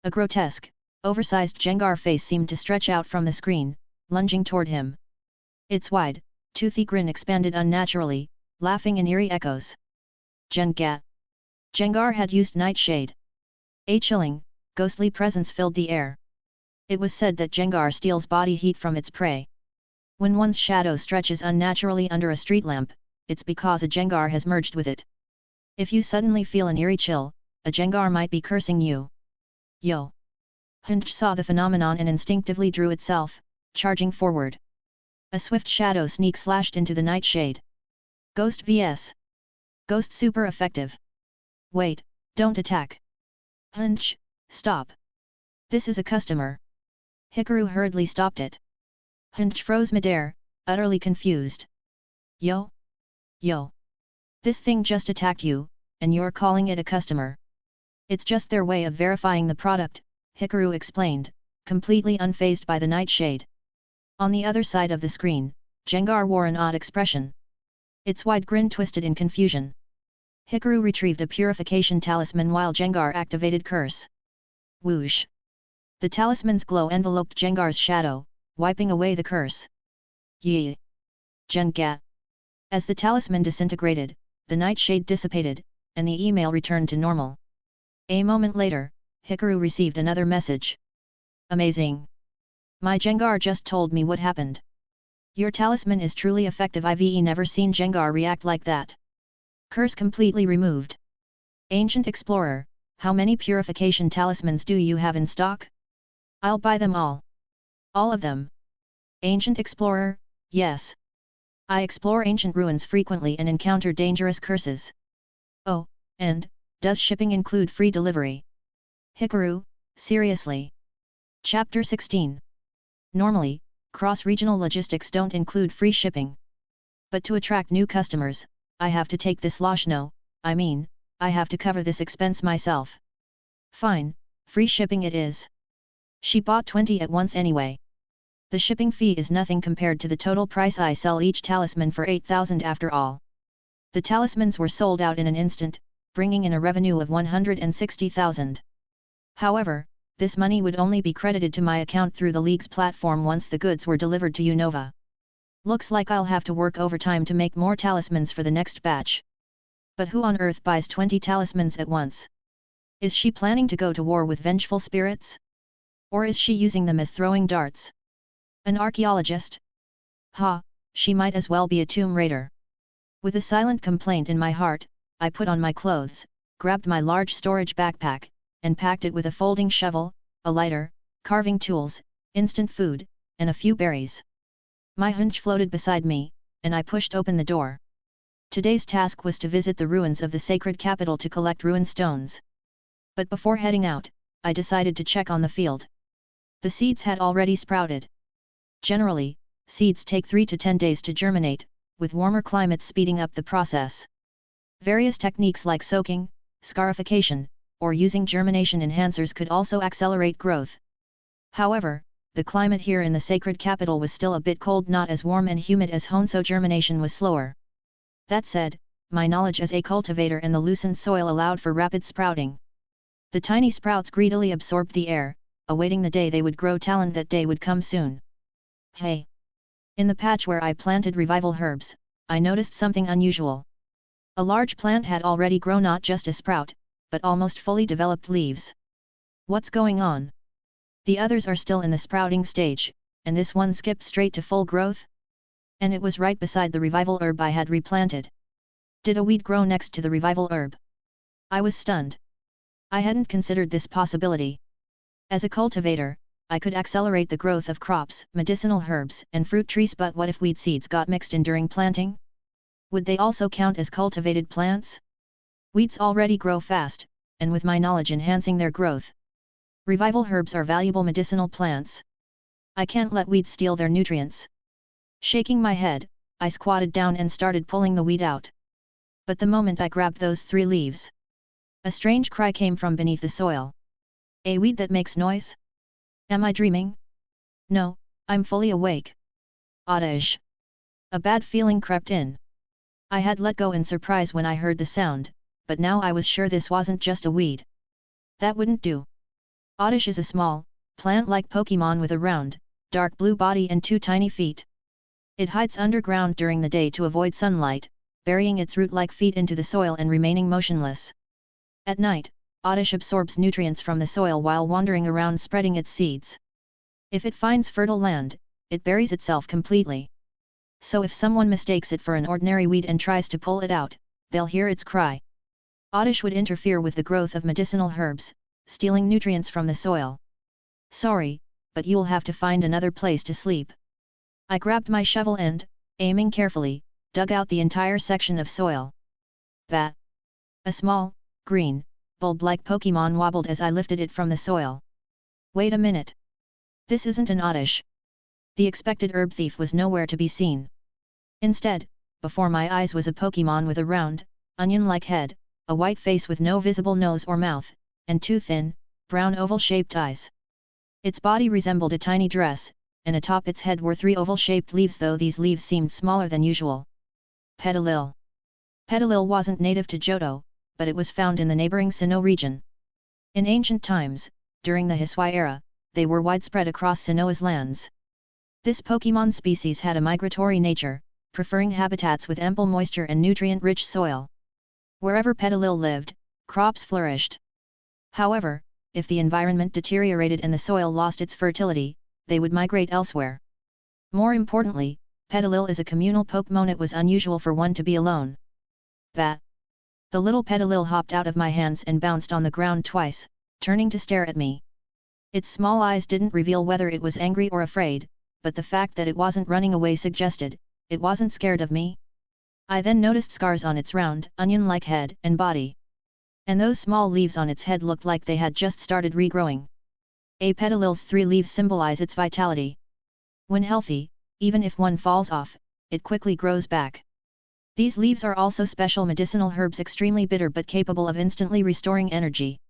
A grotesque, oversized Jengar face seemed to stretch out from the screen, lunging toward him. Its wide, toothy grin expanded unnaturally, laughing in eerie echoes. Jengar. Jengar had used Nightshade. A chilling, ghostly presence filled the air. It was said that Jengar steals body heat from its prey. When one's shadow stretches unnaturally under a street lamp, it's because a Jengar has merged with it. If you suddenly feel an eerie chill, a Jengar might be cursing you. Yo! Hunch saw the phenomenon and instinctively drew itself, charging forward. A swift shadow sneak slashed into the Nightshade. Ghost vs. Ghost super effective. Wait, don't attack. Hunch, stop. This is a customer. Hikaru hurriedly stopped it. Hunch froze midair, utterly confused. Yo? Yo! This thing just attacked you, and you're calling it a customer. It's just their way of verifying the product, Hikaru explained, completely unfazed by the Nightshade. On the other side of the screen, Jengar wore an odd expression. Its wide grin twisted in confusion. Hikaru retrieved a purification talisman while Jengar activated curse. Whoosh! The talisman's glow enveloped Jengar's shadow, wiping away the curse. Yee! Jengar! As the talisman disintegrated, the Nightshade dissipated, and the email returned to normal. A moment later, Hikaru received another message. Amazing! My Jengar just told me what happened. Your talisman is truly effective. I've never seen Jengar react like that. Curse completely removed. Ancient Explorer, how many purification talismans do you have in stock? I'll buy them all. All of them. Ancient Explorer, yes. I explore ancient ruins frequently and encounter dangerous curses. Oh, and, does shipping include free delivery? Hikaru, seriously. Chapter 16. Normally, cross-regional logistics don't include free shipping. But to attract new customers, I have to take this loss. No, I mean, I have to cover this expense myself. Fine, free shipping it is. She bought 20 at once anyway. The shipping fee is nothing compared to the total price. I sell each talisman for 8,000 after all. The talismans were sold out in an instant, bringing in a revenue of 160,000. However, this money would only be credited to my account through the League's platform once the goods were delivered to Unova. Looks like I'll have to work overtime to make more talismans for the next batch. But who on earth buys 20 talismans at once? Is she planning to go to war with vengeful spirits? Or is she using them as throwing darts? An archaeologist? Ha, she might as well be a Tomb Raider. With a silent complaint in my heart, I put on my clothes, grabbed my large storage backpack, and packed it with a folding shovel, a lighter, carving tools, instant food, and a few berries. My hunch floated beside me, and I pushed open the door. Today's task was to visit the ruins of the sacred capital to collect rune stones. But before heading out, I decided to check on the field. The seeds had already sprouted. Generally, seeds take 3 to 10 days to germinate, with warmer climates speeding up the process. Various techniques like soaking, scarification, or using germination enhancers could also accelerate growth. However, the climate here in the sacred capital was still a bit cold, not as warm and humid as home, so germination was slower. That said, my knowledge as a cultivator and the loosened soil allowed for rapid sprouting. The tiny sprouts greedily absorbed the air, awaiting the day they would grow. Talent that day would come soon. Hey! In the patch where I planted revival herbs, I noticed something unusual. A large plant had already grown, not just a sprout, but almost fully developed leaves. What's going on? The others are still in the sprouting stage, and this one skipped straight to full growth? And it was right beside the revival herb I had replanted. Did a weed grow next to the revival herb? I was stunned. I hadn't considered this possibility. As a cultivator, I could accelerate the growth of crops, medicinal herbs, and fruit trees, but what if weed seeds got mixed in during planting? Would they also count as cultivated plants? Weeds already grow fast, and with my knowledge enhancing their growth. Revival herbs are valuable medicinal plants. I can't let weeds steal their nutrients. Shaking my head, I squatted down and started pulling the weed out. But the moment I grabbed those 3 leaves, a strange cry came from beneath the soil. A weed that makes noise? Am I dreaming? No, I'm fully awake. Oddish. A bad feeling crept in. I had let go in surprise when I heard the sound, but now I was sure this wasn't just a weed. That wouldn't do. Oddish is a small, plant-like Pokémon with a round, dark blue body and 2 tiny feet. It hides underground during the day to avoid sunlight, burying its root-like feet into the soil and remaining motionless. At night, Oddish absorbs nutrients from the soil while wandering around spreading its seeds. If it finds fertile land, it buries itself completely. So if someone mistakes it for an ordinary weed and tries to pull it out, they'll hear its cry. Oddish would interfere with the growth of medicinal herbs, stealing nutrients from the soil. Sorry, but you'll have to find another place to sleep. I grabbed my shovel and, aiming carefully, dug out the entire section of soil. That! A small, green, bulb-like Pokémon wobbled as I lifted it from the soil. Wait a minute. This isn't an Oddish. The expected herb thief was nowhere to be seen. Instead, before my eyes was a Pokémon with a round, onion-like head, a white face with no visible nose or mouth, and 2 thin, brown oval-shaped eyes. Its body resembled a tiny dress, and atop its head were 3 oval-shaped leaves, though these leaves seemed smaller than usual. Petalil. Petalil wasn't native to Johto, but it was found in the neighboring Sinnoh region. In ancient times, during the Hisui era, they were widespread across Sinnoh's lands. This Pokémon species had a migratory nature, preferring habitats with ample moisture and nutrient-rich soil. Wherever Petalil lived, crops flourished. However, if the environment deteriorated and the soil lost its fertility, they would migrate elsewhere. More importantly, Petalil is a communal Pokémon. It was unusual for one to be alone. That! The little Petalil hopped out of my hands and bounced on the ground twice, turning to stare at me. Its small eyes didn't reveal whether it was angry or afraid, but the fact that it wasn't running away suggested it wasn't scared of me. I then noticed scars on its round, onion-like head and body. And those small leaves on its head looked like they had just started regrowing. A Petalil's 3 leaves symbolize its vitality. When healthy, even if one falls off, it quickly grows back. These leaves are also special medicinal herbs, extremely bitter but capable of instantly restoring energy.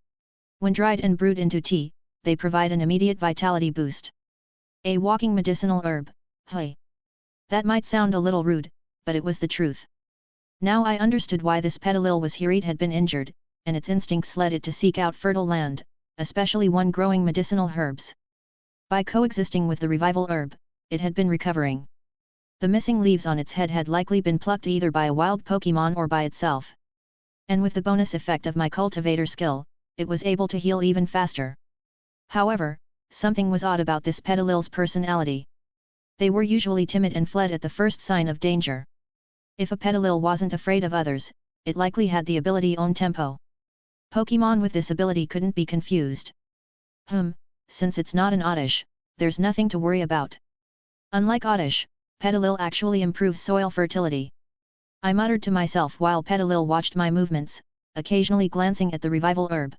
When dried and brewed into tea, they provide an immediate vitality boost. A walking medicinal herb, hey! That might sound a little rude, but it was the truth. Now I understood why this Petalil was here. It had been injured, and its instincts led it to seek out fertile land, especially one growing medicinal herbs. By coexisting with the revival herb, it had been recovering. The missing leaves on its head had likely been plucked either by a wild Pokémon or by itself. And with the bonus effect of my cultivator skill, it was able to heal even faster. However, something was odd about this Petalil's personality. They were usually timid and fled at the first sign of danger. If a Petalil wasn't afraid of others, it likely had the ability own tempo. Pokémon with this ability couldn't be confused. Since it's not an Oddish, there's nothing to worry about. Unlike Oddish, Petalil actually improves soil fertility. I muttered to myself while Petalil watched my movements, occasionally glancing at the revival herb.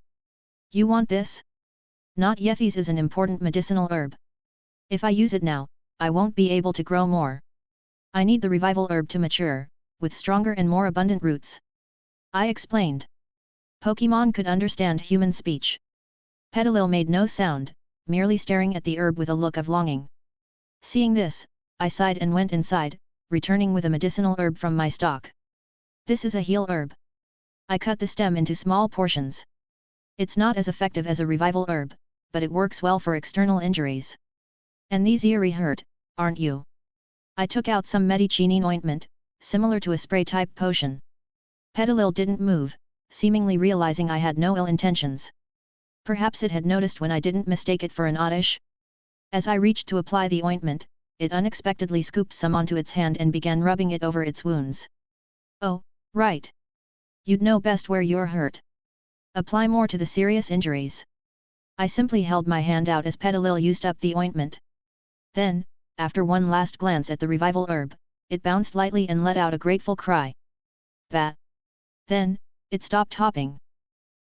You want this? Not yet. This is an important medicinal herb. If I use it now, I won't be able to grow more. I need the revival herb to mature, with stronger and more abundant roots. I explained. Pokémon could understand human speech. Petalil made no sound, merely staring at the herb with a look of longing. Seeing this, I sighed and went inside, returning with a medicinal herb from my stock. This is a heal herb. I cut the stem into small portions. It's not as effective as a revival herb, but it works well for external injuries. And these eerie hurt, aren't you? I took out some medicine ointment, similar to a spray-type potion. Petalil didn't move, seemingly realizing I had no ill intentions. Perhaps it had noticed when I didn't mistake it for an oddish. As I reached to apply the ointment, it unexpectedly scooped some onto its hand and began rubbing it over its wounds. Oh, right. You'd know best where you're hurt. Apply more to the serious injuries. I simply held my hand out as Petalil used up the ointment. Then, after one last glance at the revival herb, it bounced lightly and let out a grateful cry. Bat. Then, it stopped hopping.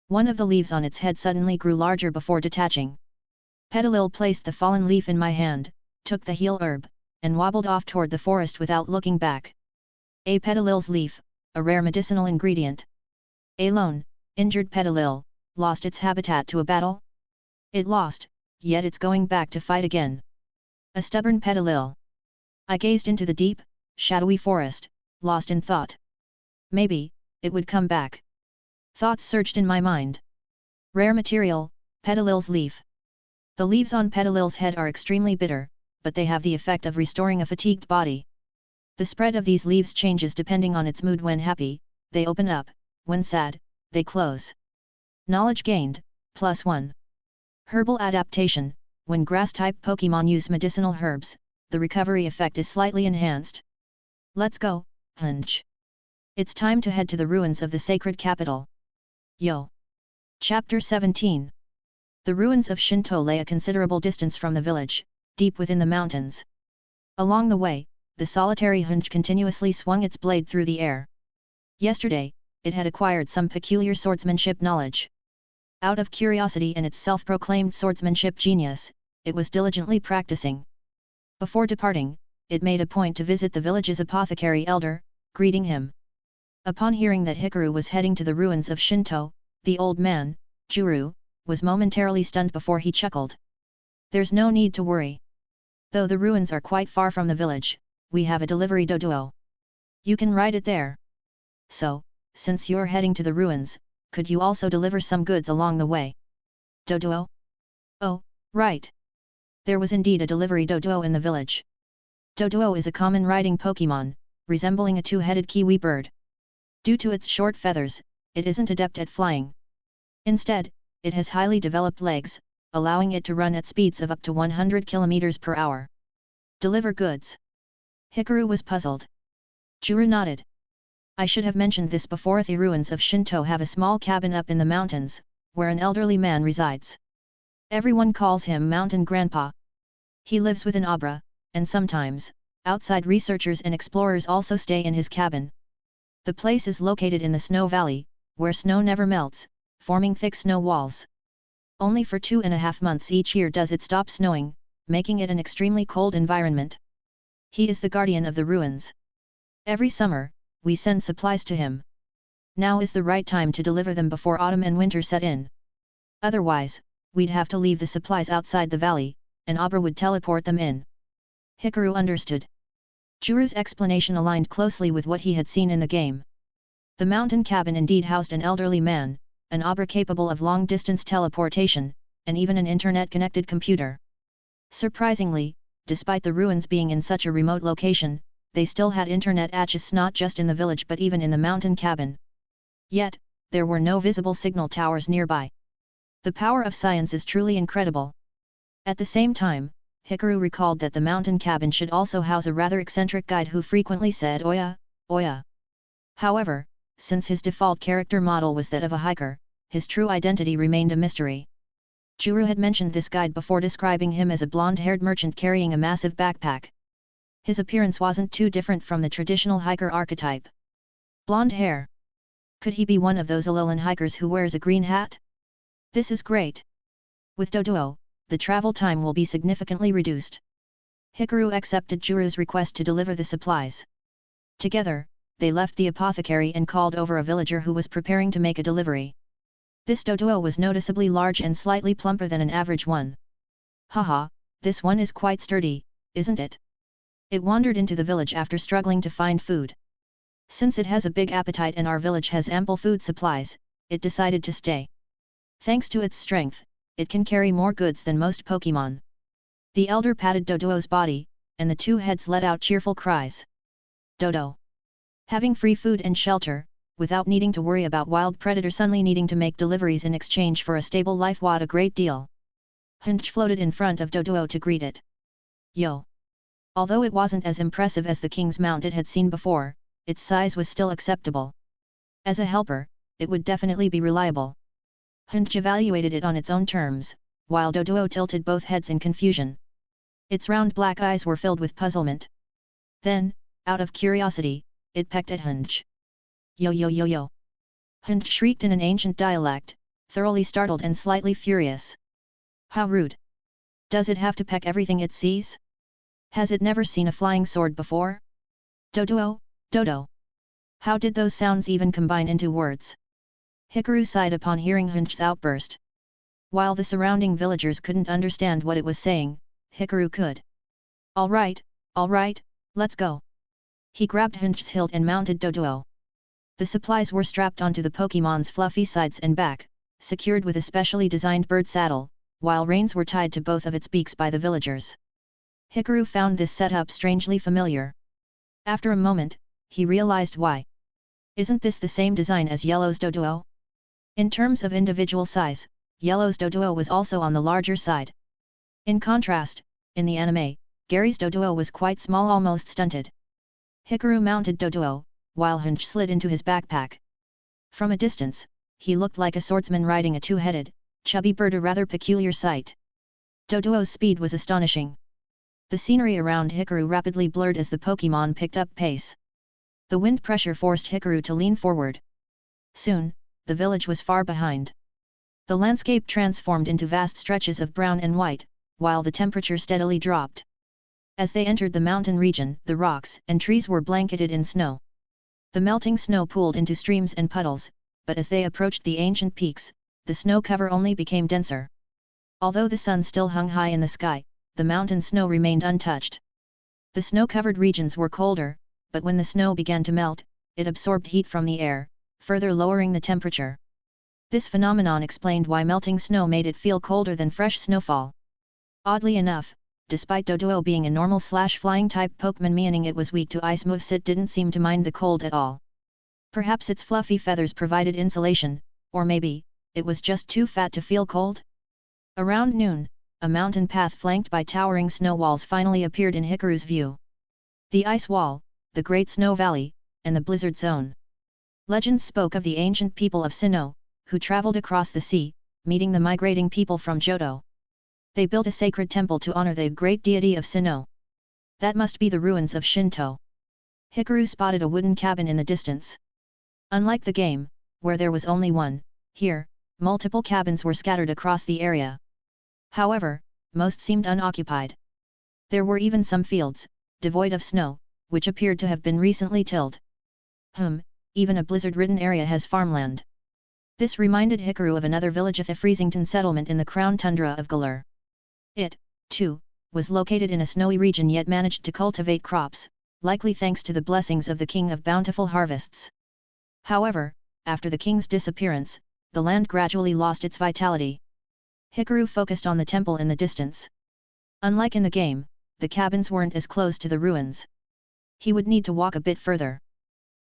One of the leaves on its head suddenly grew larger before detaching. Petalil placed the fallen leaf in my hand, took the heal herb, and wobbled off toward the forest without looking back. A Petalil's leaf, a rare medicinal ingredient. A lone, injured Petalil, lost its habitat to a battle? It lost, yet it's going back to fight again. A stubborn Petalil. I gazed into the deep, shadowy forest, lost in thought. Maybe, it would come back. Thoughts surged in my mind. Rare material, Petalil's leaf. The leaves on Petalil's head are extremely bitter, but they have the effect of restoring a fatigued body. The spread of these leaves changes depending on its mood. When happy, they open up, when sad, they close. Knowledge gained, +1. Herbal adaptation: when grass-type Pokémon use medicinal herbs, the recovery effect is slightly enhanced. Let's go, Hunch. It's time to head to the ruins of the sacred capital. Yo! Chapter 17. The ruins of Shinto lay a considerable distance from the village, deep within the mountains. Along the way, the solitary Hunch continuously swung its blade through the air. Yesterday, it had acquired some peculiar swordsmanship knowledge. Out of curiosity and its self-proclaimed swordsmanship genius, it was diligently practicing. Before departing, it made a point to visit the village's apothecary elder, greeting him. Upon hearing that Hikaru was heading to the ruins of Shinto, the old man, Juru, was momentarily stunned before he chuckled. There's no need to worry. Though the ruins are quite far from the village, we have a delivery dodo. You can ride it there. So, since you're heading to the ruins, could you also deliver some goods along the way? Dodo? Oh, right. There was indeed a delivery dodo in the village. Dodo is a common riding Pokémon, resembling a two-headed kiwi bird. Due to its short feathers, it isn't adept at flying. Instead, it has highly developed legs, allowing it to run at speeds of up to 100 km per hour. Deliver goods. Hikaru was puzzled. Juru nodded. I should have mentioned this before. The ruins of Shinto have a small cabin up in the mountains, where an elderly man resides. Everyone calls him Mountain Grandpa. He lives with an Abra, and sometimes, outside researchers and explorers also stay in his cabin. The place is located in the snow valley, where snow never melts, forming thick snow walls. Only for 2.5 months each year does it stop snowing, making it an extremely cold environment. He is the guardian of the ruins. Every summer, we send supplies to him. Now is the right time to deliver them before autumn and winter set in. Otherwise, we'd have to leave the supplies outside the valley, and Abra would teleport them in. Hikaru understood. Juru's explanation aligned closely with what he had seen in the game. The mountain cabin indeed housed an elderly man, an Abra capable of long-distance teleportation, and even an internet-connected computer. Surprisingly, despite the ruins being in such a remote location, they still had internet access not just in the village but even in the mountain cabin. Yet, there were no visible signal towers nearby. The power of science is truly incredible. At the same time, Hikaru recalled that the mountain cabin should also house a rather eccentric guide who frequently said "Oya, Oya." However, since his default character model was that of a hiker, his true identity remained a mystery. Juru had mentioned this guide before, describing him as a blonde-haired merchant carrying a massive backpack. His appearance wasn't too different from the traditional hiker archetype. Blonde hair. Could he be one of those Alolan hikers who wears a green hat? This is great. With Doduo, the travel time will be significantly reduced. Hikaru accepted Juru's request to deliver the supplies. Together, they left the apothecary and called over a villager who was preparing to make a delivery. This Doduo was noticeably large and slightly plumper than an average one. Haha, this one is quite sturdy, isn't it? It wandered into the village after struggling to find food. Since it has a big appetite and our village has ample food supplies, it decided to stay. Thanks to its strength, it can carry more goods than most Pokémon. The elder patted Dodo's body, and the two heads let out cheerful cries. Dodo. Having free food and shelter, without needing to worry about wild predators suddenly needing to make deliveries in exchange for a stable life, what a great deal. Hunch floated in front of Dodo to greet it. Yo! Although it wasn't as impressive as the king's mount it had seen before, its size was still acceptable. As a helper, it would definitely be reliable. Hunch evaluated it on its own terms, while Dodo tilted both heads in confusion. Its round black eyes were filled with puzzlement. Then, out of curiosity, it pecked at Hunch. Yo yo yo yo! Hunch shrieked in an ancient dialect, thoroughly startled and slightly furious. How rude! Does it have to peck everything it sees? Has it never seen a flying sword before? Dodo, Dodo! How did those sounds even combine into words? Hikaru sighed upon hearing Hunch's outburst. While the surrounding villagers couldn't understand what it was saying, Hikaru could. All right, let's go. He grabbed Hunch's hilt and mounted Dodo. The supplies were strapped onto the Pokémon's fluffy sides and back, secured with a specially designed bird saddle, while reins were tied to both of its beaks by the villagers. Hikaru found this setup strangely familiar. After a moment, he realized why. Isn't this the same design as Yellow's Dodo? In terms of individual size, Yellow's Dodo was also on the larger side. In contrast, in the anime, Gary's Dodo was quite small, almost stunted. Hikaru mounted Dodo, while Hunch slid into his backpack. From a distance, he looked like a swordsman riding a two-headed, chubby bird, a rather peculiar sight. Dodo's speed was astonishing. The scenery around Hikaru rapidly blurred as the Pokémon picked up pace. The wind pressure forced Hikaru to lean forward. Soon, the village was far behind. The landscape transformed into vast stretches of brown and white, while the temperature steadily dropped. As they entered the mountain region, the rocks and trees were blanketed in snow. The melting snow pooled into streams and puddles, but as they approached the ancient peaks, the snow cover only became denser. Although the sun still hung high in the sky, the mountain snow remained untouched. The snow-covered regions were colder, but when the snow began to melt, it absorbed heat from the air, further lowering the temperature. This phenomenon explained why melting snow made it feel colder than fresh snowfall. Oddly enough, despite Dodo being a normal/flying type Pokémon, meaning it was weak to ice moves, it didn't seem to mind the cold at all. Perhaps its fluffy feathers provided insulation, or maybe, it was just too fat to feel cold? Around noon, a mountain path flanked by towering snow walls finally appeared in Hikaru's view. The ice wall, the Great Snow Valley, and the Blizzard Zone. Legends spoke of the ancient people of Sinnoh, who traveled across the sea, meeting the migrating people from Johto. They built a sacred temple to honor the great deity of Sinnoh. That must be the ruins of Shinto. Hikaru spotted a wooden cabin in the distance. Unlike the game, where there was only one, here, multiple cabins were scattered across the area. However, most seemed unoccupied. There were even some fields, devoid of snow, which appeared to have been recently tilled. Even a blizzard-ridden area has farmland. This reminded Hikaru of another village, the Freezington settlement in the Crown Tundra of Galar. It, too, was located in a snowy region yet managed to cultivate crops, likely thanks to the blessings of the King of Bountiful Harvests. However, after the king's disappearance, the land gradually lost its vitality. Hikaru focused on the temple in the distance. Unlike in the game, the cabins weren't as close to the ruins. He would need to walk a bit further.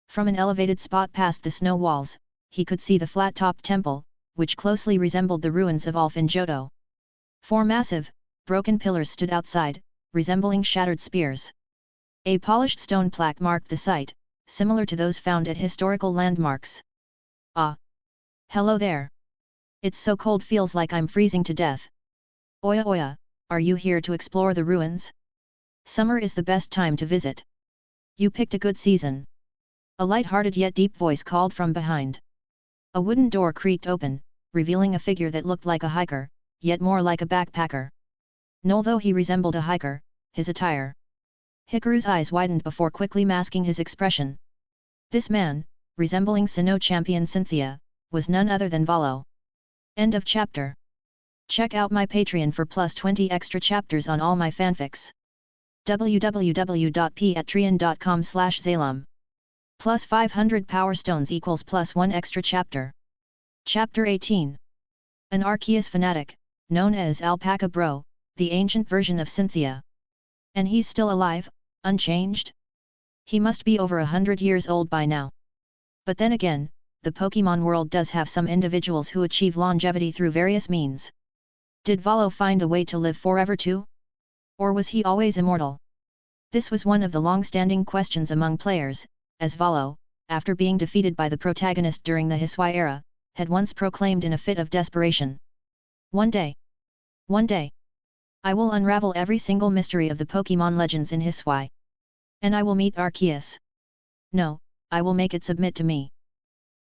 From an elevated spot past the snow walls, he could see the flat-topped temple, which closely resembled the ruins of Ulf in Johto. Four massive, broken pillars stood outside, resembling shattered spears. A polished stone plaque marked the site, similar to those found at historical landmarks. Ah! Hello there! It's so cold, feels like I'm freezing to death. Oya oya, are you here to explore the ruins? Summer is the best time to visit. You picked a good season. A light-hearted yet deep voice called from behind. A wooden door creaked open, revealing a figure that looked like a hiker, yet more like a backpacker. Although he resembled a hiker, his attire. Hikaru's eyes widened before quickly masking his expression. This man, resembling Sinnoh champion Cynthia, was none other than Valo. End of chapter. Check out my Patreon for plus 20 extra chapters on all my fanfics. www.patreon.com/Zalum. Plus 500 power stones equals plus 1 extra chapter. Chapter 18. An Arceus fanatic, known as Alpaca Bro, the ancient version of Cynthia. And he's still alive, unchanged? He must be over 100 years old by now. But then again, the Pokémon world does have some individuals who achieve longevity through various means. Did Volo find a way to live forever too? Or was he always immortal? This was one of the long-standing questions among players, as Volo, after being defeated by the protagonist during the Hisui era, had once proclaimed in a fit of desperation. One day, I will unravel every single mystery of the Pokémon legends in Hisui. And I will meet Arceus. No, I will make it submit to me.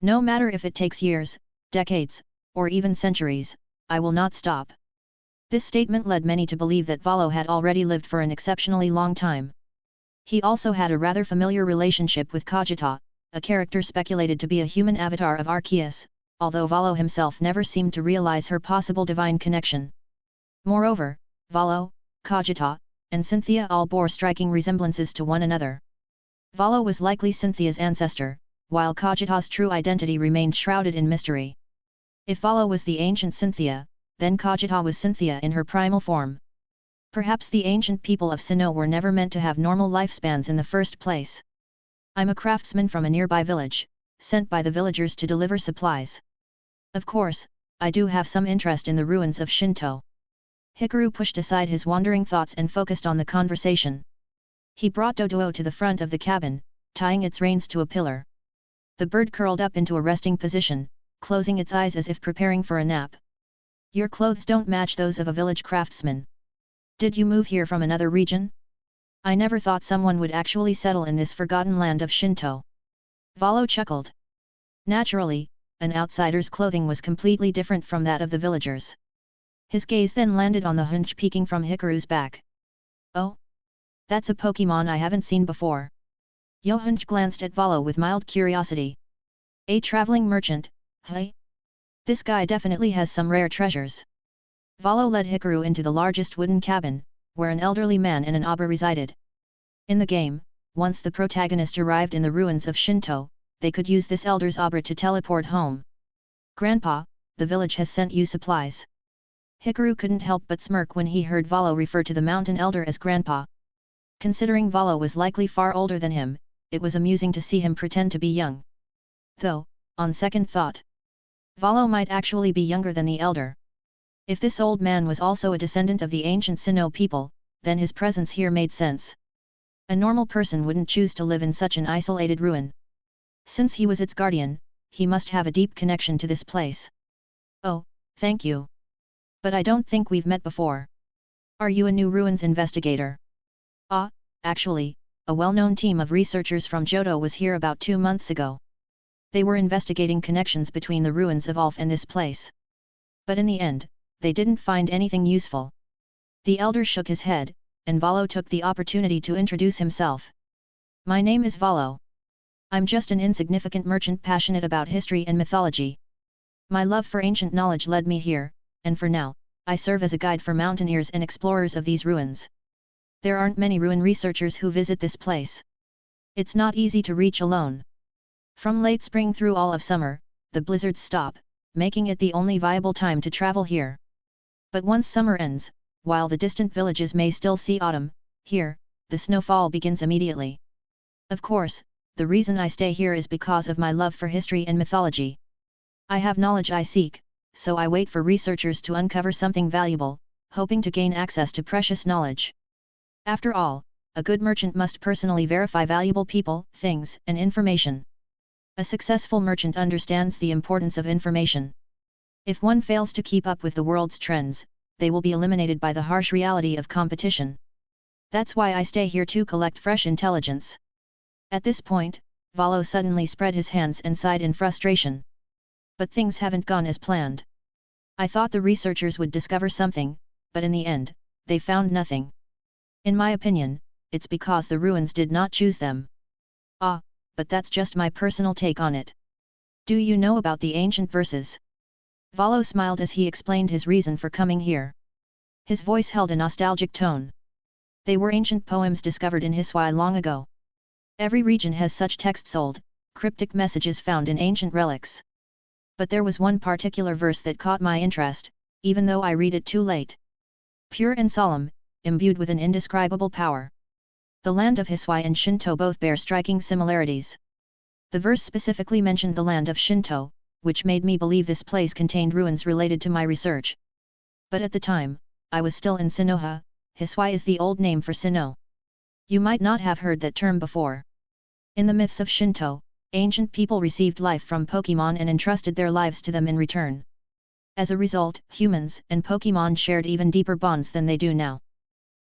No matter if it takes years, decades, or even centuries, I will not stop. This statement led many to believe that Volo had already lived for an exceptionally long time. He also had a rather familiar relationship with Kajita, a character speculated to be a human avatar of Arceus, although Volo himself never seemed to realize her possible divine connection. Moreover, Volo, Kajita, and Cynthia all bore striking resemblances to one another. Volo was likely Cynthia's ancestor, while Kajita's true identity remained shrouded in mystery. If Volo was the ancient Cynthia, then Kajita was Cynthia in her primal form. Perhaps the ancient people of Sinnoh were never meant to have normal lifespans in the first place. I'm a craftsman from a nearby village, sent by the villagers to deliver supplies. Of course, I do have some interest in the ruins of Shinto. Hikaru pushed aside his wandering thoughts and focused on the conversation. He brought Doduo to the front of the cabin, tying its reins to a pillar. The bird curled up into a resting position, closing its eyes as if preparing for a nap. Your clothes don't match those of a village craftsman. Did you move here from another region? I never thought someone would actually settle in this forgotten land of Shinto. Volo chuckled. Naturally, an outsider's clothing was completely different from that of the villagers. His gaze then landed on the hunch peeking from Hikaru's back. Oh? That's a Pokémon I haven't seen before. Yohunch glanced at Volo with mild curiosity. A traveling merchant, hey? This guy definitely has some rare treasures. Volo led Hikaru into the largest wooden cabin, where an elderly man and an Abba resided. In the game, once the protagonist arrived in the ruins of Shinto, they could use this elder's Abba to teleport home. Grandpa, the village has sent you supplies. Hikaru couldn't help but smirk when he heard Volo refer to the mountain elder as Grandpa. Considering Volo was likely far older than him, it was amusing to see him pretend to be young. Though, on second thought, Volo might actually be younger than the elder. If this old man was also a descendant of the ancient Sinnoh people, then his presence here made sense. A normal person wouldn't choose to live in such an isolated ruin. Since he was its guardian, he must have a deep connection to this place. Oh, thank you. But I don't think we've met before. Are you a new ruins investigator? Ah, actually, a well-known team of researchers from Johto was here about 2 months ago. They were investigating connections between the ruins of Ulf and this place. But in the end, they didn't find anything useful. The elder shook his head, and Volo took the opportunity to introduce himself. My name is Volo. I'm just an insignificant merchant passionate about history and mythology. My love for ancient knowledge led me here, and for now, I serve as a guide for mountaineers and explorers of these ruins. There aren't many ruin researchers who visit this place. It's not easy to reach alone. From late spring through all of summer, the blizzards stop, making it the only viable time to travel here. But once summer ends, while the distant villages may still see autumn, here, the snowfall begins immediately. Of course, the reason I stay here is because of my love for history and mythology. I have knowledge I seek, so I wait for researchers to uncover something valuable, hoping to gain access to precious knowledge. After all, a good merchant must personally verify valuable people, things, and information. A successful merchant understands the importance of information. If one fails to keep up with the world's trends, they will be eliminated by the harsh reality of competition. That's why I stay here to collect fresh intelligence. At this point, Volo suddenly spread his hands and sighed in frustration. But things haven't gone as planned. I thought the researchers would discover something, but in the end, they found nothing. In my opinion, it's because the ruins did not choose them. Ah, but that's just my personal take on it. Do you know about the ancient verses? Valo smiled as he explained his reason for coming here. His voice held a nostalgic tone. They were ancient poems discovered in Hisui long ago. Every region has such texts, old, cryptic messages found in ancient relics. But there was one particular verse that caught my interest, even though I read it too late. Pure and solemn, imbued with an indescribable power. The land of Hisui and Shinto both bear striking similarities. The verse specifically mentioned the land of Shinto, which made me believe this place contained ruins related to my research. But at the time, I was still in Sinoha. Hisui is the old name for Sinnoh. You might not have heard that term before. In the myths of Shinto, ancient people received life from Pokémon and entrusted their lives to them in return. As a result, humans and Pokémon shared even deeper bonds than they do now.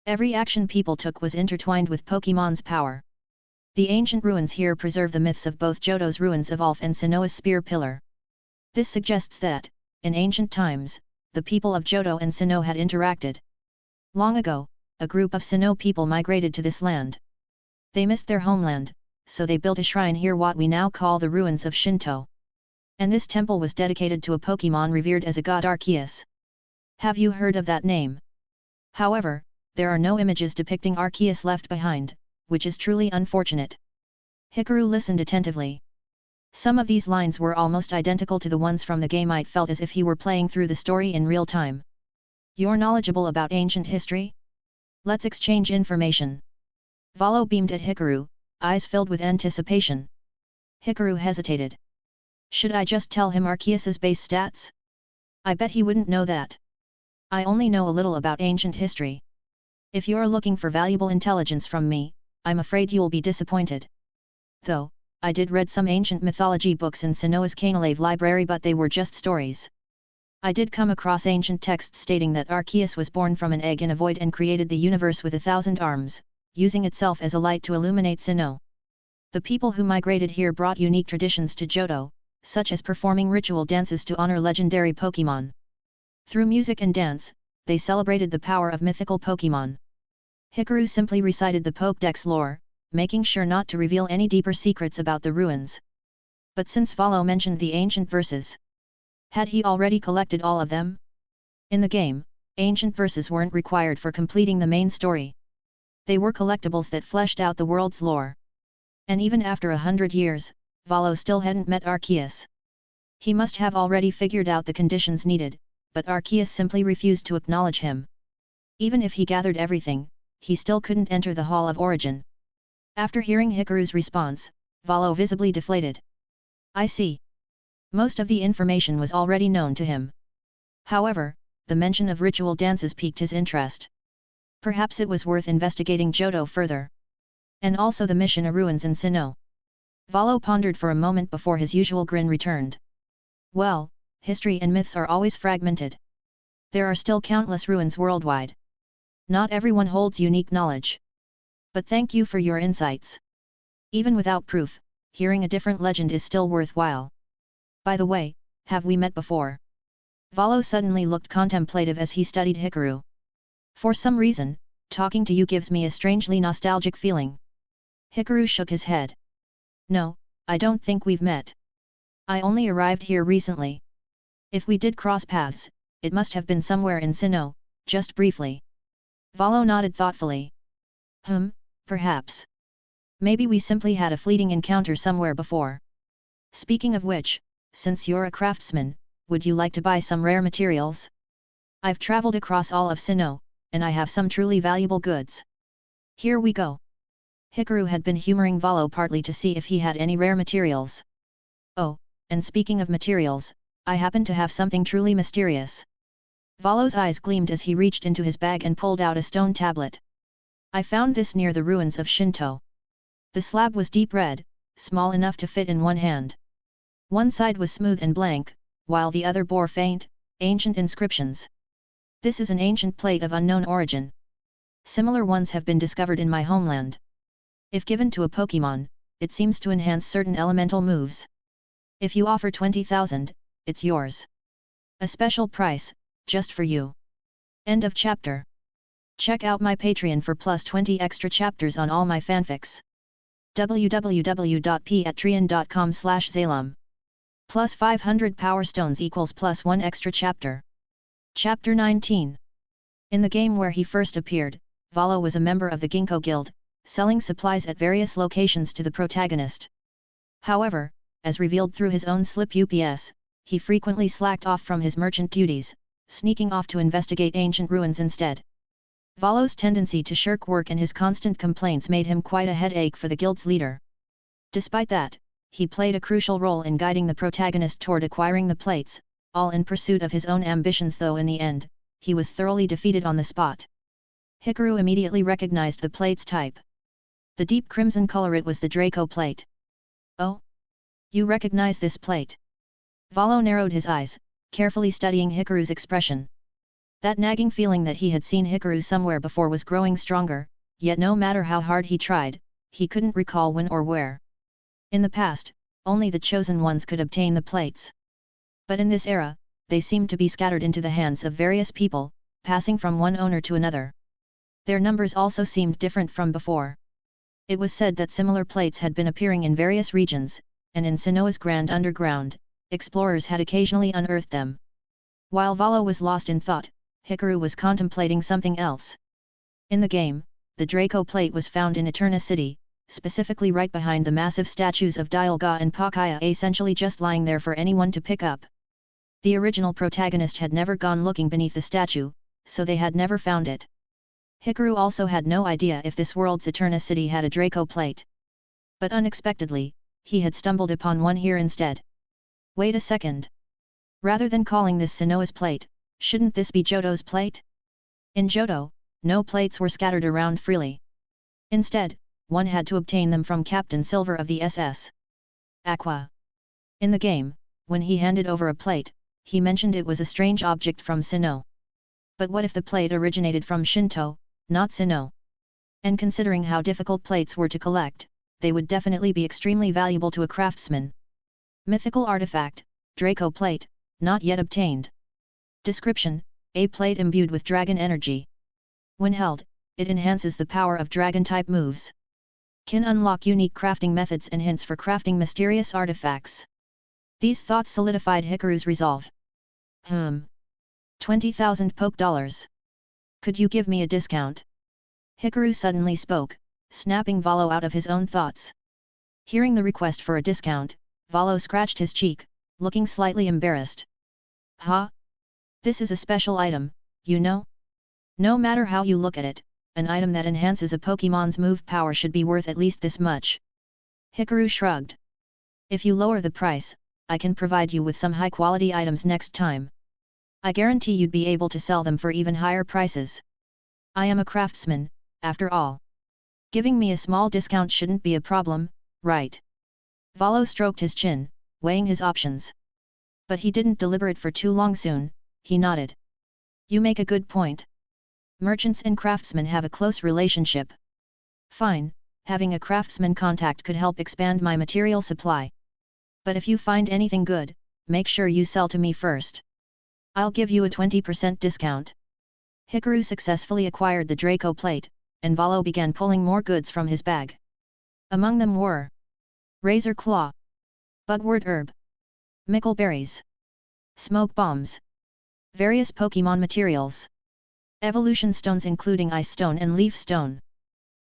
Every action people took was intertwined with Pokémon's power. The ancient ruins here preserve the myths of both Johto's ruins of Ulf and Sinnoh's spear pillar. This suggests that, in ancient times, the people of Johto and Sinnoh had interacted. Long ago, a group of Sinnoh people migrated to this land. They missed their homeland, so they built a shrine here, what we now call the ruins of Shinto. And this temple was dedicated to a Pokémon revered as a god, Arceus. Have you heard of that name? However, there are no images depicting Arceus left behind, which is truly unfortunate. Hikaru listened attentively. Some of these lines were almost identical to the ones from the game. I felt as if he were playing through the story in real time. You're knowledgeable about ancient history? Let's exchange information. Valo beamed at Hikaru, eyes filled with anticipation. Hikaru hesitated. Should I just tell him Arceus's base stats? I bet he wouldn't know that. I only know a little about ancient history. If you're looking for valuable intelligence from me, I'm afraid you'll be disappointed. Though, I did read some ancient mythology books in Sinnoh's Canalave library, but they were just stories. I did come across ancient texts stating that Arceus was born from an egg in a void and created the universe with 1,000 arms, using itself as a light to illuminate Sinnoh. The people who migrated here brought unique traditions to Johto, such as performing ritual dances to honor legendary Pokémon. Through music and dance, they celebrated the power of mythical Pokémon. Hikaru simply recited the Pokédex lore, making sure not to reveal any deeper secrets about the ruins. But since Valo mentioned the ancient verses, had he already collected all of them? In the game, ancient verses weren't required for completing the main story. They were collectibles that fleshed out the world's lore. And even after 100 years, Valo still hadn't met Arceus. He must have already figured out the conditions needed, but Arceus simply refused to acknowledge him. Even if he gathered everything, he still couldn't enter the Hall of Origin. After hearing Hikaru's response, Valo visibly deflated. I see. Most of the information was already known to him. However, the mention of ritual dances piqued his interest. Perhaps it was worth investigating Johto further. And also the mission of ruins in Sinnoh. Valo pondered for a moment before his usual grin returned. Well, history and myths are always fragmented. There are still countless ruins worldwide. Not everyone holds unique knowledge. But thank you for your insights. Even without proof, hearing a different legend is still worthwhile. By the way, have we met before? Valo suddenly looked contemplative as he studied Hikaru. For some reason, talking to you gives me a strangely nostalgic feeling. Hikaru shook his head. No, I don't think we've met. I only arrived here recently. If we did cross paths, it must have been somewhere in Sinnoh, just briefly. Valo nodded thoughtfully. Perhaps. Maybe we simply had a fleeting encounter somewhere before. Speaking of which, since you're a craftsman, would you like to buy some rare materials? I've traveled across all of Sinnoh, and I have some truly valuable goods. Here we go. Hikaru had been humoring Valo partly to see if he had any rare materials. Oh, and speaking of materials, I happen to have something truly mysterious. Valo's eyes gleamed as he reached into his bag and pulled out a stone tablet. I found this near the ruins of Shinto. The slab was deep red, small enough to fit in one hand. One side was smooth and blank, while the other bore faint, ancient inscriptions. This is an ancient plate of unknown origin. Similar ones have been discovered in my homeland. If given to a Pokémon, it seems to enhance certain elemental moves. If you offer 20,000, it's yours. A special price, just for you. End of chapter. Check out my Patreon for plus 20 extra chapters on all my fanfics. www.patreon.com/Zalum Plus 500 power stones equals plus 1 extra chapter. Chapter 19. In the game where he first appeared, Valo was a member of the Ginkgo Guild, selling supplies at various locations to the protagonist. However, as revealed through his own slip UPS, he frequently slacked off from his merchant duties, sneaking off to investigate ancient ruins instead. Valo's tendency to shirk work and his constant complaints made him quite a headache for the guild's leader. Despite that, he played a crucial role in guiding the protagonist toward acquiring the plates, all in pursuit of his own ambitions, though in the end, he was thoroughly defeated on the spot. Hikaru immediately recognized the plate's type. The deep crimson color, it was the Draco plate. Oh? You recognize this plate? Valo narrowed his eyes, carefully studying Hikaru's expression. That nagging feeling that he had seen Hikaru somewhere before was growing stronger, yet no matter how hard he tried, he couldn't recall when or where. In the past, only the chosen ones could obtain the plates. But in this era, they seemed to be scattered into the hands of various people, passing from one owner to another. Their numbers also seemed different from before. It was said that similar plates had been appearing in various regions, and in Sinnoh's Grand Underground, explorers had occasionally unearthed them. While Valo was lost in thought, Hikaru was contemplating something else. In the game, the Draco plate was found in Eterna City, specifically right behind the massive statues of Dialga and Pakaya, essentially just lying there for anyone to pick up. The original protagonist had never gone looking beneath the statue, so they had never found it. Hikaru also had no idea if this world's Eterna City had a Draco plate. But unexpectedly, he had stumbled upon one here instead. Wait a second. Rather than calling this Sinnoh's plate, shouldn't this be Johto's plate? In Johto, no plates were scattered around freely. Instead, one had to obtain them from Captain Silver of the SS Aqua. In the game, when he handed over a plate, he mentioned it was a strange object from Sinnoh. But what if the plate originated from Shinto, not Sinnoh? And considering how difficult plates were to collect, they would definitely be extremely valuable to a craftsman. Mythical artifact, Draco plate, not yet obtained. Description: a plate imbued with dragon energy. When held, it enhances the power of dragon-type moves. Can unlock unique crafting methods and hints for crafting mysterious artifacts. These thoughts solidified Hikaru's resolve. 20,000 poke dollars. Could you give me a discount? Hikaru suddenly spoke, snapping Valo out of his own thoughts. Hearing the request for a discount, Valo scratched his cheek, looking slightly embarrassed. Huh? This is a special item, you know? No matter how you look at it, an item that enhances a Pokémon's move power should be worth at least this much. Hikaru shrugged. If you lower the price, I can provide you with some high-quality items next time. I guarantee you'd be able to sell them for even higher prices. I am a craftsman, after all. Giving me a small discount shouldn't be a problem, right? Valo stroked his chin, weighing his options. But he didn't deliberate for too long. Soon, he nodded. You make a good point. Merchants and craftsmen have a close relationship. Fine, having a craftsman contact could help expand my material supply. But if you find anything good, make sure you sell to me first. I'll give you a 20% discount. Hikaru successfully acquired the Draco plate, and Valo began pulling more goods from his bag. Among them were Razor Claw, Bugwort Herb, Mickle Berries, Smoke Bombs, various Pokémon materials, Evolution Stones including Ice Stone and Leaf Stone.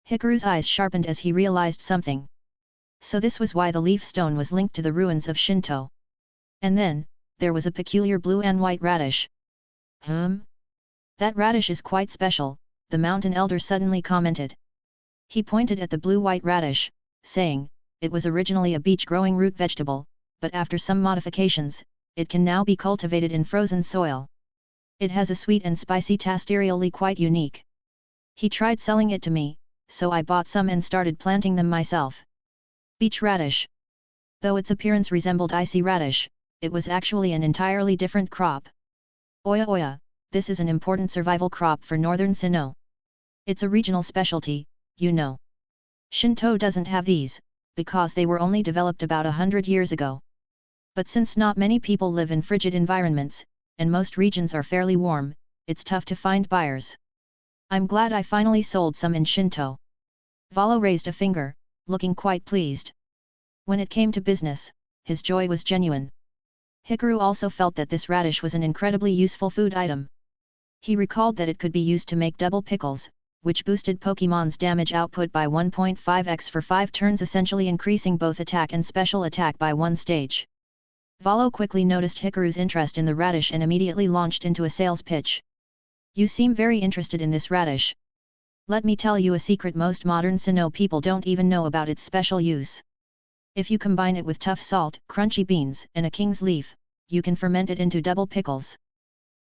Hikaru's eyes sharpened as he realized something. So this was why the Leaf Stone was linked to the ruins of Shinto. And then, there was a peculiar blue and white radish. That radish is quite special, the mountain elder suddenly commented. He pointed at the blue-white radish, saying, it was originally a beach-growing root vegetable, but after some modifications, it can now be cultivated in frozen soil. It has a sweet and spicy taste eerily quite unique. He tried selling it to me, so I bought some and started planting them myself. Beach radish. Though its appearance resembled icy radish, it was actually an entirely different crop. Oya, this is an important survival crop for northern Sinnoh. It's a regional specialty, you know. Shinto doesn't have these, because they were only developed about 100 years ago. But since not many people live in frigid environments, and most regions are fairly warm, it's tough to find buyers. I'm glad I finally sold some in Shinto. Valo raised a finger, looking quite pleased. When it came to business, his joy was genuine. Hikaru also felt that this radish was an incredibly useful food item. He recalled that it could be used to make double pickles, which boosted Pokémon's damage output by 1.5x for 5 turns, essentially increasing both attack and special attack by 1 stage. Volo quickly noticed Hikaru's interest in the radish and immediately launched into a sales pitch. You seem very interested in this radish. Let me tell you a secret: most modern Sinnoh people don't even know about its special use. If you combine it with tough salt, crunchy beans, and a king's leaf, you can ferment it into double pickles.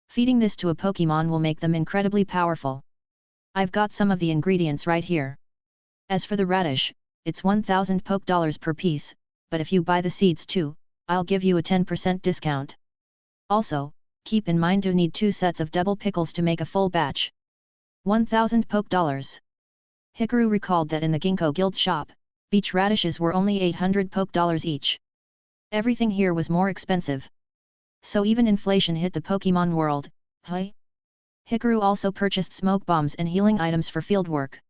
Feeding this to a Pokémon will make them incredibly powerful. I've got some of the ingredients right here. As for the radish, it's 1,000 Poke dollars per piece, but if you buy the seeds too, I'll give you a 10% discount. Also, keep in mind you need 2 sets of double pickles to make a full batch. 1,000 Poke dollars. Hikaru recalled that in the Ginkgo Guild shop, beach radishes were only 800 Poke dollars each. Everything here was more expensive. So even inflation hit the Pokémon world. Hey? Hikaru also purchased smoke bombs and healing items for fieldwork.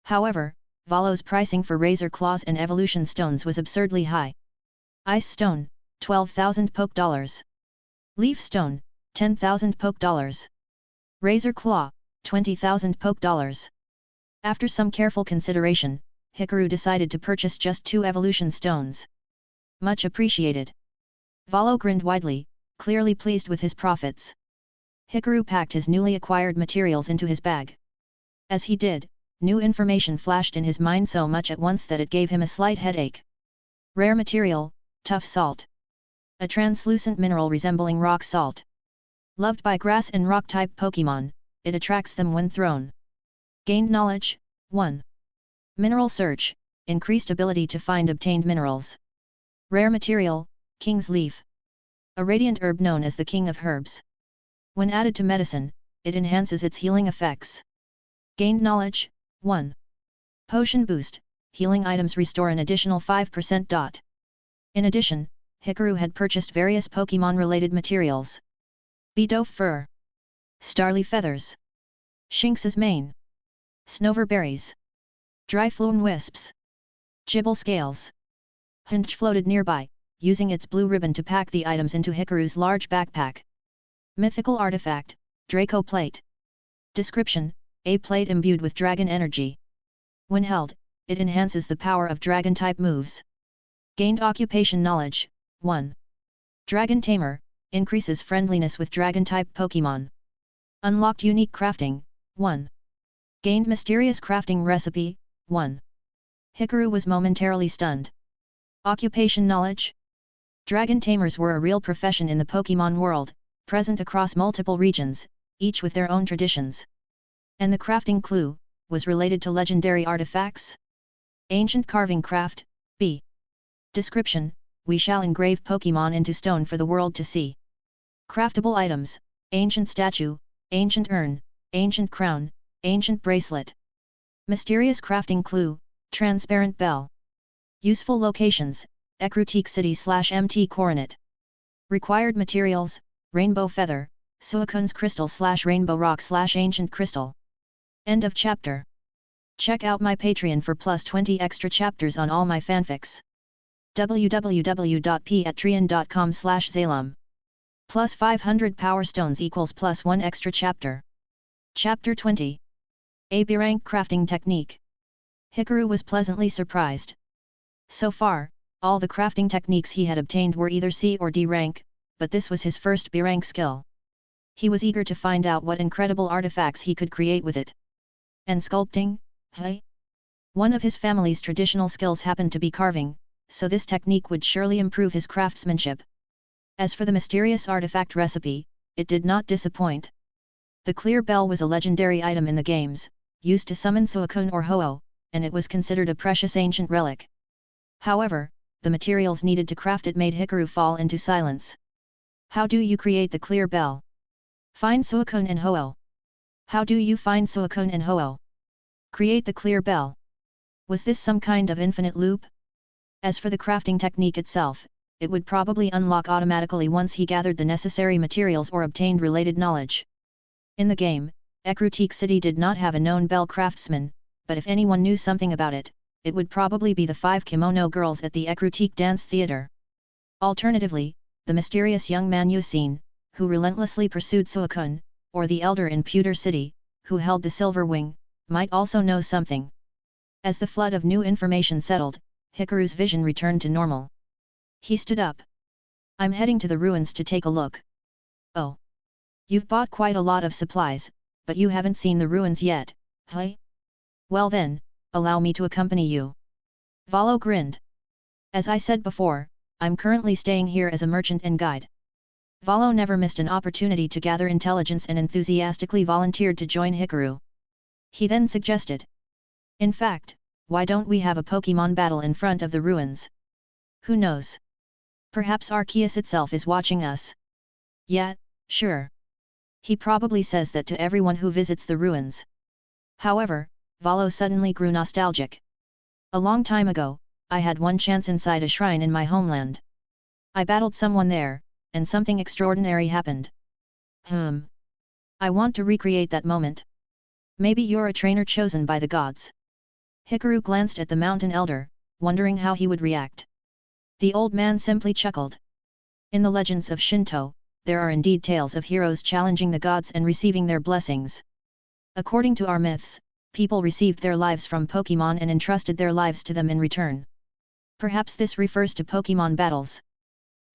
However, Volo's pricing for Razor Claws and Evolution Stones was absurdly high. Ice Stone, 12,000 Poke dollars. Leaf Stone, 10,000 Poke dollars. Razor Claw, 20,000 Poke dollars. After some careful consideration, Hikaru decided to purchase just 2 Evolution Stones. Much appreciated. Volo grinned widely, clearly pleased with his profits. Hikaru packed his newly acquired materials into his bag. As he did, new information flashed in his mind so much at once that it gave him a slight headache. Rare material, tough salt. A translucent mineral resembling rock salt. Loved by grass and rock-type Pokémon, it attracts them when thrown. Gained knowledge, 1. Mineral search, increased ability to find obtained minerals. Rare material, King's Leaf. A radiant herb known as the King of Herbs. When added to medicine, it enhances its healing effects. Gained knowledge, 1. Potion boost, healing items restore an additional 5%. In addition, Hikaru had purchased various Pokémon-related materials. Beedoe fur. Starly feathers. Shinx's mane. Snover berries. Dry flown wisps. Gibble scales. Hinch floated nearby, using its blue ribbon to pack the items into Hikaru's large backpack. Mythical artifact, Draco Plate. Description: a plate imbued with dragon energy. When held, it enhances the power of dragon-type moves. Gained occupation knowledge, 1. Dragon Tamer, increases friendliness with dragon-type Pokémon. Unlocked unique crafting, 1. Gained mysterious crafting recipe, 1. Hikaru was momentarily stunned. Occupation knowledge? Dragon tamers were a real profession in the Pokémon world, present across multiple regions, each with their own traditions. And the crafting clue was related to legendary artifacts? Ancient carving craft, B. Description: we shall engrave Pokémon into stone for the world to see. Craftable items: ancient statue, ancient urn, ancient crown, ancient bracelet. Mysterious crafting clue: transparent bell. Useful locations: Ecruteak City/MT Coronet. Required materials: rainbow feather, Suicune's crystal/rainbow rock/ancient crystal. End of chapter. Check out my Patreon for plus 20 extra chapters on all my fanfics. www.patreon.com/Zalum. Plus 500 power stones equals plus 1 extra chapter. Chapter 20. A B rank crafting technique. Hikaru was pleasantly surprised. So far, all the crafting techniques he had obtained were either C or D rank, but this was his first B rank skill. He was eager to find out what incredible artifacts he could create with it. And sculpting? Hey? One of his family's traditional skills happened to be carving, so this technique would surely improve his craftsmanship. As for the mysterious artifact recipe, it did not disappoint. The clear bell was a legendary item in the games, used to summon Suicune or Ho-Oh, and it was considered a precious ancient relic. However, the materials needed to craft it made Hikaru fall into silence. How do you create the clear bell? Find Suicune and Ho-Oh. How do you find Suicune and Ho-Oh? Create the clear bell. Was this some kind of infinite loop? As for the crafting technique itself, it would probably unlock automatically once he gathered the necessary materials or obtained related knowledge. In the game, Ecruteak City did not have a known bell craftsman, but if anyone knew something about it, it would probably be the 5 kimono girls at the Ecruteak Dance Theatre. Alternatively, the mysterious young man Yusin, who relentlessly pursued Suakun, or the elder in Pewter City, who held the Silver Wing, might also know something. As the flood of new information settled, Hikaru's vision returned to normal. He stood up. I'm heading to the ruins to take a look. Oh. You've bought quite a lot of supplies, but you haven't seen the ruins yet, huh? Well then, allow me to accompany you. Valo grinned. As I said before, I'm currently staying here as a merchant and guide. Valo never missed an opportunity to gather intelligence and enthusiastically volunteered to join Hikaru. He then suggested. In fact, why don't we have a Pokémon battle in front of the ruins? Who knows? Perhaps Arceus itself is watching us. Yeah, sure. He probably says that to everyone who visits the ruins. However, Valo suddenly grew nostalgic. A long time ago, I had one chance inside a shrine in my homeland. I battled someone there, and something extraordinary happened. I want to recreate that moment. Maybe you're a trainer chosen by the gods. Hikaru glanced at the mountain elder, wondering how he would react. The old man simply chuckled. In the legends of Shinto, there are indeed tales of heroes challenging the gods and receiving their blessings. According to our myths, people received their lives from Pokémon and entrusted their lives to them in return. Perhaps this refers to Pokémon battles.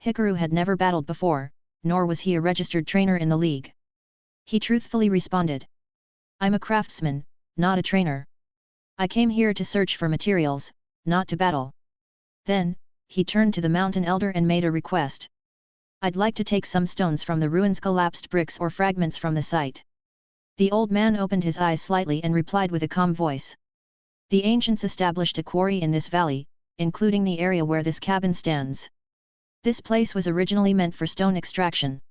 Hikaru had never battled before, nor was he a registered trainer in the league. He truthfully responded. I'm a craftsman, not a trainer. I came here to search for materials, not to battle. Then, he turned to the mountain elder and made a request. I'd like to take some stones from the ruins, collapsed bricks or fragments from the site. The old man opened his eyes slightly and replied with a calm voice. The ancients established a quarry in this valley, including the area where this cabin stands. This place was originally meant for stone extraction.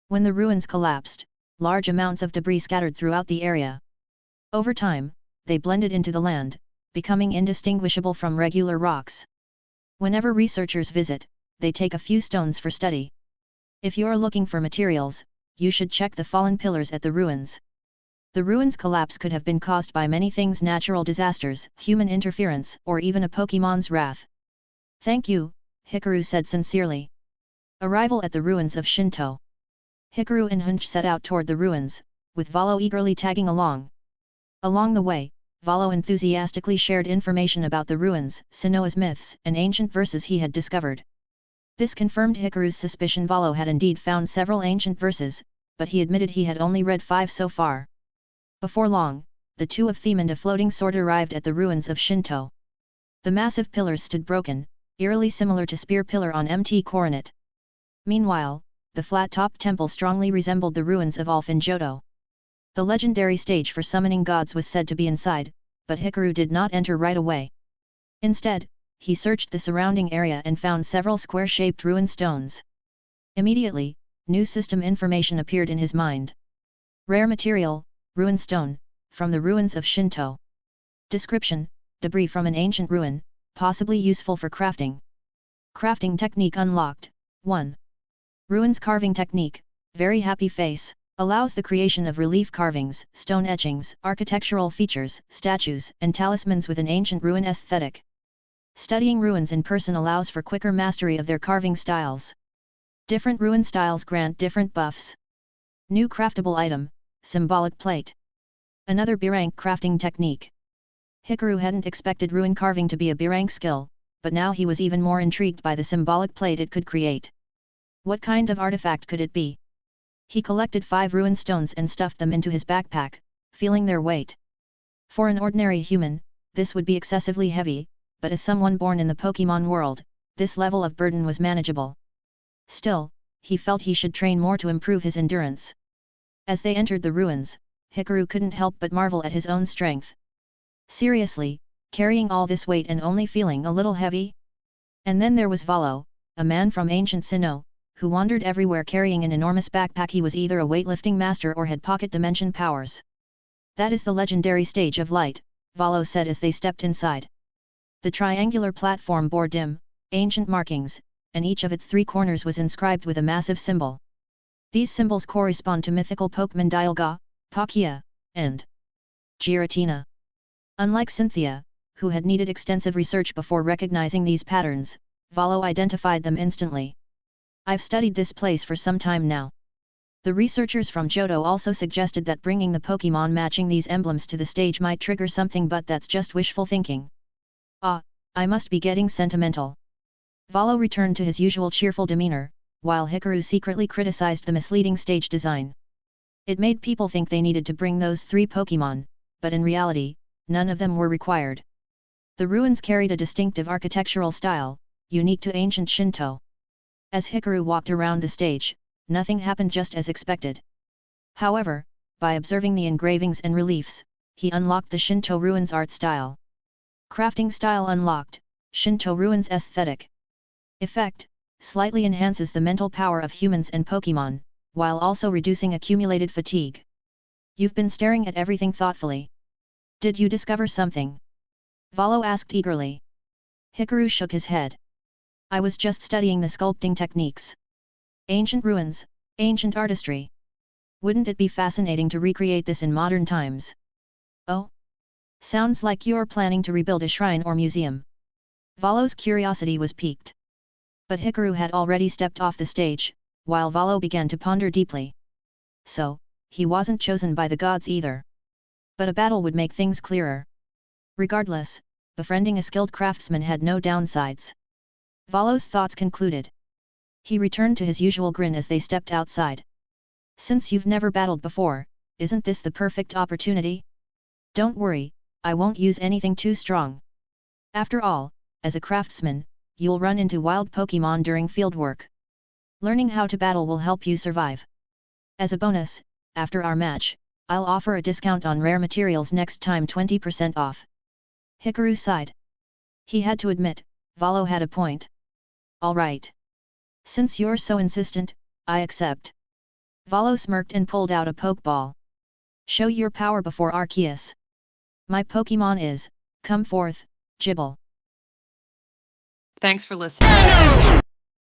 When the ruins collapsed, large amounts of debris scattered throughout the area. Over time, they blended into the land, becoming indistinguishable from regular rocks. Whenever researchers visit, they take a few stones for study. If you're looking for materials, you should check the fallen pillars at the ruins. The ruins' collapse could have been caused by many things: natural disasters, human interference, or even a Pokémon's wrath. Thank you, Hikaru said sincerely. Arrival at the ruins of Shinto. Hikaru and Hunch set out toward the ruins, with Valo eagerly tagging along. Along the way, Valo enthusiastically shared information about the ruins, Sinnoh's myths, and ancient verses he had discovered. This confirmed Hikaru's suspicion. Valo had indeed found several ancient verses, but he admitted he had only read 5 so far. Before long, the two of Theme and a floating sword arrived at the ruins of Shinto. The massive pillars stood broken, eerily similar to Spear Pillar on Mt. Coronet. Meanwhile, the flat-topped temple strongly resembled the ruins of Alph and Johto. The legendary stage for summoning gods was said to be inside, but Hikaru did not enter right away. Instead, he searched the surrounding area and found several square-shaped ruin stones. Immediately, new system information appeared in his mind. Rare material, ruin stone, from the ruins of Shinto. Description: debris from an ancient ruin, possibly useful for crafting. Crafting technique unlocked. 1. Ruins carving technique, very happy face, allows the creation of relief carvings, stone etchings, architectural features, statues, and talismans with an ancient ruin aesthetic. Studying ruins in person allows for quicker mastery of their carving styles. Different ruin styles grant different buffs. New craftable item, symbolic plate. Another B-rank crafting technique. Hikaru hadn't expected ruin carving to be a B-rank skill, but now he was even more intrigued by the symbolic plate it could create. What kind of artifact could it be? He collected 5 ruin stones and stuffed them into his backpack, feeling their weight. For an ordinary human, this would be excessively heavy, but as someone born in the Pokémon world, this level of burden was manageable. Still, he felt he should train more to improve his endurance. As they entered the ruins, Hikaru couldn't help but marvel at his own strength. Seriously, carrying all this weight and only feeling a little heavy? And then there was Valo, a man from ancient Sinnoh, who wandered everywhere carrying an enormous backpack. He was either a weightlifting master or had pocket dimension powers. That is the legendary stage of light, Valo said as they stepped inside. The triangular platform bore dim, ancient markings, and each of its 3 corners was inscribed with a massive symbol. These symbols correspond to mythical Pokémon Dialga, Palkia, and Giratina. Unlike Cynthia, who had needed extensive research before recognizing these patterns, Valo identified them instantly. I've studied this place for some time now. The researchers from Johto also suggested that bringing the Pokémon matching these emblems to the stage might trigger something, but that's just wishful thinking. Ah, I must be getting sentimental. Valo returned to his usual cheerful demeanor, while Hikaru secretly criticized the misleading stage design. It made people think they needed to bring those 3 Pokémon, but in reality, none of them were required. The ruins carried a distinctive architectural style, unique to ancient Shinto. As Hikaru walked around the stage, nothing happened just as expected. However, by observing the engravings and reliefs, he unlocked the Shinto ruins art style. Crafting style unlocked, Shinto ruins aesthetic. Effect, slightly enhances the mental power of humans and Pokémon, while also reducing accumulated fatigue. You've been staring at everything thoughtfully. Did you discover something? Valo asked eagerly. Hikaru shook his head. I was just studying the sculpting techniques. Ancient ruins, ancient artistry. Wouldn't it be fascinating to recreate this in modern times? Oh? Sounds like you're planning to rebuild a shrine or museum. Valo's curiosity was piqued. But Hikaru had already stepped off the stage, while Valo began to ponder deeply. So, he wasn't chosen by the gods either. But a battle would make things clearer. Regardless, befriending a skilled craftsman had no downsides. Valo's thoughts concluded. He returned to his usual grin as they stepped outside. Since you've never battled before, isn't this the perfect opportunity? Don't worry, I won't use anything too strong. After all, as a craftsman, you'll run into wild Pokémon during fieldwork. Learning how to battle will help you survive. As a bonus, after our match, I'll offer a discount on rare materials next time, 20% off. Hikaru sighed. He had to admit, Valo had a point. Alright. Since you're so insistent, I accept. Valo smirked and pulled out a Pokeball. Show your power before Arceus. My Pokémon is, come forth, Gibble. Thanks for listening.